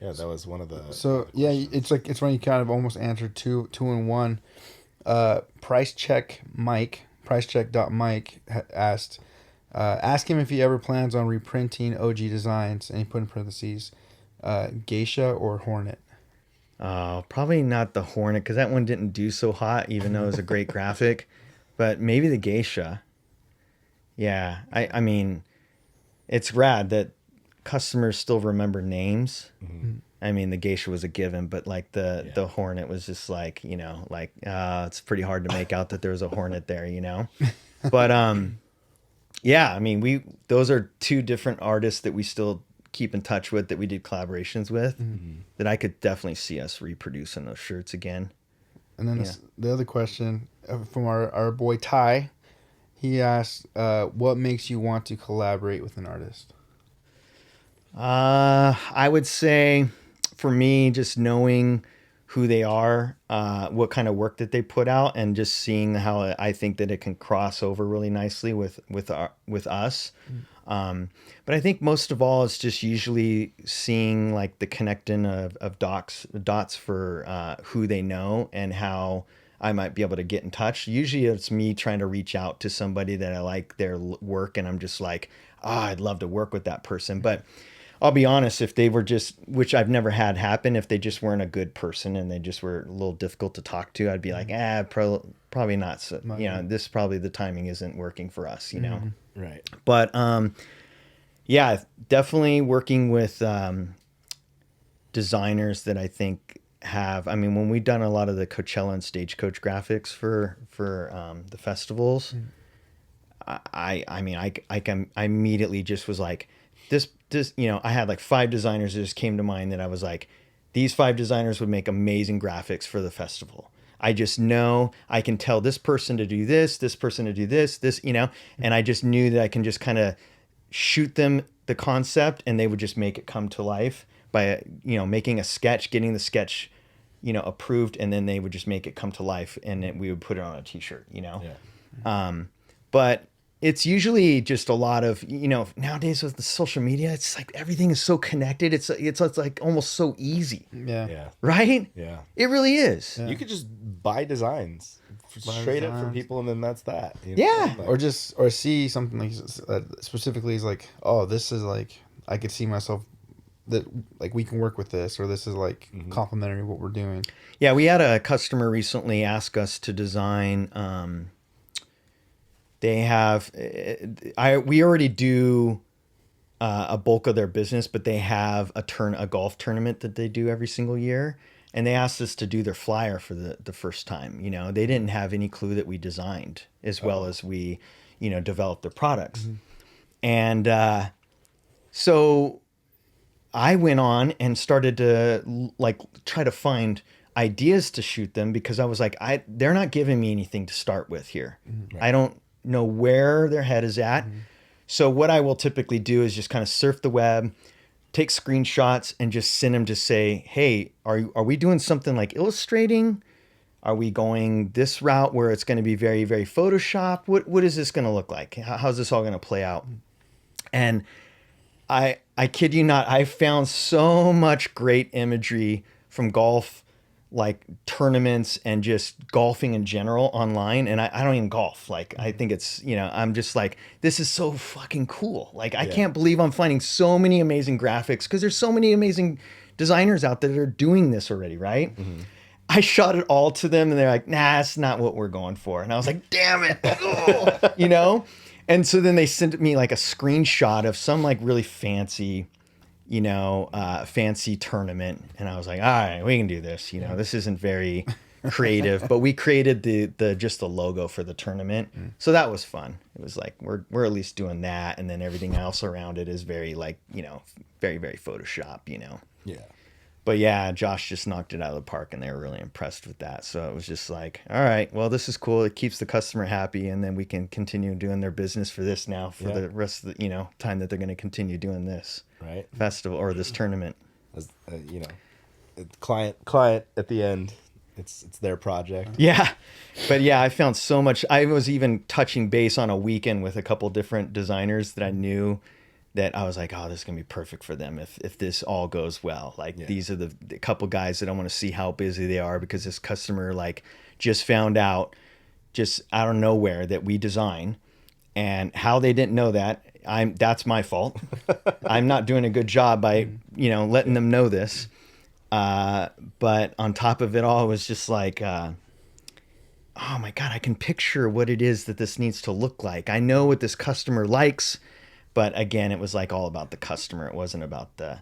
that was one of the. So yeah, it's when you kind of almost answered two in one. Pricecheck asked. Ask him if he ever plans on reprinting OG designs, and he put in parentheses, Geisha or Hornet. Probably not the Hornet, because that one didn't do so hot, even though it was a great graphic. But maybe the Geisha. Yeah, I mean, it's rad that customers still remember names. I mean, the Geisha was a given, but like the Hornet was just like, it's pretty hard to make out that there was a Hornet there, But yeah, I mean, those are two different artists that we still keep in touch with, that we did collaborations with, that I could definitely see us reproducing those shirts again. And then the other question from our boy Ty, he asked, what makes you want to collaborate with an artist? I would say for me, just knowing who they are, what kind of work that they put out, and just seeing how I think that it can cross over really nicely with us. But I think most of all, it's just usually seeing like the connecting of dots for who they know and how I might be able to get in touch. Usually it's me trying to reach out to somebody that I like their work, and I'm just like, I'd love to work with that person. But I'll be honest, if they were just, which I've never had happen, if they just weren't a good person and they just were a little difficult to talk to, I'd be like, probably not. So, this probably the timing isn't working for us, Right. But yeah, definitely working with designers that I think have. I mean, when we've done a lot of the Coachella and Stagecoach graphics for the festivals, I immediately just was like, this, I had like 5 designers that just came to mind that I was like, these 5 designers would make amazing graphics for the festival. I just know I can tell this person to do this person to do this, and I just knew that I can just kind of shoot them the concept, and they would just make it come to life by, making a sketch, getting the sketch, approved, and then they would just make it come to life, and then we would put it on a t-shirt, Yeah. But it's usually just a lot of, nowadays with the social media, it's like everything is so connected. It's like almost so easy. Yeah. Right? Yeah. it really is. You could just buy designs straight up from people, and then that's that. Yeah. Like, or see something like specifically is like, oh, this is like, I could see myself that like we can work with this, or this is like complimentary what we're doing. Yeah, we had a customer recently ask us to design. We already do a bulk of their business, but they have a golf tournament that they do every single year, and they asked us to do their flyer for the first time. They didn't have any clue that we designed as well as we, developed their products, and so I went on and started to like try to find ideas to shoot them because I was like, they're not giving me anything to start with here. Right. I don't know where their head is at. So what I will typically do is just kind of surf the web, take screenshots, and just send them to say, hey, are we doing something like illustrating? Are we going this route where it's going to be very, very Photoshop? What is this going to look like? How's this all going to play out? And I kid you not, I found so much great imagery from golf, like tournaments and just golfing in general online. And I don't even golf. Like, I think it's, I'm just like, this is so fucking cool. Like, I can't believe I'm finding so many amazing graphics because there's so many amazing designers out there that are doing this already, right? Mm-hmm. I shot it all to them and they're like, nah, that's not what we're going for. And I was like, damn it, And so then they sent me like a screenshot of some like really fancy, fancy tournament. And I was like, all right, we can do this. This isn't very creative, but we created the just the logo for the tournament. So that was fun. It was like, we're at least doing that. And then everything else around it is very like, very, very Photoshop, Yeah. But yeah, Josh just knocked it out of the park and they were really impressed with that. So it was just like, all right, well, this is cool. It keeps the customer happy. And then we can continue doing their business for this now for the rest of the, time that they're going to continue doing this festival or this tournament. As, client at the end, it's their project. Yeah. But yeah, I found so much. I was even touching base on a weekend with a couple different designers that I knew that I was like, oh, this is going to be perfect for them if this all goes well. Like, these are the couple guys that I want to see how busy they are because this customer, like, just found out just out of nowhere that we design. And how they didn't know that, that's my fault. I'm not doing a good job by, letting them know this. But on top of it all, it was just like, oh, my God, I can picture what it is that this needs to look like. I know what this customer likes. But again, it was like all about the customer. It wasn't about the,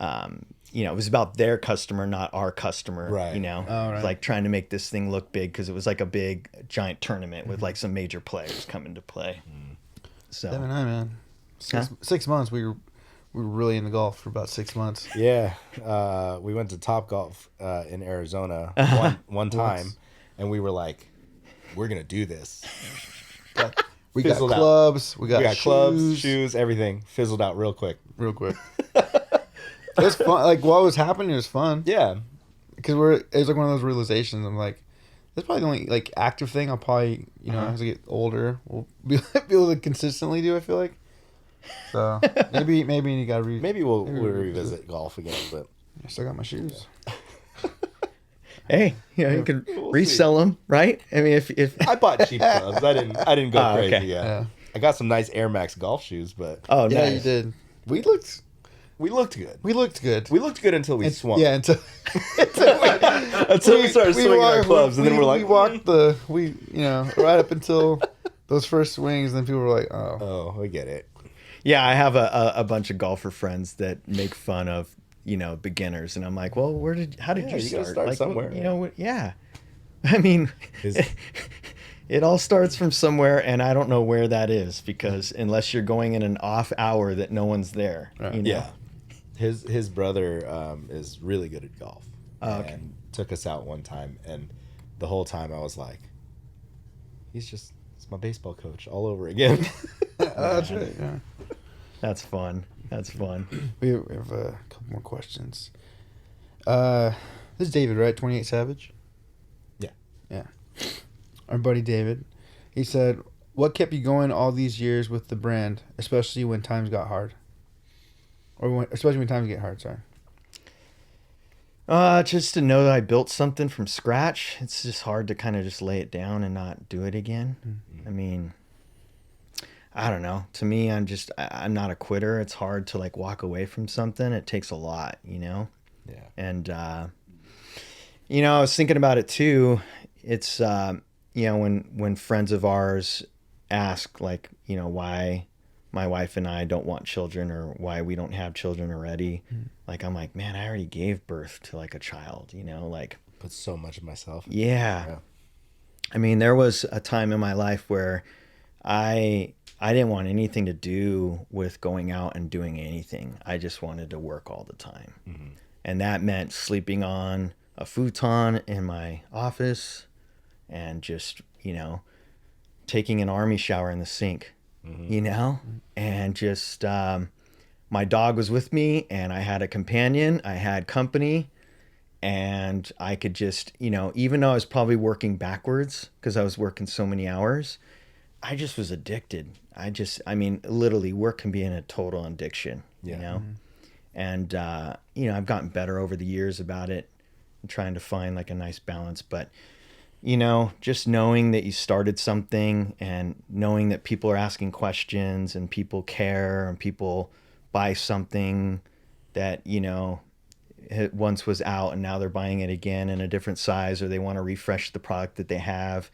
it was about their customer, not our customer. Right. Right. Like trying to make this thing look big because it was like a big, giant tournament with like some major players coming to play. So, 7-9, man. 6 months. We were really into golf for about 6 months. Yeah. We went to Top Golf in Arizona one time, and we were like, we're going to do this. We got clubs. We got clubs, shoes, everything. Fizzled out real quick. It was fun. Like, what was happening was fun. Yeah. Because it was like one of those realizations. I'm like, that's probably the only like active thing I'll probably, as I get older, will be able to consistently do, I feel like. So maybe you got to maybe we'll revisit golf again, but I still got my shoes. Hey, you can resell them, right? I mean, if I bought cheap clubs, I didn't go crazy. Okay. Yeah, I got some nice Air Max golf shoes, but yeah, nice. You did. We looked good. We looked good until we swung. Yeah, until we started swinging our clubs, and then we're like, we walked right up until those first swings, and then people were like, oh, I get it. Yeah, I have a bunch of golfer friends that make fun of beginners, and I'm like, well, how did you start? Start like, somewhere. Yeah. I mean, it all starts from somewhere, and I don't know where that is because unless you're going in an off hour that no one's there. Right. Yeah. His brother is really good at golf. And took us out one time, and the whole time I was like, it's my baseball coach all over again. That's right. Yeah. That's fun. We have a couple more questions. This is David, right? 28 Savage? Yeah. Our buddy David. He said, what kept you going all these years with the brand, especially when times got hard? Especially when times get hard, sorry. Just to know that I built something from scratch. It's just hard to kind of just lay it down and not do it again. Mm-hmm. I mean, I don't know. To me, I'm not a quitter. It's hard to like walk away from something. It takes a lot, Yeah. And, I was thinking about it too. It's, when friends of ours ask like, why my wife and I don't want children or why we don't have children already. Mm-hmm. Like, I'm like, man, I already gave birth to like a child, like. Put so much of myself. Yeah. I mean, there was a time in my life where I didn't want anything to do with going out and doing anything. I just wanted to work all the time. Mm-hmm. And that meant sleeping on a futon in my office and just, taking an army shower in the sink, and just, my dog was with me and I had a companion, I had company, and I could just, even though I was probably working backwards because I was working so many hours, I just was addicted. Literally work can be in a total addiction, and, I've gotten better over the years about it and trying to find like a nice balance, but just knowing that you started something and knowing that people are asking questions and people care and people buy something that, it once was out and now they're buying it again in a different size, or they want to refresh the product that they have.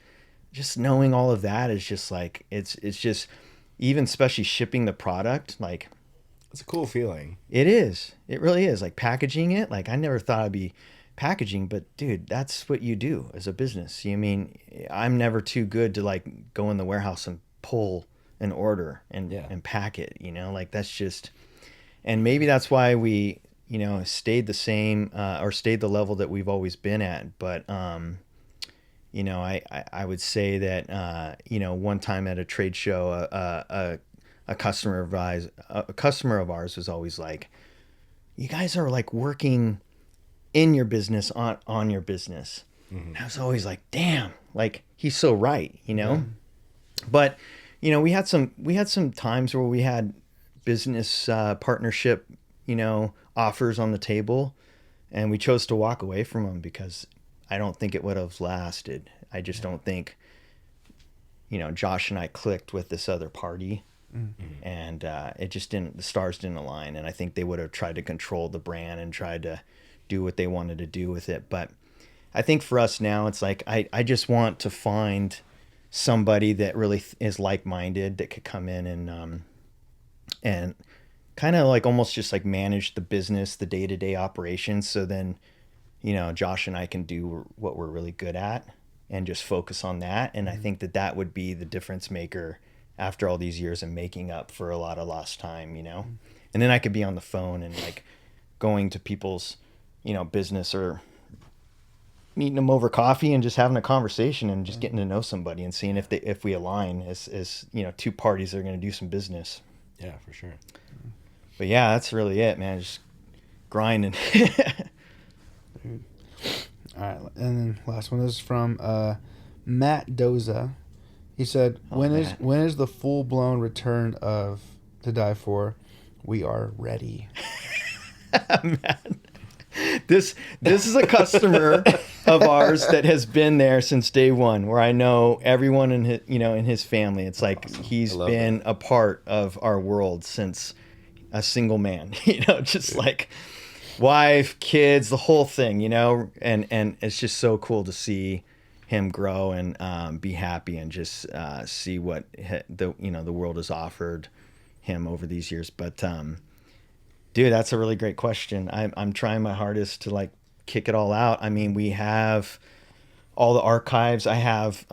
Just knowing all of that is just like, it's just, even especially shipping the product, like, It's a cool feeling. it is. It really is. Like packaging it. Like I never thought I'd be packaging, but dude, that's what you do as a business. I'm never too good to like go in the warehouse and pull an order and pack it, like that's just, and maybe that's why we, stayed the same, or stayed the level that we've always been at. But, I would say that, one time at a trade show, a customer of ours was always like, you guys are like working in your business on your business. And I was always like, damn, like he's so right, But, we had some times where we had business partnership, offers on the table, and we chose to walk away from them because I don't think it would have lasted. I just don't think, Josh and I clicked with this other party. And it just didn't, the stars didn't align. And I think they would have tried to control the brand and tried to do what they wanted to do with it. But I think for us now, it's like, I just want to find somebody that really is like-minded that could come in and kind of like almost just like manage the business, the day-to-day operations. So then, Josh and I can do what we're really good at and just focus on that. And I think that would be the difference maker after all these years of making up for a lot of lost time, and then I could be on the phone and like going to people's, business or meeting them over coffee and just having a conversation and just getting to know somebody and seeing if we align as two parties that are going to do some business. Yeah, for sure. But yeah, that's really it, man. Just grinding. All right, and then last one is from Matt Doza. He said, "When is the full blown return of To Die For? We are ready." Man, this is a customer of ours that has been there since day one. Where I know everyone in his, in his family. It's like awesome. He's been a part of our world since a single man. Just like wife, kids, the whole thing. And it's just so cool to see him grow and be happy and just see what the world has offered him over these years. But dude, that's a really great question. I'm trying my hardest to like kick it all out. I mean, we have all the archives. I have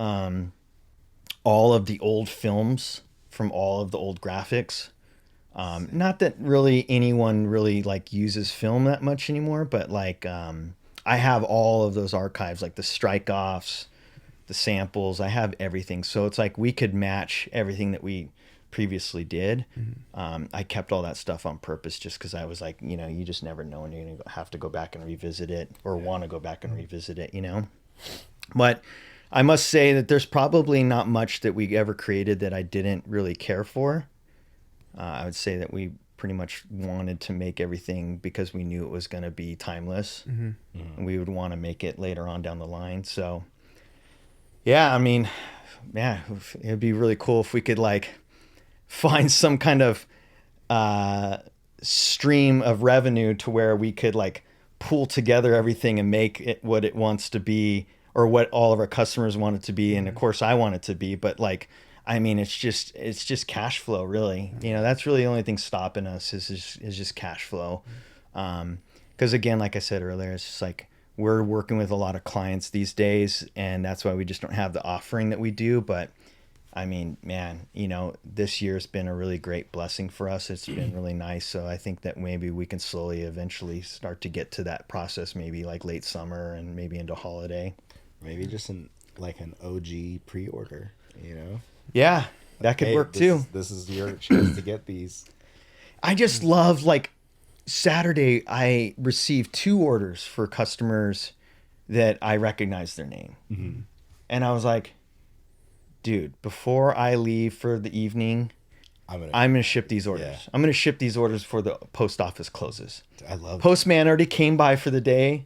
all of the old films from all of the old graphics. Not that really anyone really like uses film that much anymore, but like I have all of those archives, like the strike offs, the samples. I have everything. So it's like we could match everything that we previously did. I kept all that stuff on purpose just because I was like, you just never know when you're going to have to go back and revisit it or want to go back and revisit it, But I must say that there's probably not much that we ever created that I didn't really care for. I would say that we pretty much wanted to make everything because we knew it was going to be timeless, and we would want to make it later on down the line. So yeah, I mean, yeah, it'd be really cool if we could like find some kind of stream of revenue to where we could like pull together everything and make it what it wants to be, or what all of our customers want it to be. And of course I want it to be, but like, I mean, it's just cash flow, really. That's really the only thing stopping us is just cash flow. Because again, like I said earlier, it's just like we're working with a lot of clients these days, and that's why we just don't have the offering that we do. But I mean, man, this year's been a really great blessing for us. It's been really nice. So I think that maybe we can slowly eventually start to get to that process, maybe like late summer and maybe into holiday. Maybe just an OG pre-order, Yeah, that could work too. This is your chance to get these. I just love, like, Saturday I received 2 orders for customers that I recognized their name. Mm-hmm. And I was like, dude, before I leave for the evening, I'm gonna ship these orders. Yeah. I'm gonna ship these orders before the post office closes. I love Postman already came by for the day.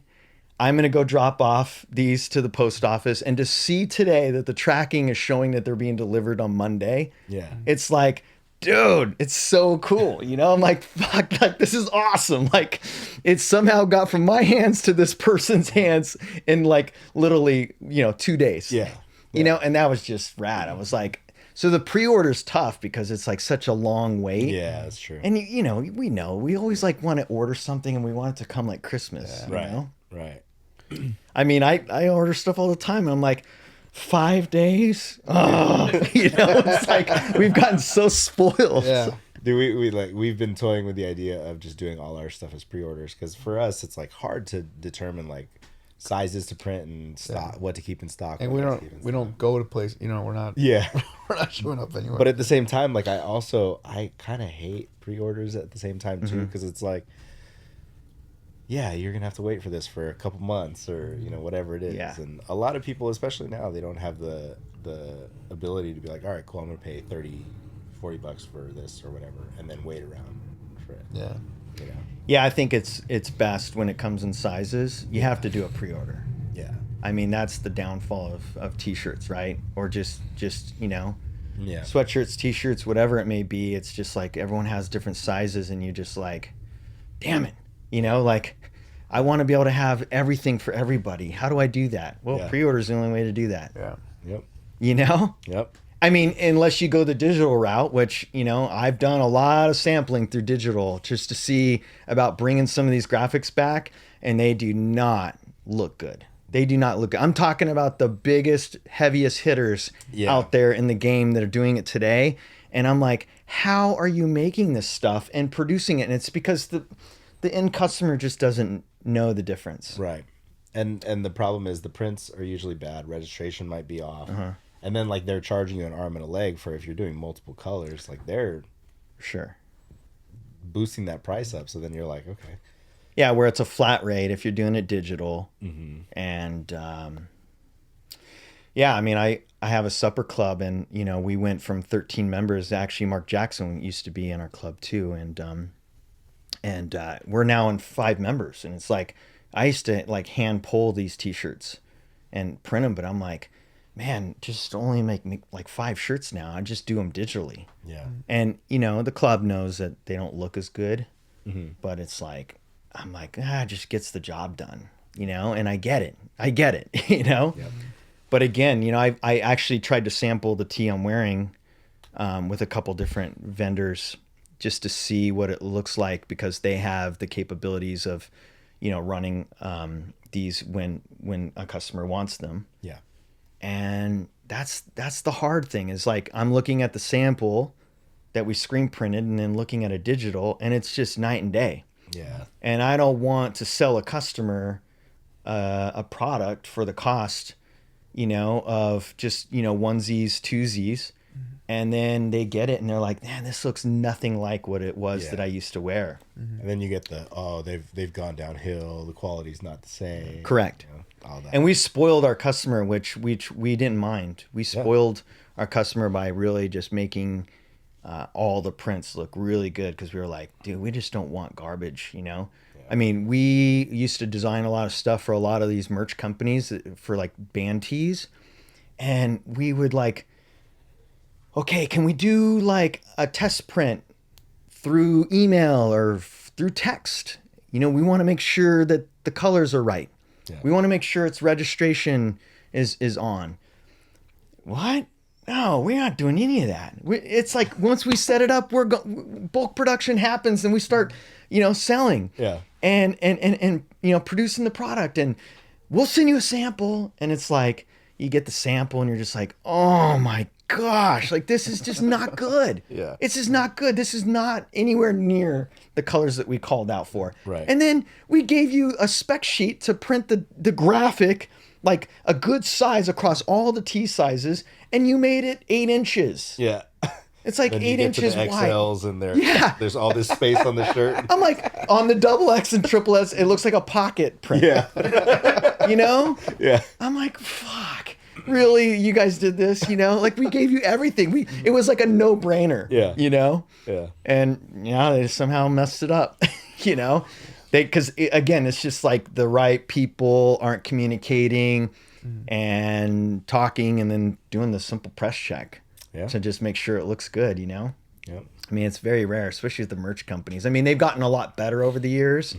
I'm gonna go drop off these to the post office, and to see today that the tracking is showing that they're being delivered on Monday. Yeah. It's like, dude, it's so cool. I'm like, fuck, like, this is awesome. Like, it somehow got from my hands to this person's hands in, like, literally, 2 days. Yeah. And that was just rad. I was like, so the pre-order's tough because it's like such a long wait. Yeah, that's true. And we always like want to order something and we want it to come like Christmas. Yeah. Right. I mean, I order stuff all the time and I'm like, 5 days? Oh, it's like we've gotten so spoiled. Yeah. Dude, we've been toying with the idea of just doing all our stuff as pre-orders, because for us it's like hard to determine like sizes to print and stock, what to keep in stock. And we don't go to place. We're not. Yeah. We're not showing up anywhere. But at the same time, like I kind of hate pre-orders at the same time too, because it's like, yeah, you're gonna have to wait for this for a couple months or whatever it is. Yeah. And a lot of people, especially now, they don't have the ability to be like, all right, cool, I'm gonna pay $30-$40 for this or whatever, and then wait around for it. Yeah. Yeah, I think it's best when it comes in sizes. You have to do a pre-order. Yeah. I mean, that's the downfall of t-shirts, right? Or just Yeah. sweatshirts, t-shirts, whatever it may be. It's just like everyone has different sizes and you just like, damn it. Like, I want to be able to have everything for everybody. How do I do that? Well, pre-order is the only way to do that. Yeah. Yep. Yep. I mean, unless you go the digital route, which, I've done a lot of sampling through digital just to see about bringing some of these graphics back, and they do not look good. They do not look good. I'm talking about the biggest, heaviest hitters out there in the game that are doing it today. And I'm like, how are you making this stuff and producing it? And it's because the end customer just doesn't know the difference. Right. And the problem is the prints are usually bad. Registration might be off. And then like they're charging you an arm and a leg for if you're doing multiple colors, like they're boosting that price up. So then you're like, okay. Yeah, where it's a flat rate if you're doing it digital. And yeah, I mean, I have a supper club, and we went from 13 members. Actually, Mark Jackson used to be in our club too, and we're now in 5 members. And it's like, I used to like hand pull these t-shirts and print them, but I'm like, man, just only make like 5 shirts now. I just do them digitally. Yeah. And the club knows that they don't look as good, but it's like, I'm like, it just gets the job done, and I get it, Yep. But again, I actually tried to sample the tee I'm wearing with a couple different vendors just to see what it looks like, because they have the capabilities of, running these when a customer wants them. Yeah. And that's the hard thing, is like, I'm looking at the sample that we screen printed and then looking at a digital, and it's just night and day. Yeah. And I don't want to sell a customer a product for the cost, of just, onesies, twosies. And then they get it and they're like, man, this looks nothing like what it was that I used to wear. And then you get they've gone downhill. The quality's not the same. Correct. All that. And we spoiled our customer, which we didn't mind. We spoiled our customer by really just making all the prints look really good, because we were like, dude, we just don't want garbage, I mean, we used to design a lot of stuff for a lot of these merch companies for like band tees, and we would like, okay, can we do like a test print through email or through text? We want to make sure that the colors are right. Yeah. We want to make sure its registration is on. What? No, we're not doing any of that. It's like once we set it up, bulk production happens and we start, selling. Yeah. And producing the product, and we'll send you a sample. And it's like, you get the sample and you're just like, oh my gosh, like this is just not good. Yeah. It's just not good. This is not anywhere near the colors that we called out for. Right. And then we gave you a spec sheet to print the graphic, like a good size across all the T sizes, and you made it 8 inches. Yeah. It's like Then you 8 get to inches the wide. XLs and Yeah. there's all this space on the shirt. I'm like, on the double X and triple S, it looks like a pocket print. Yeah. You know? Yeah. I'm like, fuck. Really? You guys did this? You know? Like, we gave you everything. It was like a no-brainer. Yeah. You know? Yeah. And, yeah, they somehow messed it up. You know? Because, again, it's just like the right people aren't communicating and talking and then doing the simple press check to just make sure it looks good, you know? Yep. I mean, it's very rare, especially with the merch companies. I mean, they've gotten a lot better over the years,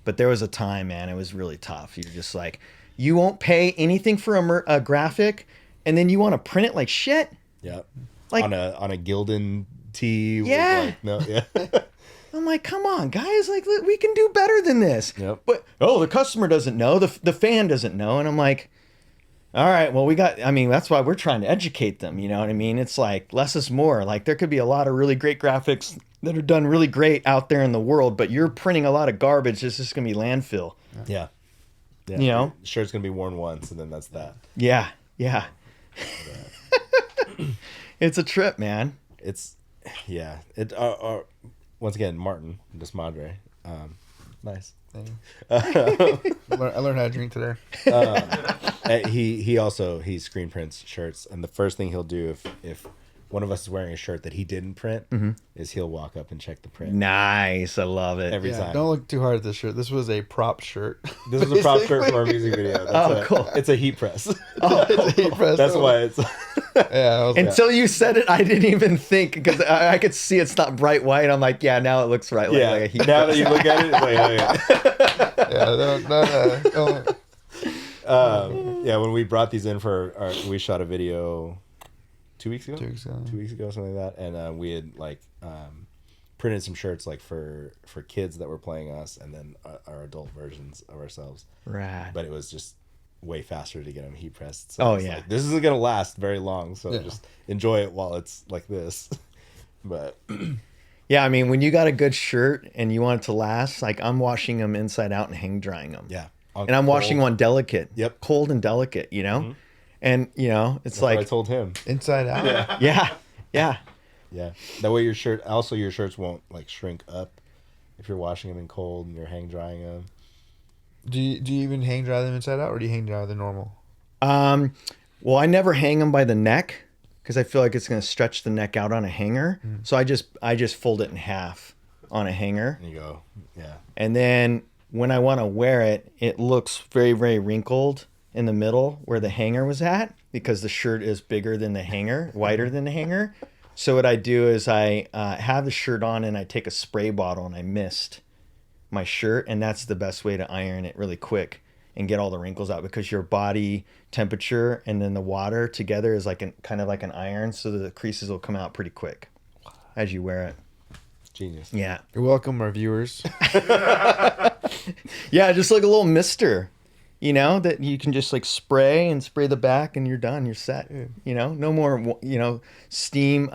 but there was a time, man, it was really tough. You're just like, you won't pay anything for a graphic, and then you want to print it like shit? Yep. Like, on a Gildan tee. Yeah. With no, yeah. I'm like, come on, guys, like, we can do better than this. Yep. But, the customer doesn't know, the fan doesn't know, and I'm like, all right, well, that's why we're trying to educate them, you know what I mean? It's like, less is more. Like, there could be a lot of really great graphics that are done really great out there in the world, but you're printing a lot of garbage. It's just going to be landfill. Yeah. Yeah. You know? Shirt's going to be worn once, and then that's that. Yeah, yeah. It's a trip, man. It's, yeah. Once again, Martin Desmadre. Nice. I learned how to drink today. He screen prints shirts, and the first thing he'll do if one of us is wearing a shirt that he didn't print is he'll walk up and check the print Nice. I love it. every time. Don't look too hard at this shirt. This was a prop shirt. This is a prop shirt for our music video. Cool. It's a heat press. It's a heat press. That's why it's. Yeah. I was like, Until you said it, I didn't even think, because I could see it's not bright white. I'm like, yeah, now it looks right. Yeah. Like a heat Now that you look at it, it's like, don't. yeah. When we brought these in we shot a video 2 weeks ago. 2 weeks ago. 2 weeks ago, something like that, and we had printed some shirts like for kids that were playing us, and then our adult versions of ourselves. Rad. But it was just way faster to get them heat pressed. So yeah. like, this isn't gonna last very long, so just enjoy it while it's like this. But Yeah, I mean, when you got a good shirt and you want it to last, like, I'm washing them inside out and hang drying them. yeah, And I'm washing them on delicate. Yep. Cold and delicate, you know? And, you know, it's That's what I like, told him. Inside out. yeah. Yeah, that way your shirts won't like shrink up if you're washing them in cold and you're hang drying them. Do you even hang dry them inside out, or do you hang dry them normal? Well, I never hang them by the neck because I feel like it's going to stretch the neck out on a hanger. So I just fold it in half on a hanger. And you go, yeah. And then when I want to wear it, it looks very, very wrinkled in the middle where the hanger was at, because the shirt is bigger than the hanger, wider than the hanger. So what I do is I have the shirt on and I take a spray bottle and I mist my shirt, and that's the best way to iron it really quick and get all the wrinkles out, because your body temperature and then the water together is like kind of like an iron, so that the creases will come out pretty quick as you wear it. Genius. Yeah. You're welcome, our viewers. Yeah, just like a little mister, you know, that you can just like spray the back and you're done. You're set. You know, no more, steam,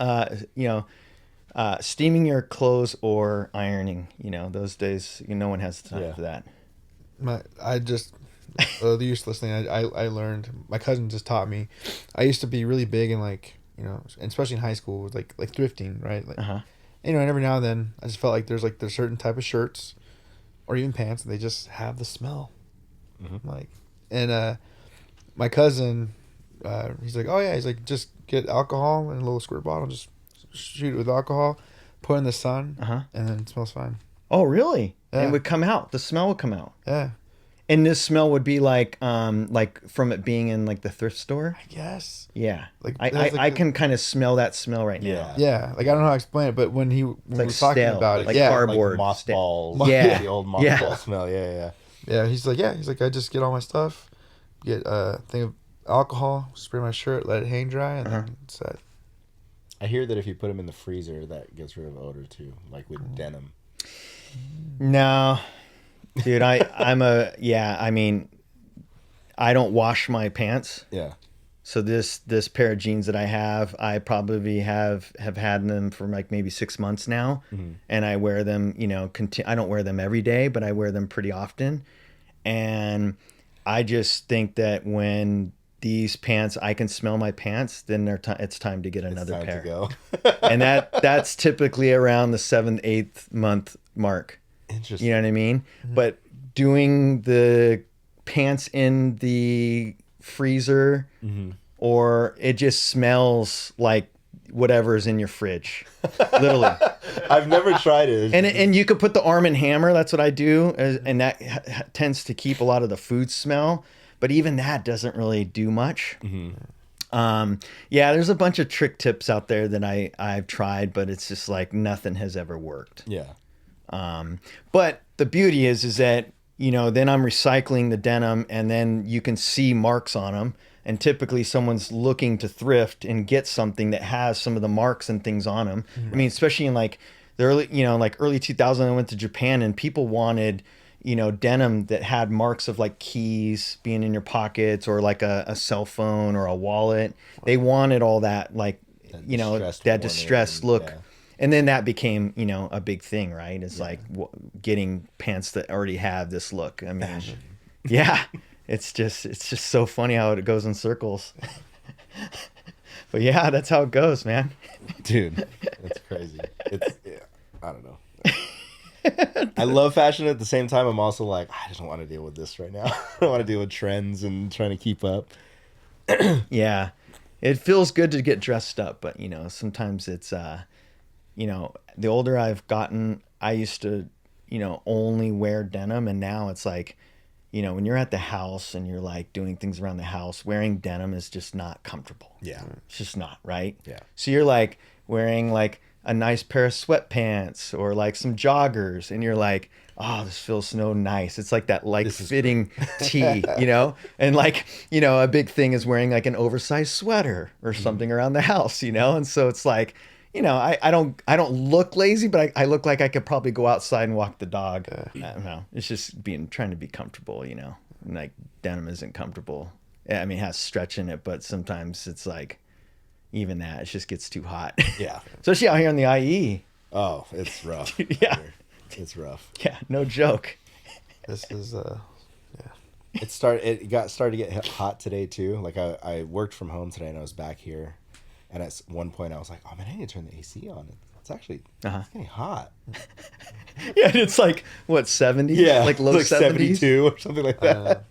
steaming your clothes or ironing. You know, those days, no one has time for that. The useless thing I learned, my cousin just taught me. I used to be really big in and especially in high school, with like thrifting, right? Like, and every now and then I just felt like there's certain type of shirts or even pants, and they just have the smell. My cousin, he's like, oh yeah, he's like, just get alcohol in a little squirt bottle, just shoot it with alcohol, put it in the sun, and then it smells fine. Oh, really? Yeah. It would come out. The smell would come out. Yeah. And this smell would be like from it being in like the thrift store. I guess. Yeah. Like, I can kind of smell that smell right now. Yeah. Like, I don't know how to explain it, but when we were talking stale, about it, like yeah. cardboard. Like mothballs. Yeah. The old mothball smell. Yeah. Yeah, he's like, I just get all my stuff, get a thing of alcohol, spray my shirt, let it hang dry, and then it's set. I hear that if you put them in the freezer, that gets rid of odor too, like with denim. No, dude, I don't wash my pants. Yeah. So this pair of jeans that I have, I probably have had them for like maybe 6 months now, and I wear them. I don't wear them every day, but I wear them pretty often, and I just think that when these pants, I can smell my pants, then it's time to get another Time pair. to go. And that's typically around the 7th, 8th month mark. Interesting. You know what I mean? But doing the pants in the freezer, or it just smells like whatever's in your fridge, literally. I've never tried it. And you could put the Arm& Hammer. That's what I do, and that tends to keep a lot of the food smell. But even that doesn't really do much. Yeah, there's a bunch of trick tips out there that I've tried, but it's just like nothing has ever worked. Yeah. But the beauty is that, then I'm recycling the denim, and then you can see marks on them. And typically someone's looking to thrift and get something that has some of the marks and things on them. I mean, especially in like the early 2000s, I went to Japan and people wanted, denim that had marks of like keys being in your pockets, or like a cell phone or a wallet. They wanted all that, like, that distressed look. Yeah. And then that became, a big thing, right? It's like getting pants that already have this look. I mean, yeah, it's just so funny how it goes in circles. But yeah, that's how it goes, man. Dude, that's crazy. I don't know. I love fashion. At the same time, I'm also like, I just don't want to deal with this right now. I don't want to deal with trends and trying to keep up. Yeah, it feels good to get dressed up, but sometimes it's the older I've gotten, I used to only wear denim, and now it's like, when you're at the house and you're like doing things around the house, wearing denim is just not comfortable. Yeah, it's just not, right? Yeah. So you're like wearing like a nice pair of sweatpants or like some joggers, and you're like, oh, this feels so nice. It's like that fitting tee, and like, a big thing is wearing like an oversized sweater or something around the house, and so it's like, I don't look lazy, but I look like I could probably go outside and walk the dog. I don't know. It's just trying to be comfortable, and like denim isn't comfortable. I mean, it has stretch in it, but sometimes it's like, even that, it just gets too hot. Yeah. Especially out here on the IE. Oh, it's rough. Yeah. It's rough. Yeah, no joke. This is yeah. It started to get hot today too. Like I worked from home today and I was back here, and at one point I was like, oh man, I need to turn the AC on. It's actually it's getting hot. Yeah, it's like what, 70? Yeah, like low like 70s? 72 or something like that.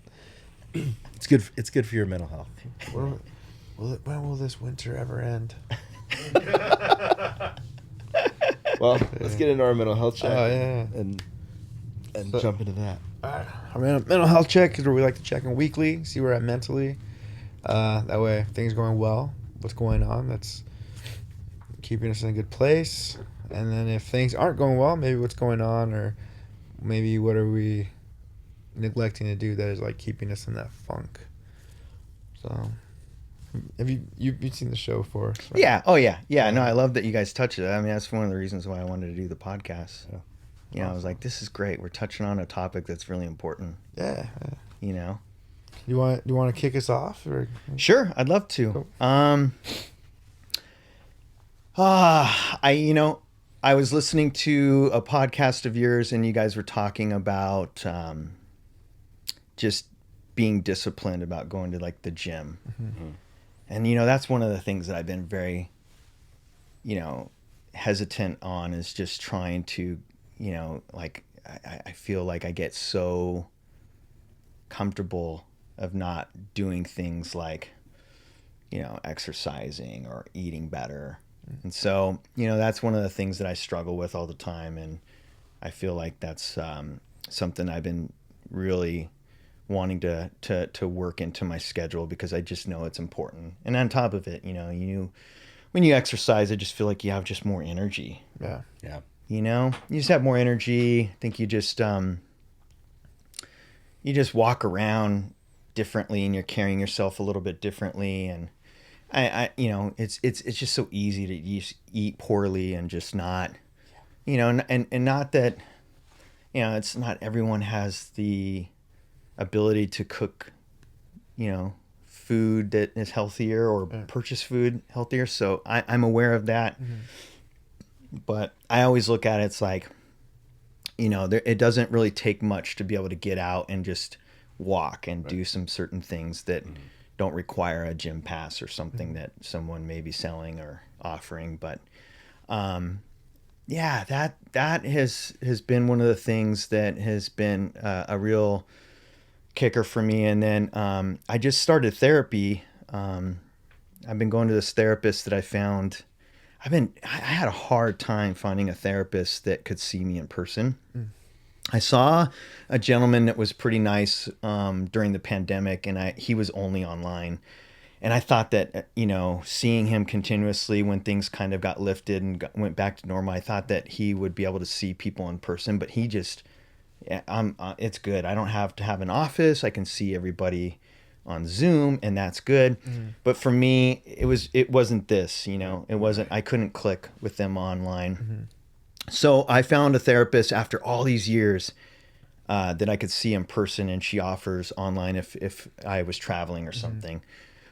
It's good. It's good for your mental health. When will this winter ever end? Well, let's get into our mental health check. Oh, yeah. And jump into that. All right. Our mental health check is where we like to check in weekly, see where we're at mentally. That way, if things are going well, what's going on, that's keeping us in a good place. And then if things aren't going well, maybe what's going on, or maybe what are we neglecting to do that is like keeping us in that funk. So... Have you've seen the show before? So. Yeah. Oh yeah. Yeah. No, I love that you guys touch it. I mean, that's one of the reasons why I wanted to do the podcast. Yeah. Awesome. I was like, this is great. We're touching on a topic that's really important. Yeah. You want to kick us off, or? Sure, I'd love to. Cool. I was listening to a podcast of yours, and you guys were talking about just being disciplined about going to like the gym. Mm-hmm. And, that's one of the things that I've been very, hesitant on, is just trying to, like, I feel like I get so comfortable of not doing things like, exercising or eating better. And so, that's one of the things that I struggle with all the time. And I feel like that's something I've been really wanting to work into my schedule, because I just know it's important. And on top of it, when you exercise, I just feel like you have just more energy. Yeah. You just have more energy. I think you just walk around differently, and you're carrying yourself a little bit differently. And it's just so easy to just eat poorly and just not, and not that, it's not everyone has the ability to cook, food that is healthier or purchase food healthier. So I'm aware of that. But I always look at it, it's like, it doesn't really take much to be able to get out and just walk and do some certain things that don't require a gym pass or something that someone may be selling or offering. But that has been one of the things that has been a real kicker for me. And then I just started therapy. I've been going to this therapist that I found. I had a hard time finding a therapist that could see me in person. I saw a gentleman that was pretty nice during the pandemic, and he was only online. And I thought that, seeing him continuously when things kind of got lifted and went back to normal, I thought that he would be able to see people in person, but he just, it's good. I don't have to have an office. I can see everybody on Zoom, and that's good. But for me, it wasn't this, it wasn't, I couldn't click with them online. So I found a therapist after all these years that I could see in person, and she offers online if I was traveling or something,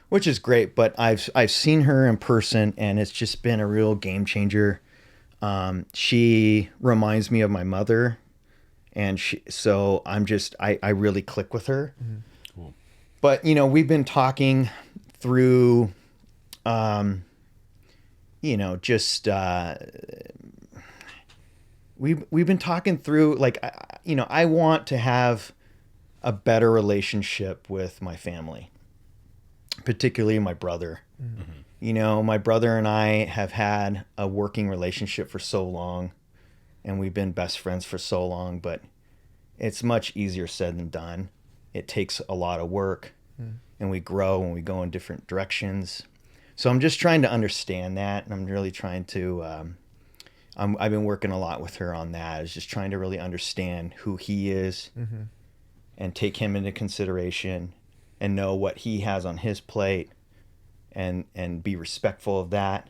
which is great. But I've seen her in person, and it's just been a real game changer. She reminds me of my mother, and I really click with her. Cool. But we've been talking through, we've been talking through, like, I want to have a better relationship with my family, particularly my brother. My brother and I have had a working relationship for so long, and we've been best friends for so long, but it's much easier said than done. It takes a lot of work, and we grow and we go in different directions. So I'm just trying to understand that, and I'm really trying to, I've been working a lot with her on that, is just trying to really understand who he is and take him into consideration and know what he has on his plate and be respectful of that,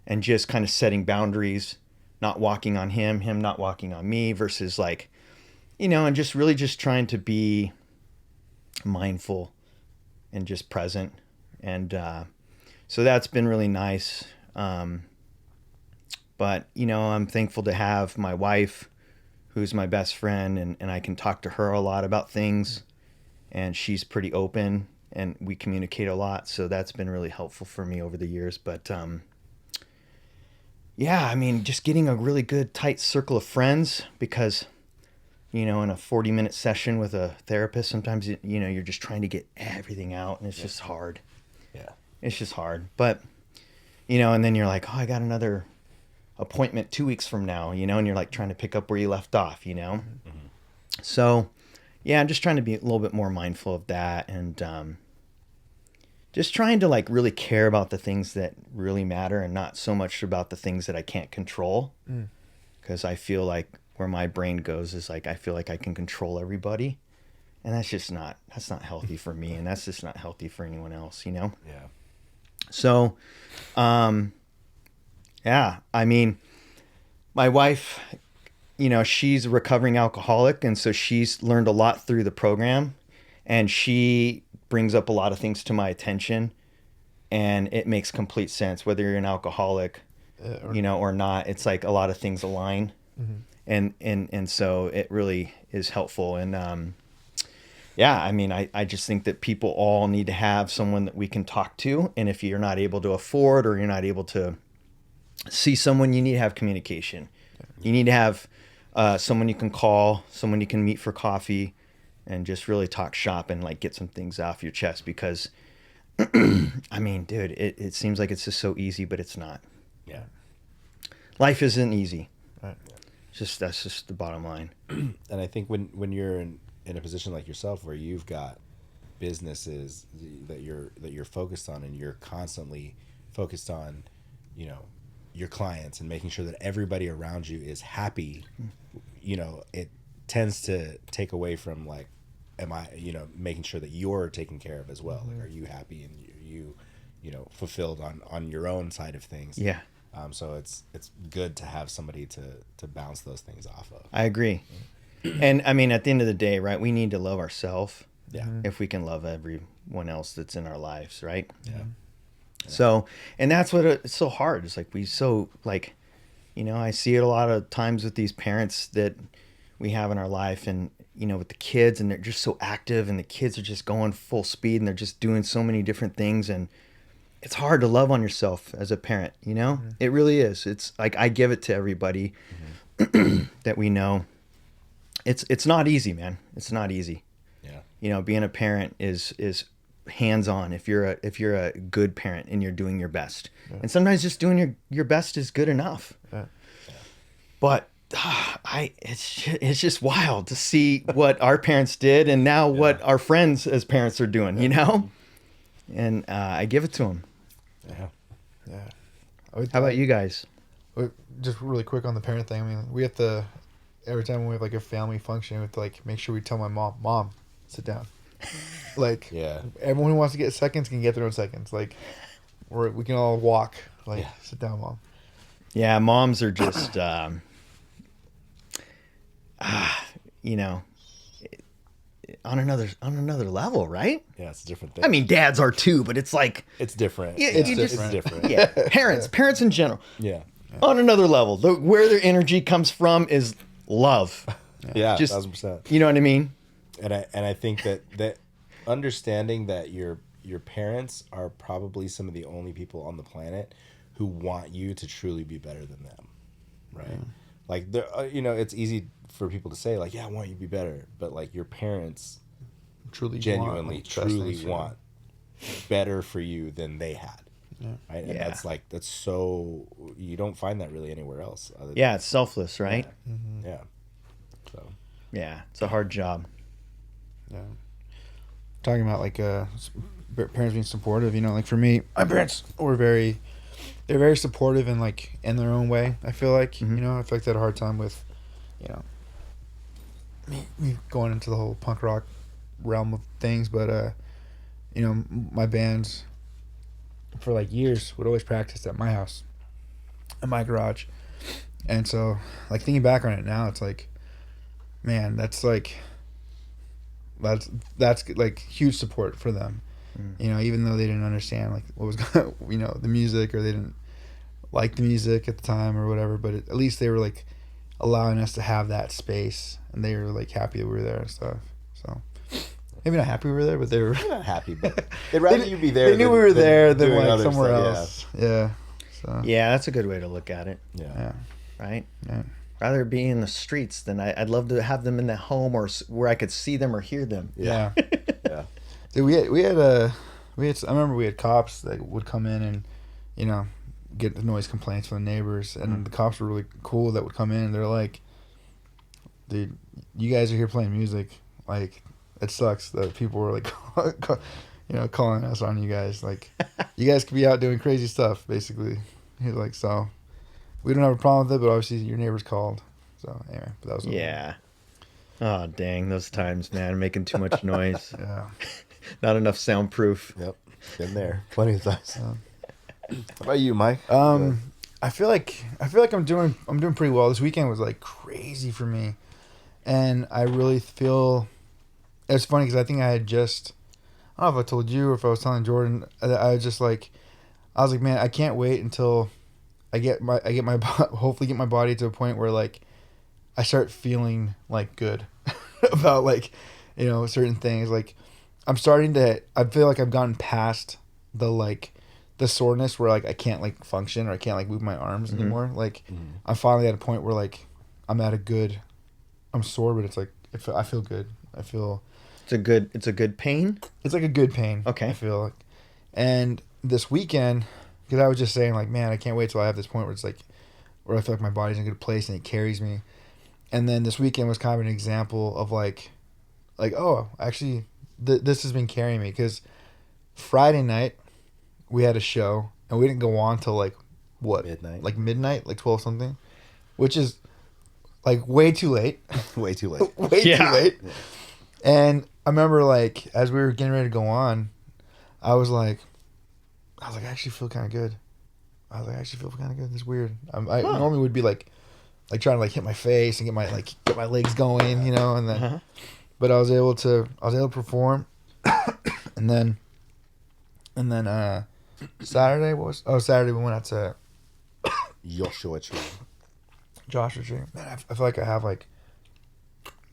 and just kind of setting boundaries, not walking on him not walking on me, versus like, and just really just trying to be mindful and just present. And so that's been really nice. But, I'm thankful to have my wife, who's my best friend, and I can talk to her a lot about things, and she's pretty open, and we communicate a lot. So that's been really helpful for me over the years. But, just getting a really good, tight circle of friends, because, in a 40-minute session with a therapist, sometimes, you're just trying to get everything out, and it's just hard. Yeah. It's just hard. But, and then you're like, oh, I got another appointment 2 weeks from now, and you're like trying to pick up where you left off, So, I'm just trying to be a little bit more mindful of that, and just trying to like really care about the things that really matter, and not so much about the things that I can't control. Because I feel like where my brain goes is like, I feel like I can control everybody, and that's not healthy for me, and that's just not healthy for anyone else, Yeah. So, my wife, she's a recovering alcoholic, and so she's learned a lot through the program, and she brings up a lot of things to my attention, and it makes complete sense whether you're an alcoholic, or not. It's like a lot of things align, and so it really is helpful. And I just think that people all need to have someone that we can talk to, and if you're not able to afford, or you're not able to see someone, you need to have communication. You need to have someone you can call, someone you can meet for coffee, and just really talk shop and like get some things off your chest, because dude, it seems like it's just so easy, but it's not. Yeah. Life isn't easy. Right. That's just the bottom line. And I think when you're in a position like yourself, where you've got businesses that you're focused on, and you're constantly focused on, your clients, and making sure that everybody around you is happy, it tends to take away from like, making sure that you're taken care of as well. Like, are you happy, and you fulfilled on your own side of things? Yeah. So it's good to have somebody to bounce those things off of. I agree. And at the end of the day, right, we need to love ourselves. Yeah. If we can love anyone else that's in our lives, right? Yeah. So, and that's what it's so hard. It's like I see it a lot of times with these parents that we have in our life, and with the kids, and they're just so active, and the kids are just going full speed, and they're just doing so many different things, and it's hard to love on yourself as a parent. It really is. It's like I give it to everybody that we know. It's not easy, man. It's not easy. Yeah. Being a parent is hands-on if you're a good parent and you're doing your best. And sometimes just doing your best is good enough. But it's just wild to see what our parents did, and now what our friends as parents are doing, and I give it to them. How about you guys? Just really quick on the parent thing. I mean, we have to, every time we have like a family function, we have to like make sure we tell my mom, sit down. Like, everyone who wants to get seconds can get their own seconds. Like, we can all walk. Like, sit down, mom. Yeah, moms are just, on another level, right? Yeah, it's a different thing. I mean, dads are too, but it's like it's different. Yeah, it's different. Yeah, parents in general. Yeah. On another level, where their energy comes from is love. Yeah, just 1,000%. You know what I mean? And I think that understanding that your parents are probably some of the only people on the planet who want you to truly be better than them, right? Yeah. Like, it's easy for people to say, like, yeah, I want you to be better, but like your parents genuinely want better for you than they had. Yeah. Right. And that's so, you don't find that really anywhere else. It's selfless, right? Yeah. Mm-hmm. Yeah. So. Yeah, it's a hard job. Yeah. Talking about like parents being supportive, like for me, my parents were they're very supportive and like in their own way. I feel like I feel like they had a hard time with, me going into the whole punk rock realm of things, but my bands for like years would always practice at my house, in my garage, and so like thinking back on it now, it's like, man, that's like huge support for them. Even though they didn't understand like what was going, the music, or they didn't like the music at the time or whatever, but at least they were like allowing us to have that space, and they were like happy that we were there and stuff. So maybe not happy we were there, but they were not happy, but they'd rather you be there. They knew we were there than like somewhere else. Yeah. So yeah, that's a good way to look at it. Yeah. Right. Yeah. Rather be in the streets than I'd love to have them in the home or where I could see them or hear them. Yeah. Yeah. Dude, we had I remember we had cops that would come in and, get the noise complaints from the neighbors, and the cops were really cool that would come in, and they're like, dude, you guys are here playing music. Like, it sucks that people were like, calling us on you guys. Like, you guys could be out doing crazy stuff, basically. He's like, so we don't have a problem with it, but obviously your neighbors called. So anyway, but that was yeah. Oh dang, those times, man, making too much noise. Yeah. Not enough soundproof. Yep. Been there plenty of times. How about you, Mike? I feel like I'm doing pretty well. This weekend was like crazy for me, and I really feel it's funny because I think I don't know if I told you or if I was telling Jordan. I was like, man, I can't wait until I get my hopefully get my body to a point where like I start feeling like good about like certain things. Like I feel like I've gotten past the soreness where like I can't like function or I can't like move my arms anymore. Like I'm finally at a point where like I'm sore, but it's like I feel good. I feel it's a good pain. It's like a good pain. Okay. I feel like, and this weekend, because I was just saying like, man, I can't wait till I have this point where it's like, where I feel like my body's in a good place and it carries me. And then this weekend was kind of an example of like oh, actually this has been carrying me, because Friday night we had a show and we didn't go on till like what? Midnight, like 12 something, which is like way too late. Way too late. Too late. Yeah. And I remember like as we were getting ready to go on, I was like, I actually feel kind of good. This is weird. I normally would be like trying to like hit my face and get my legs going, and then, but I was able to perform, And then Saturday Saturday we went out to Joshua Tree. Joshua Tree. Man, I feel like I have like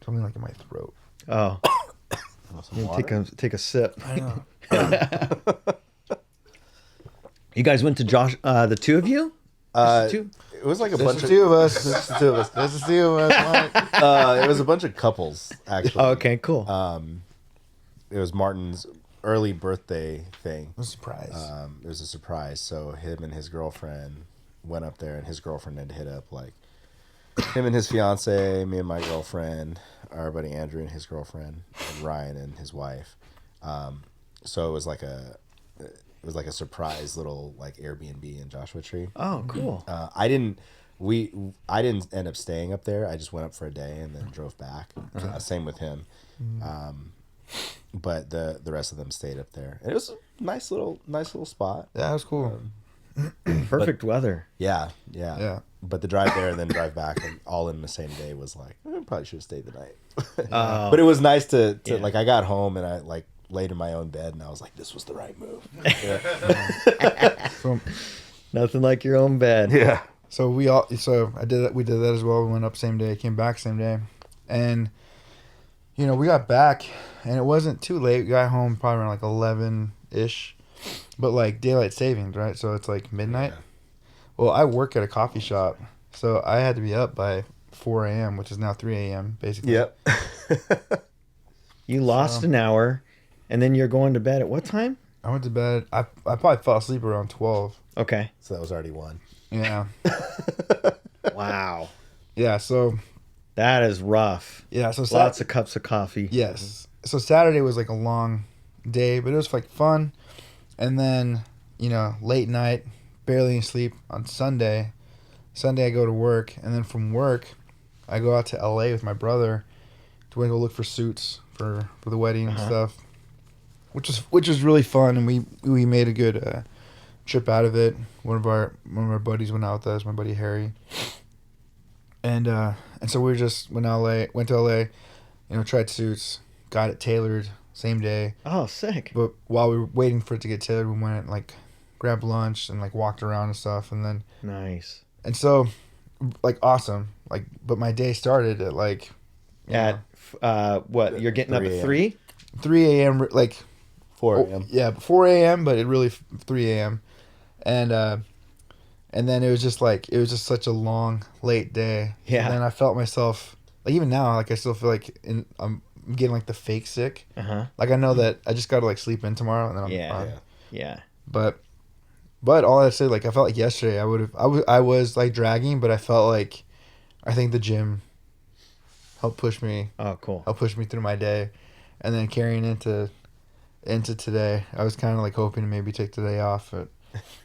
something like in my throat. Oh, Some you water? take a sip. I know. You guys went to Josh, the two of you? Just the two? It was like a There's bunch the of two of us. There's the two of us. There's the two of us. Mike. it was a bunch of couples actually. Oh, okay, cool. It was Martin's early birthday thing. A surprise. It was a surprise. So him and his girlfriend went up there, and his girlfriend had hit up like him and his fiance, me and my girlfriend, our buddy Andrew and his girlfriend, and Ryan and his wife. So it was like a surprise little like Airbnb in Joshua Tree. Oh, cool. I didn't end up staying up there. I just went up for a day and then drove back. Same with him. But the rest of them stayed up there. And it was a nice little spot. Yeah, that was cool. Perfect weather. Yeah. Yeah. But the drive there and then drive back and all in the same day was like, I probably should have stayed the night. Oh. But it was nice to Yeah. like, I got home and I like laid in my own bed and I was like, this was the right move. So, Nothing like your own bed. Yeah. so we did that as well. We went up same day, came back same day, and we got back and it wasn't too late. We got home probably around like 11-ish, but like daylight savings, right? So it's like midnight. Yeah. Well, I work at a coffee shop, so I had to be up by 4 a.m., which is now 3 a.m. basically. Yep. You lost an hour, and then you're going to bed at what time? I went to bed. I probably fell asleep around 12. Okay. So that was already one. Yeah. Wow. Yeah. So That is rough. yeah. So Lots of cups of coffee. Yes. So Saturday was like a long day, but it was like fun. And then, late night, barely asleep on Sunday. Sunday I go to work, and then from work, I go out to LA with my brother to go look for suits for the wedding and stuff, which was really fun, and we made a good trip out of it. One of our buddies went out with us, my buddy Harry, and so we just went to LA, tried suits, got it tailored same day. Oh, sick. But while we were waiting for it to get tailored, we went and like grabbed lunch and like walked around and stuff, and then Nice. and so like awesome, like, but my day started at like At what? You're getting up 3 at a.m. 3? 3 a.m. like 4 a.m. yeah, 4 a.m. but it really 3 a.m. and then it was just such a long late day. Yeah. And then I felt myself like, even now, like I still feel like I'm getting like the fake sick. Like I know that I just gotta like sleep in tomorrow and then I'm Yeah. fine. Yeah. But all I said, like I felt like yesterday I was like dragging, but I felt like I think the gym helped push me Oh, cool. through my day, and then carrying into today. I was kind of like hoping to maybe take the day off, but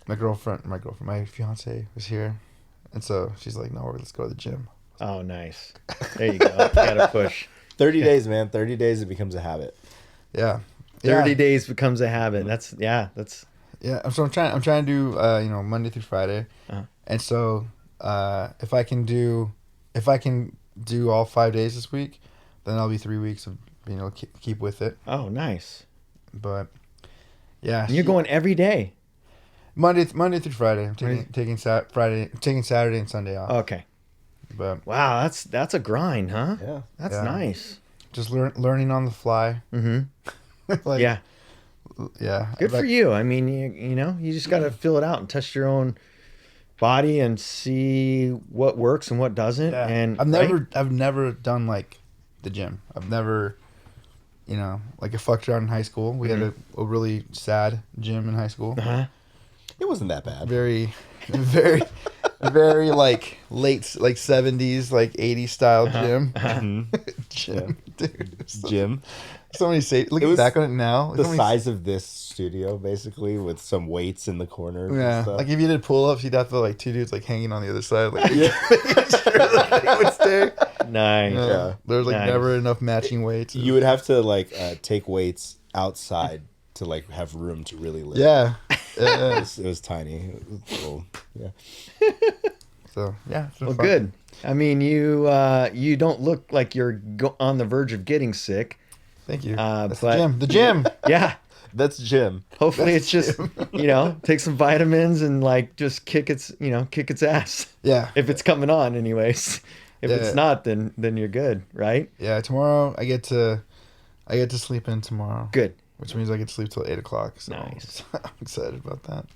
my fiance was here, and so she's like, "No, let's go to the gym." Oh, nice. There you go. Gotta push. 30 days, man. 30 days, it becomes a habit. Yeah, 30 yeah. days becomes a habit. That's Yeah. So I'm trying to do Monday through Friday, and so if I can do all 5 days this week, then I'll be 3 weeks of keep with it. Oh, nice. But yeah, And you're going every day. Monday through Friday. I'm taking Saturday and Sunday off. Okay. But Wow, that's a grind, huh? Yeah. That's Yeah. nice. just learning on the fly. Mm-hmm. Like, Yeah. Yeah. Good for you. I mean, you just got to fill it out and test your own body and see what works and what doesn't. Yeah. And I've never done like the gym. I've never, like I fucked around in high school. We had a really sad gym in high school. Uh-huh. It wasn't that bad. Very, very, very like late, like 70s, like 80s style gym. Gym, dude. Gym. Somebody say, looking was back on it now, The size of this studio, basically, with some weights in the corners. yeah, And stuff. like if you did pull ups, you'd have to like two dudes like hanging on the other side, like making sure that they would stay. Nice. Yeah. There's like Nice. never enough matching weights. You would have to like take weights outside to like have room to really lift. Yeah. It was tiny. It was a little, yeah. So yeah. It's been Well, fun. good. I mean, you don't look like you're on the verge of getting sick. Thank you. But- That's the gym. The gym. Yeah. That's Jim. Hopefully it's just, take some vitamins and like just kick its ass. Yeah. If it's coming on anyways. If Yeah. it's not, then you're good, right? Yeah, tomorrow I get to sleep in tomorrow. Good. Which means I get to sleep till 8 o'clock. So Nice. I'm excited about that.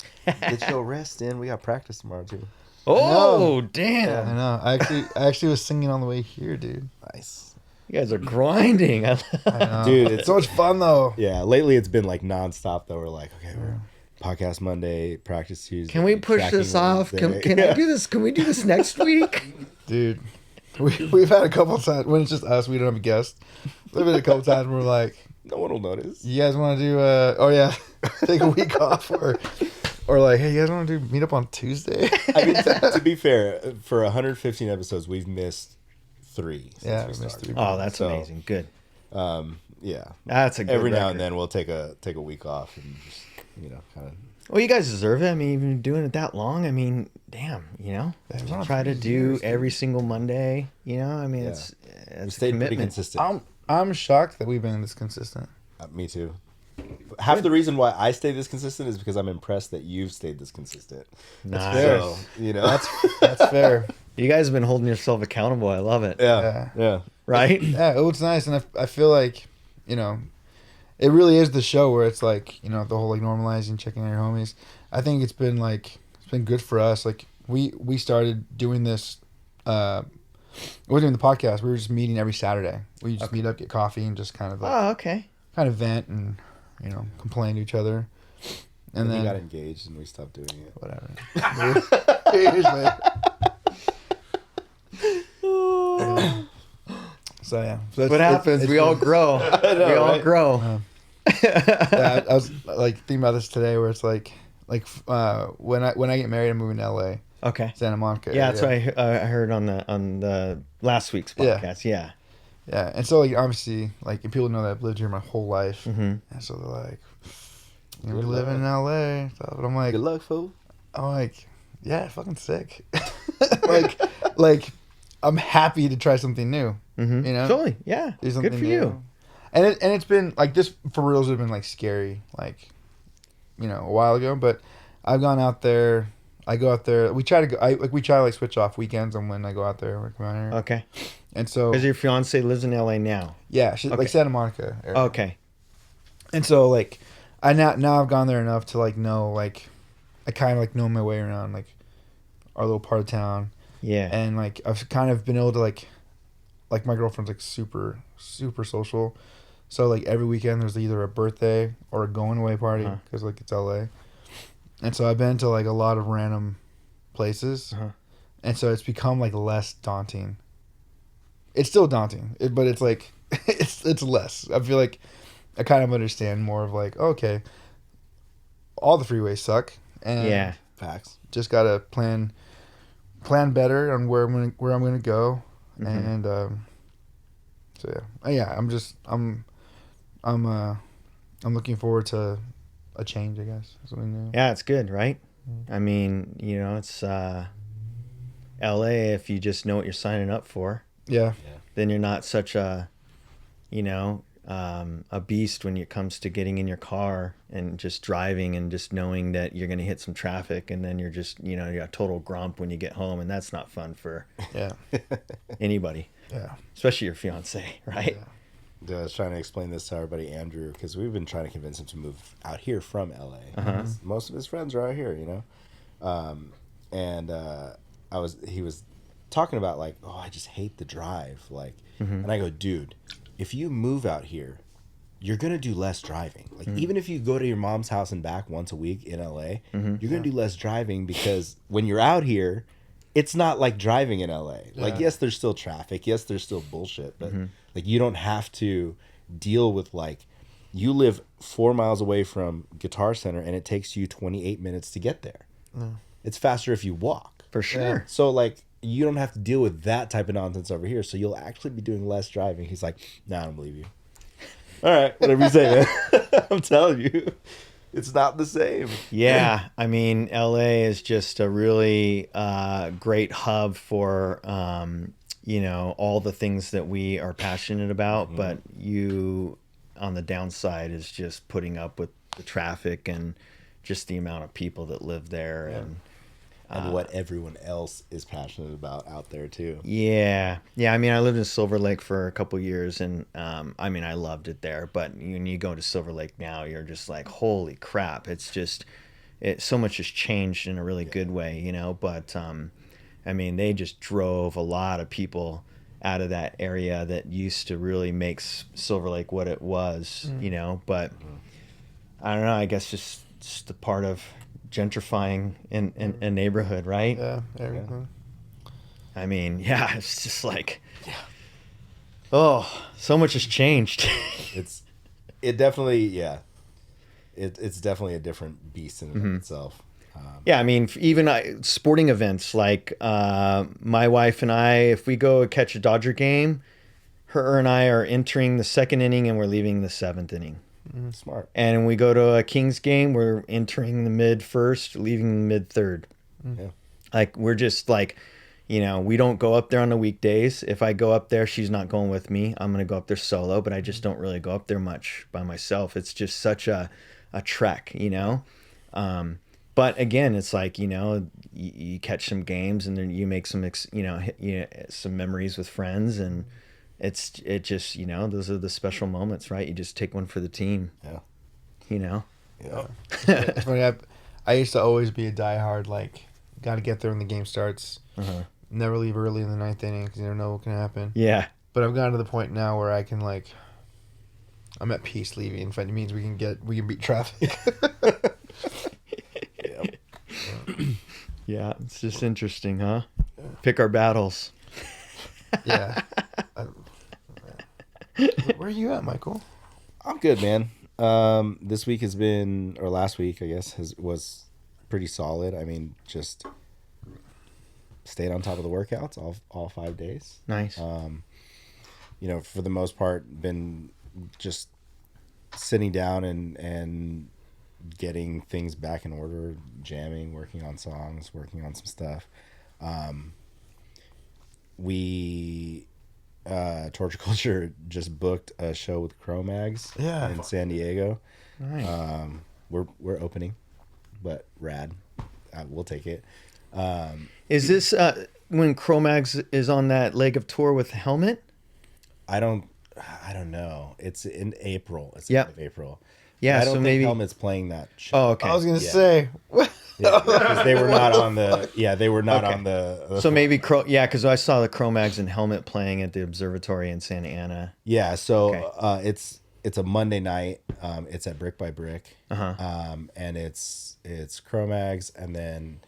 Get your rest in. We got practice tomorrow too. Oh, I damn. know. I actually was singing on the way here, dude. Nice. You guys are grinding. I know. Dude, it's so much fun though. Yeah, lately it's been like nonstop though. We're like, okay, we're podcast Monday, practice Tuesday. Can we push tracking this off? Wednesday. Can I do this? Can we do this next week? Dude, we've had a couple times when it's just us, we don't have a guest. There've been a couple times where we're like, No one will notice. you guys want to do take a week off or like, hey, you guys want to do meet up on Tuesday? I mean, to be fair, for 115 episodes, we've missed 3. Since Yeah, we we missed started. 3. Oh, that's amazing. Good. Yeah. That's a good Every now record. and then we'll take a week off and just kind of. Well, you guys deserve it. I mean, you've been doing it that long. I mean, damn, try to do every single Monday. I mean, Yeah. it's We a stayed pretty commitment. consistent. I'm shocked that we've been this consistent. Me too. Half the reason why I stay this consistent is because I'm impressed that you've stayed this consistent. Nice. fair. So, That's fair. You guys have been holding yourself accountable. I love it. Yeah. Right? Yeah, it was nice, and I feel like, it really is the show where it's like, the whole like normalizing, checking on your homies. I think it's been good for us. Like we started doing this. We were doing the podcast. We were just meeting every Saturday. We just meet up, get coffee, and just kind of Oh, okay. vent and complain to each other. And And then we got engaged and we stopped doing it. whatever. Years later. So yeah, so What happens? We all grow. know, We all right? grow. Yeah, I was like thinking about this today, where it's like when I get married, I'm moving to LA, Okay. Santa Monica. Yeah, that's area. what I heard on the last week's Yeah. podcast. Yeah. Yeah, and so like obviously like people know that I've lived here my whole life, Mm-hmm. and so they're like, Good "You're living in LA," so, but I'm like, Good luck, fool. yeah, fucking sick. like I'm happy to try something new. Mm-hmm. Know? Yeah. Do something Good for new. you. And it's been like this for reals. Have been like scary, like a while ago. But I've gone out there. I go out there. We try to go. We try to like switch off weekends on when I go out there. When I come out here. Okay. And so Because your fiance lives in LA now. yeah, she's Okay. like Santa Monica area. Okay. And so like I now I've gone there enough to like know like I kind of like know my way around like our little part of town. Yeah. And like I've kind of been able to like my girlfriend's like super social, so like every weekend there's either a birthday or a going away party because like it's LA, and so I've been to like a lot of random places, and so it's become like less daunting. It's still daunting, but it's like it's less. I feel like I kind of understand more of like, okay, all the freeways suck, and Yeah. Facts. just gotta plan better on where I'm gonna go, and so yeah, I'm looking forward to a change, I guess, something new. Yeah, it's good, right? I mean, it's LA. If you just know what you're signing up for, Yeah, then you're not such a beast when it comes to getting in your car and just driving and just knowing that you're going to hit some traffic, and then you're just you're a total grump when you get home, and that's not fun for yeah, anybody, yeah. especially your fiance, right? Yeah. I was trying to explain this to our buddy Andrew because we've been trying to convince him to move out here from LA. Most of his friends are out here, he was talking about like, oh, I just hate the drive, like, and I go, dude, if you move out here, you're gonna do less driving. Like even if you go to your mom's house and back once a week in LA, you're gonna do less driving because when you're out here, it's not like driving in LA. Like yes, there's still traffic, yes, there's still bullshit, but like you don't have to deal with like you live 4 miles away from Guitar Center and it takes you 28 minutes to get there. It's faster if you walk. For sure. So like you don't have to deal with that type of nonsense over here. So you'll actually be doing less driving. He's like, nah, I don't believe you. All right, whatever you say, man. I'm telling you, it's not the same. Yeah, I mean, LA is just a really great hub for all the things that we are passionate about. But you, on the downside, is just putting up with the traffic and just the amount of people that live there. And what everyone else is passionate about out there too. Yeah. I mean, I lived in Silver Lake for a couple years, and I mean, I loved it there. But when you go to Silver Lake now, you're just like, holy crap! It's just, so much has changed in a really good way, you know. But I mean, they just drove a lot of people out of that area that used to really make Silver Lake what it was, you know. But I don't know. I guess just the part of gentrifying in a neighborhood, right? Yeah, everything. I mean, yeah, it's just like, oh, so much has changed. It's definitely it's definitely a different beast in and of itself. Yeah, I mean, even sporting events like my wife and I, if we go catch a Dodger game, her and I are entering the second inning and we're leaving the seventh inning. Smart. And when we go to a Kings game, we're entering the mid first, leaving the mid third. Yeah. Like, we're just like, you know, we don't go up there on the weekdays. If I go up there, she's not going with me. I'm going to go up there solo, but I just don't really go up there much by myself. It's just such a trek, you know? But again, it's like, you know, you catch some games and then you make some, some memories with friends, and it just, you know, those are the special moments, right? You just take one for the team. Yeah. You know? Yeah. It's funny, I used to always be a diehard, like, got to get there when the game starts. Never leave early in the ninth inning because you never know what can happen. Yeah. But I've gotten to the point now where I can, like, I'm at peace leaving. If it means we can beat traffic. Yeah, it's just interesting, huh? Pick our battles. Yeah. Where are you at, Michael? I'm good, man. This week has been, or last week, I guess, was pretty solid. I mean, just stayed on top of the workouts all 5 days. Nice. You know, for the most part, been just sitting down and getting things back in order, jamming, working on songs, working on some stuff. We Torture Culture just booked a show with Cro-Mags in San Diego. Nice. We're opening, but rad. We'll take it. Is this when Cro-Mags is on that leg of tour with Helmet? I don't know. It's in April. It's Yep. the end of April. Yeah, I don't so think maybe Helmet's playing that show. Oh, okay. I was gonna Yeah. say. Yeah, because they were not on the. Yeah, they were not Okay. on the. So maybe because I saw the Cro-Mags and Helmet playing at the observatory in Santa Ana. Yeah, so Okay. it's a Monday night. It's at Brick by Brick. Uh-huh. And it's Cro-Mags, and then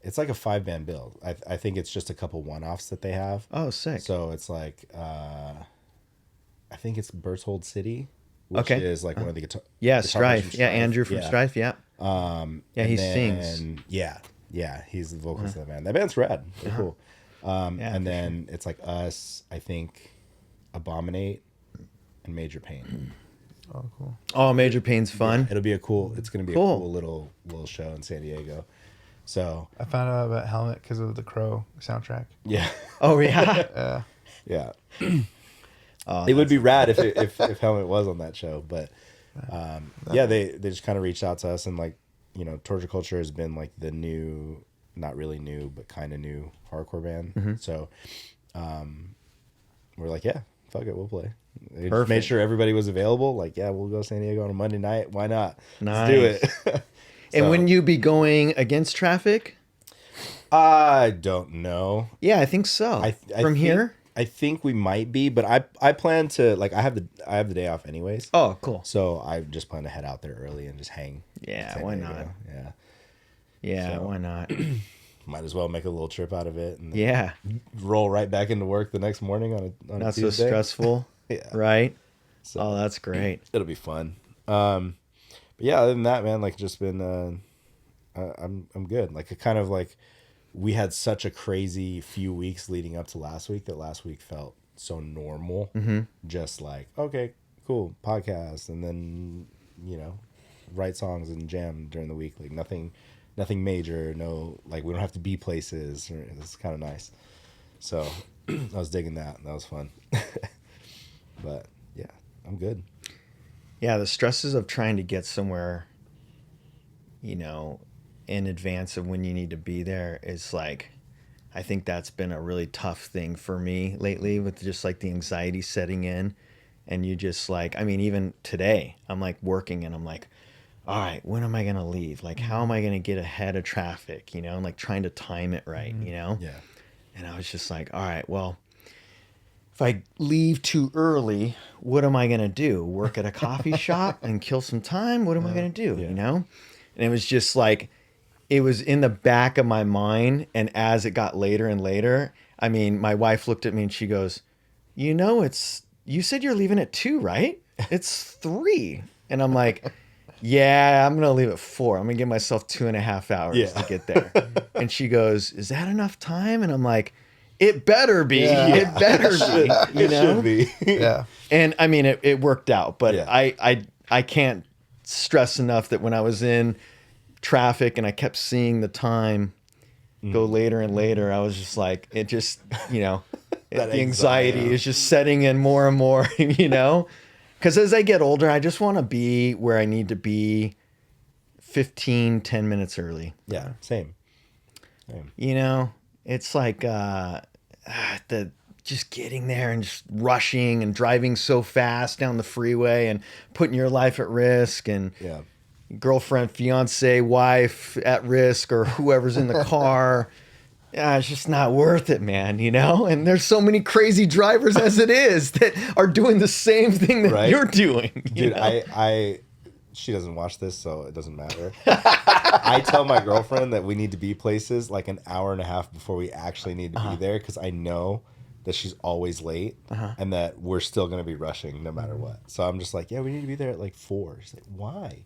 it's like a 5-band bill. I think it's just a couple one-offs that they have. Oh, sick. So it's like I think it's Berthold City, which Okay. is like one of the guitar. Yeah, guitar Strife. players from Yeah, Andrew from Yeah. Strife. Yeah. Yeah, he sings. Yeah, he's the vocalist of the band. That band's rad. They're cool. Yeah, And for then it's like us, I think, Abominate, and Major Pain. Oh, cool. Oh, Major Pain's fun. It'll be it's going to be Cool. a cool little show in San Diego. So, I found out about Helmet because of the Crow soundtrack. yeah. Oh, yeah. Yeah. Oh, It would be rad if Helmet was on that show, but they just kind of reached out to us, and like, you know, Torture Culture has been like the new, not really new, but kind of new hardcore band. So we're like, yeah, fuck it, we'll play. They just made sure everybody was available. Like, yeah, we'll go to San Diego on a Monday night. Why not? Nice. Let's do it. And wouldn't you be going against traffic? I don't know. Yeah, I think so. I From think- here? I think we might be, but I plan to, like, I have the day off anyways. Oh, cool. So I just plan to head out there early and just hang. Yeah, in San why Diego. not? Yeah. Yeah, So- why not? Might as well make a little trip out of it and then Yeah, roll right back into work the next morning on a not so Tuesday. stressful, Yeah. right? So Oh, that's great. it'll be fun. But yeah, other than that, man, like, just been I'm good. Like, it kind of like we had such a crazy few weeks leading up to last week that last week felt so normal. Just like, okay, cool, podcast, and then, you know, write songs and jam during the week. Like, nothing major. No, like, we don't have to be places. It's kind of nice. So I was digging that. That was fun. But yeah, I'm good. Yeah, the stresses of trying to get somewhere, in advance of when you need to be there is like, I think that's been a really tough thing for me lately with just like the anxiety setting in. And you just like, I mean, even today, I'm like working and I'm like, all right, when am I going to leave? Like, how am I going to get ahead of traffic, and like trying to time it right, Yeah. And I was just like, all right, well, if I leave too early, what am I going to do? Work at a coffee shop and kill some time? What am I going to do, And it was just like, it was in the back of my mind. And as it got later and later, I mean, my wife looked at me and she goes, you said you're leaving at 2, right? It's 3. And I'm like, yeah, I'm going to leave at 4. I'm going to give myself 2.5 hours to get there. And she goes, is that enough time? And I'm like, it better be. Yeah. It better be. It should be. Yeah. And I mean, it worked out, but Yeah. I can't stress enough that when I was in traffic and I kept seeing the time go later and later, I was just like, it just, the anxiety is just setting in more and more, because as I get older, I just want to be where I need to be 10 minutes early. Yeah, same. It's like just getting there and just rushing and driving so fast down the freeway and putting your life at risk and girlfriend, fiance, wife at risk or whoever's in the car. Yeah, it's just not worth it, man, And there's so many crazy drivers as it is that are doing the same thing that you're doing. Dude, she doesn't watch this, so it doesn't matter. I tell my girlfriend that we need to be places like an hour and a half before we actually need to be there because I know that she's always late and that we're still going to be rushing no matter what. So I'm just like, yeah, we need to be there at like 4. She's like, why?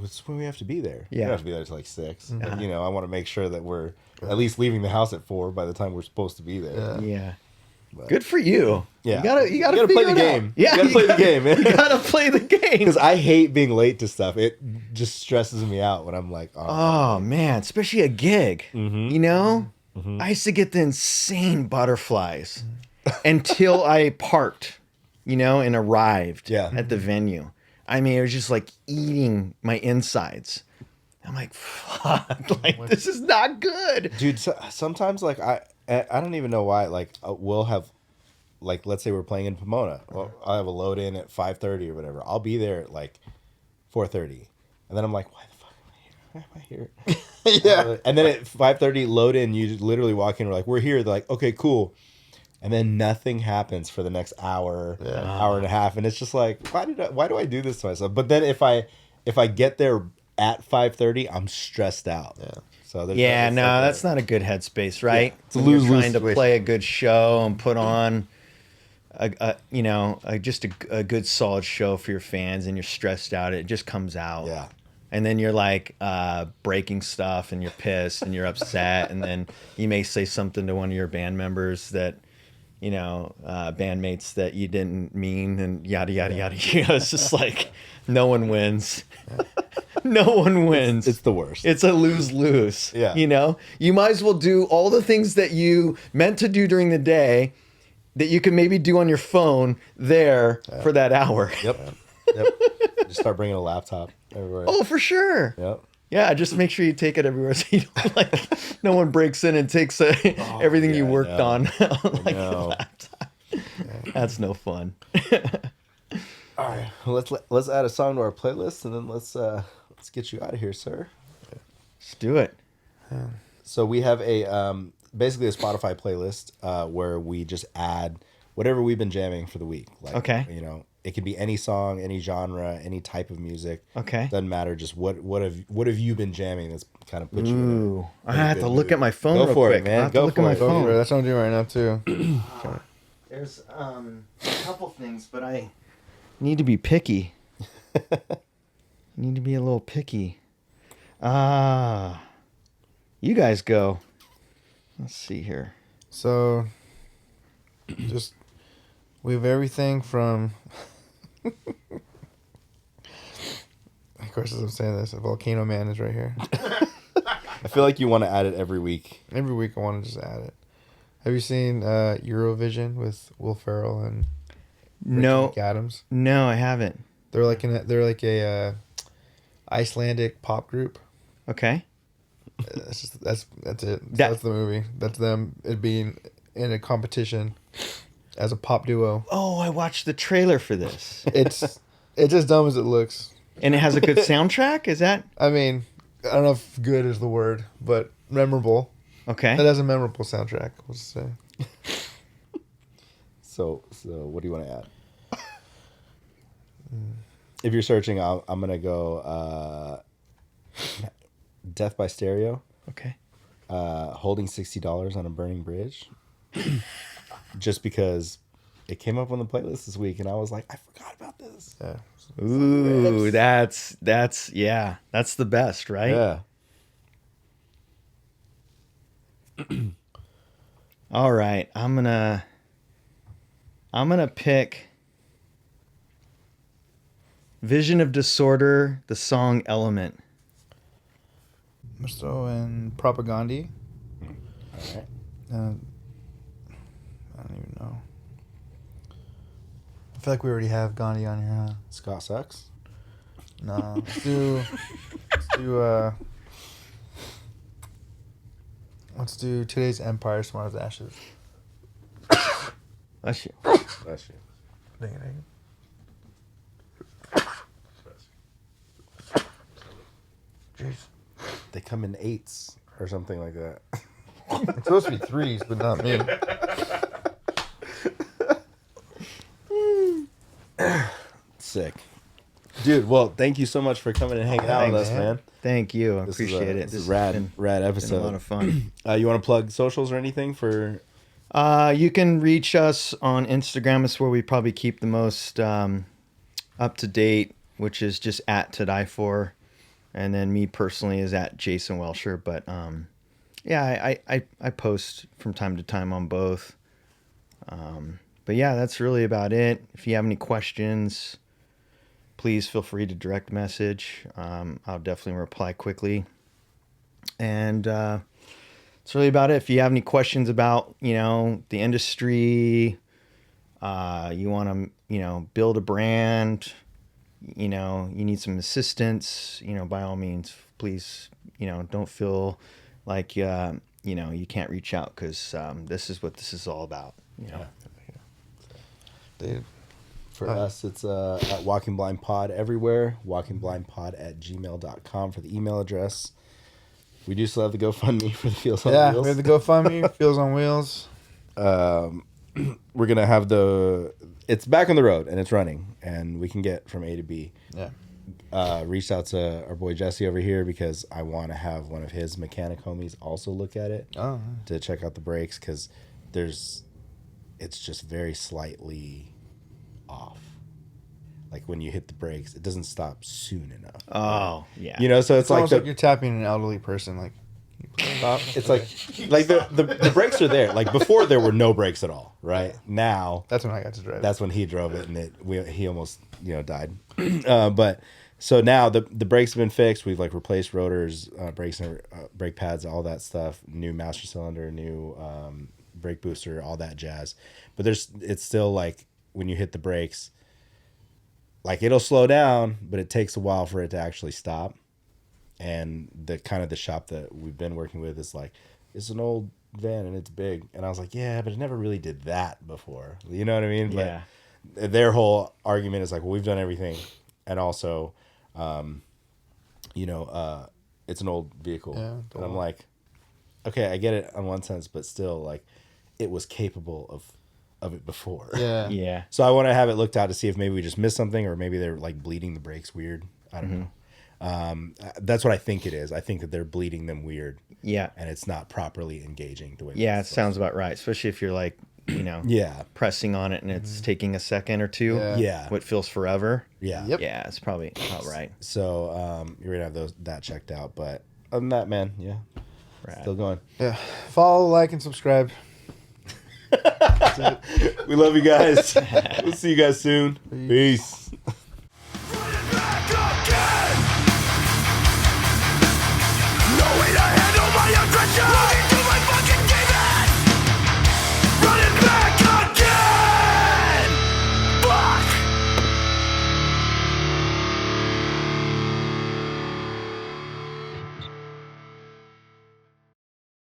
It's when we have to be there. We don't have to be there till like 6. But, I want to make sure that we're at least leaving the house at 4 by the time we're supposed to be there. Yeah. But, good for you. Yeah. You gotta play the game. Yeah, you gotta play the game, man. You gotta play the game. Because I hate being late to stuff. It just stresses me out when I'm like, oh man, especially a gig. I used to get the insane butterflies until I parked, and arrived at the venue. I mean, it was just like eating my insides. I'm like, fuck, like this is not good. Dude, sometimes like I don't even know why. Like we'll have, like let's say we're playing in Pomona. Well, I have a load in at 5:30 or whatever. I'll be there at like 4:30, and then I'm like, why the fuck am I here? Why am I here? Yeah. And then at 5:30, load in. You just literally walk in. We're like, we're here. They're like, okay, cool. And then nothing happens for the next hour, hour and a half, and it's just like, why do I do this to myself? But then if I get there at 5:30, I'm stressed out. Yeah. So that's not a good headspace, right? Yeah. It's a when you're lose-lose trying to situation. play a good show and put on just a good solid show for your fans, and you're stressed out. It just comes out. Yeah. And then you're like breaking stuff, and you're pissed, and you're upset, and then you may say something to one of your band members that, bandmates that you didn't mean, and yada yada yada. It's just like no one wins. No one wins. It's the worst. It's a lose-lose. Yeah. You might as well do all the things that you meant to do during the day that you can maybe do on your phone there for that hour. Yep. Just start bringing a laptop everywhere. Oh, for sure. Yep. Yeah, just make sure you take it everywhere so you don't no one breaks in and takes everything you worked on like a laptop. That's no fun. All right, let's add a song to our playlist, and then let's get you out of here, sir. Let's do it. So we have basically a Spotify playlist where we just add whatever we've been jamming for the week. Like, okay. It could be any song, any genre, any type of music. Okay. Doesn't matter. Just what have you been jamming that's kind of put you in a I have to look mood. at my phone Go real for quick. it, man. I have to Go look for at my it. phone. That's what I'm doing right now too. There's a couple things, but I need to be picky. Need to be a little picky. You guys go. Let's see here. So, just we have everything from. Of course, as I'm saying this, a Volcano Man is right here. I feel like you want to add it every week. Every week I want to just add it. Have you seen Eurovision with Will Ferrell and Rachel McAdams? No, I haven't. They're like a Icelandic pop group. Okay. That's it. That- That's the movie. That's them being in a competition as a pop duo. Oh, I watched the trailer for this. It's as dumb as it looks. And it has a good soundtrack? Is that? I mean, I don't know if good is the word, but memorable. Okay. It has a memorable soundtrack, we'll just say. So what do you want to add? If you're searching, I'm gonna go Death by Stereo. Okay. Holding $60 on a burning bridge. Just because it came up on the playlist this week, and I was like, I forgot about this. Yeah. Ooh, that's the best, right? Yeah. All right, I'm gonna pick Vision of Disorder, the song Element. So in Propaganda. All right. I don't even know. I feel like we already have Gandhi on here, huh? Scott sucks. No. Let's do Today's Empire, Tomorrow's Ashes. Bless you. Bless you. Dang it. Jeez. They come in 8s or something like that. It's supposed to be 3s, but not me. Sick. Dude, well, thank you so much for coming and hanging out with us, man. Thank you. I This appreciate it. This is rad been episode. a lot of fun. You want to plug socials or anything for? You can reach us on Instagram. It's where we probably keep the most up to date, which is just at To Die For. And then me personally is at Jason Welsher. But yeah, I post from time to time on both. But yeah, that's really about it. If you have any questions, please feel free to direct message. I'll definitely reply quickly. And that's really about it. If you have any questions about, the industry, you want to, build a brand, you need some assistance, by all means, please, don't feel like, you can't reach out, because this is what this is all about. Dude. For us, it's at Walking Blind Pod everywhere. WalkingBlindPod@gmail.com for the email address. We do still have the GoFundMe for the Feels on Wheels. We have the GoFundMe, Feels on Wheels. We're gonna have it's back on the road and it's running, and we can get from A to B. Yeah. Reached out to our boy Jesse over here because I want to have one of his mechanic homies also look at it to check out the brakes, because it's just very slightly off. Like when you hit the brakes, it doesn't stop soon enough. Oh, yeah. So it's like almost like you're tapping an elderly person. Like, it's like the brakes are there. Like before, there were no brakes at all. Right now, that's when I got to drive. that's when he drove it, and he almost died. But so now the brakes have been fixed. We've replaced rotors, brakes, and brake pads, all that stuff. New master cylinder, new brake booster, all that jazz. But it's still like when you hit the brakes, like it'll slow down, but it takes a while for it to actually stop. And the shop that we've been working with is like, it's an old van and it's big. And I was like, yeah, but it never really did that before. You know what I mean? Yeah. But their whole argument is like, well, we've done everything. And also, it's an old vehicle. Yeah, and I'm like, okay, I get it on one sense, but still, like, it was capable of it before. Yeah. Yeah. So I want to have it looked at to see if maybe we just missed something, or maybe they're like bleeding the brakes weird. I don't know. That's what I think it is. I think that they're bleeding them weird. Yeah. And it's not properly engaging the way. Yeah, it sounds about right. Especially if you're like, Yeah. pressing on it and it's taking a second or two. Yeah. What feels forever. Yeah. Yep. Yeah, it's probably about right. So you're gonna have that checked out. But other than that, man, yeah, Right. still going. Yeah. Follow, like, and subscribe. We love you guys. We'll see you guys soon. Peace.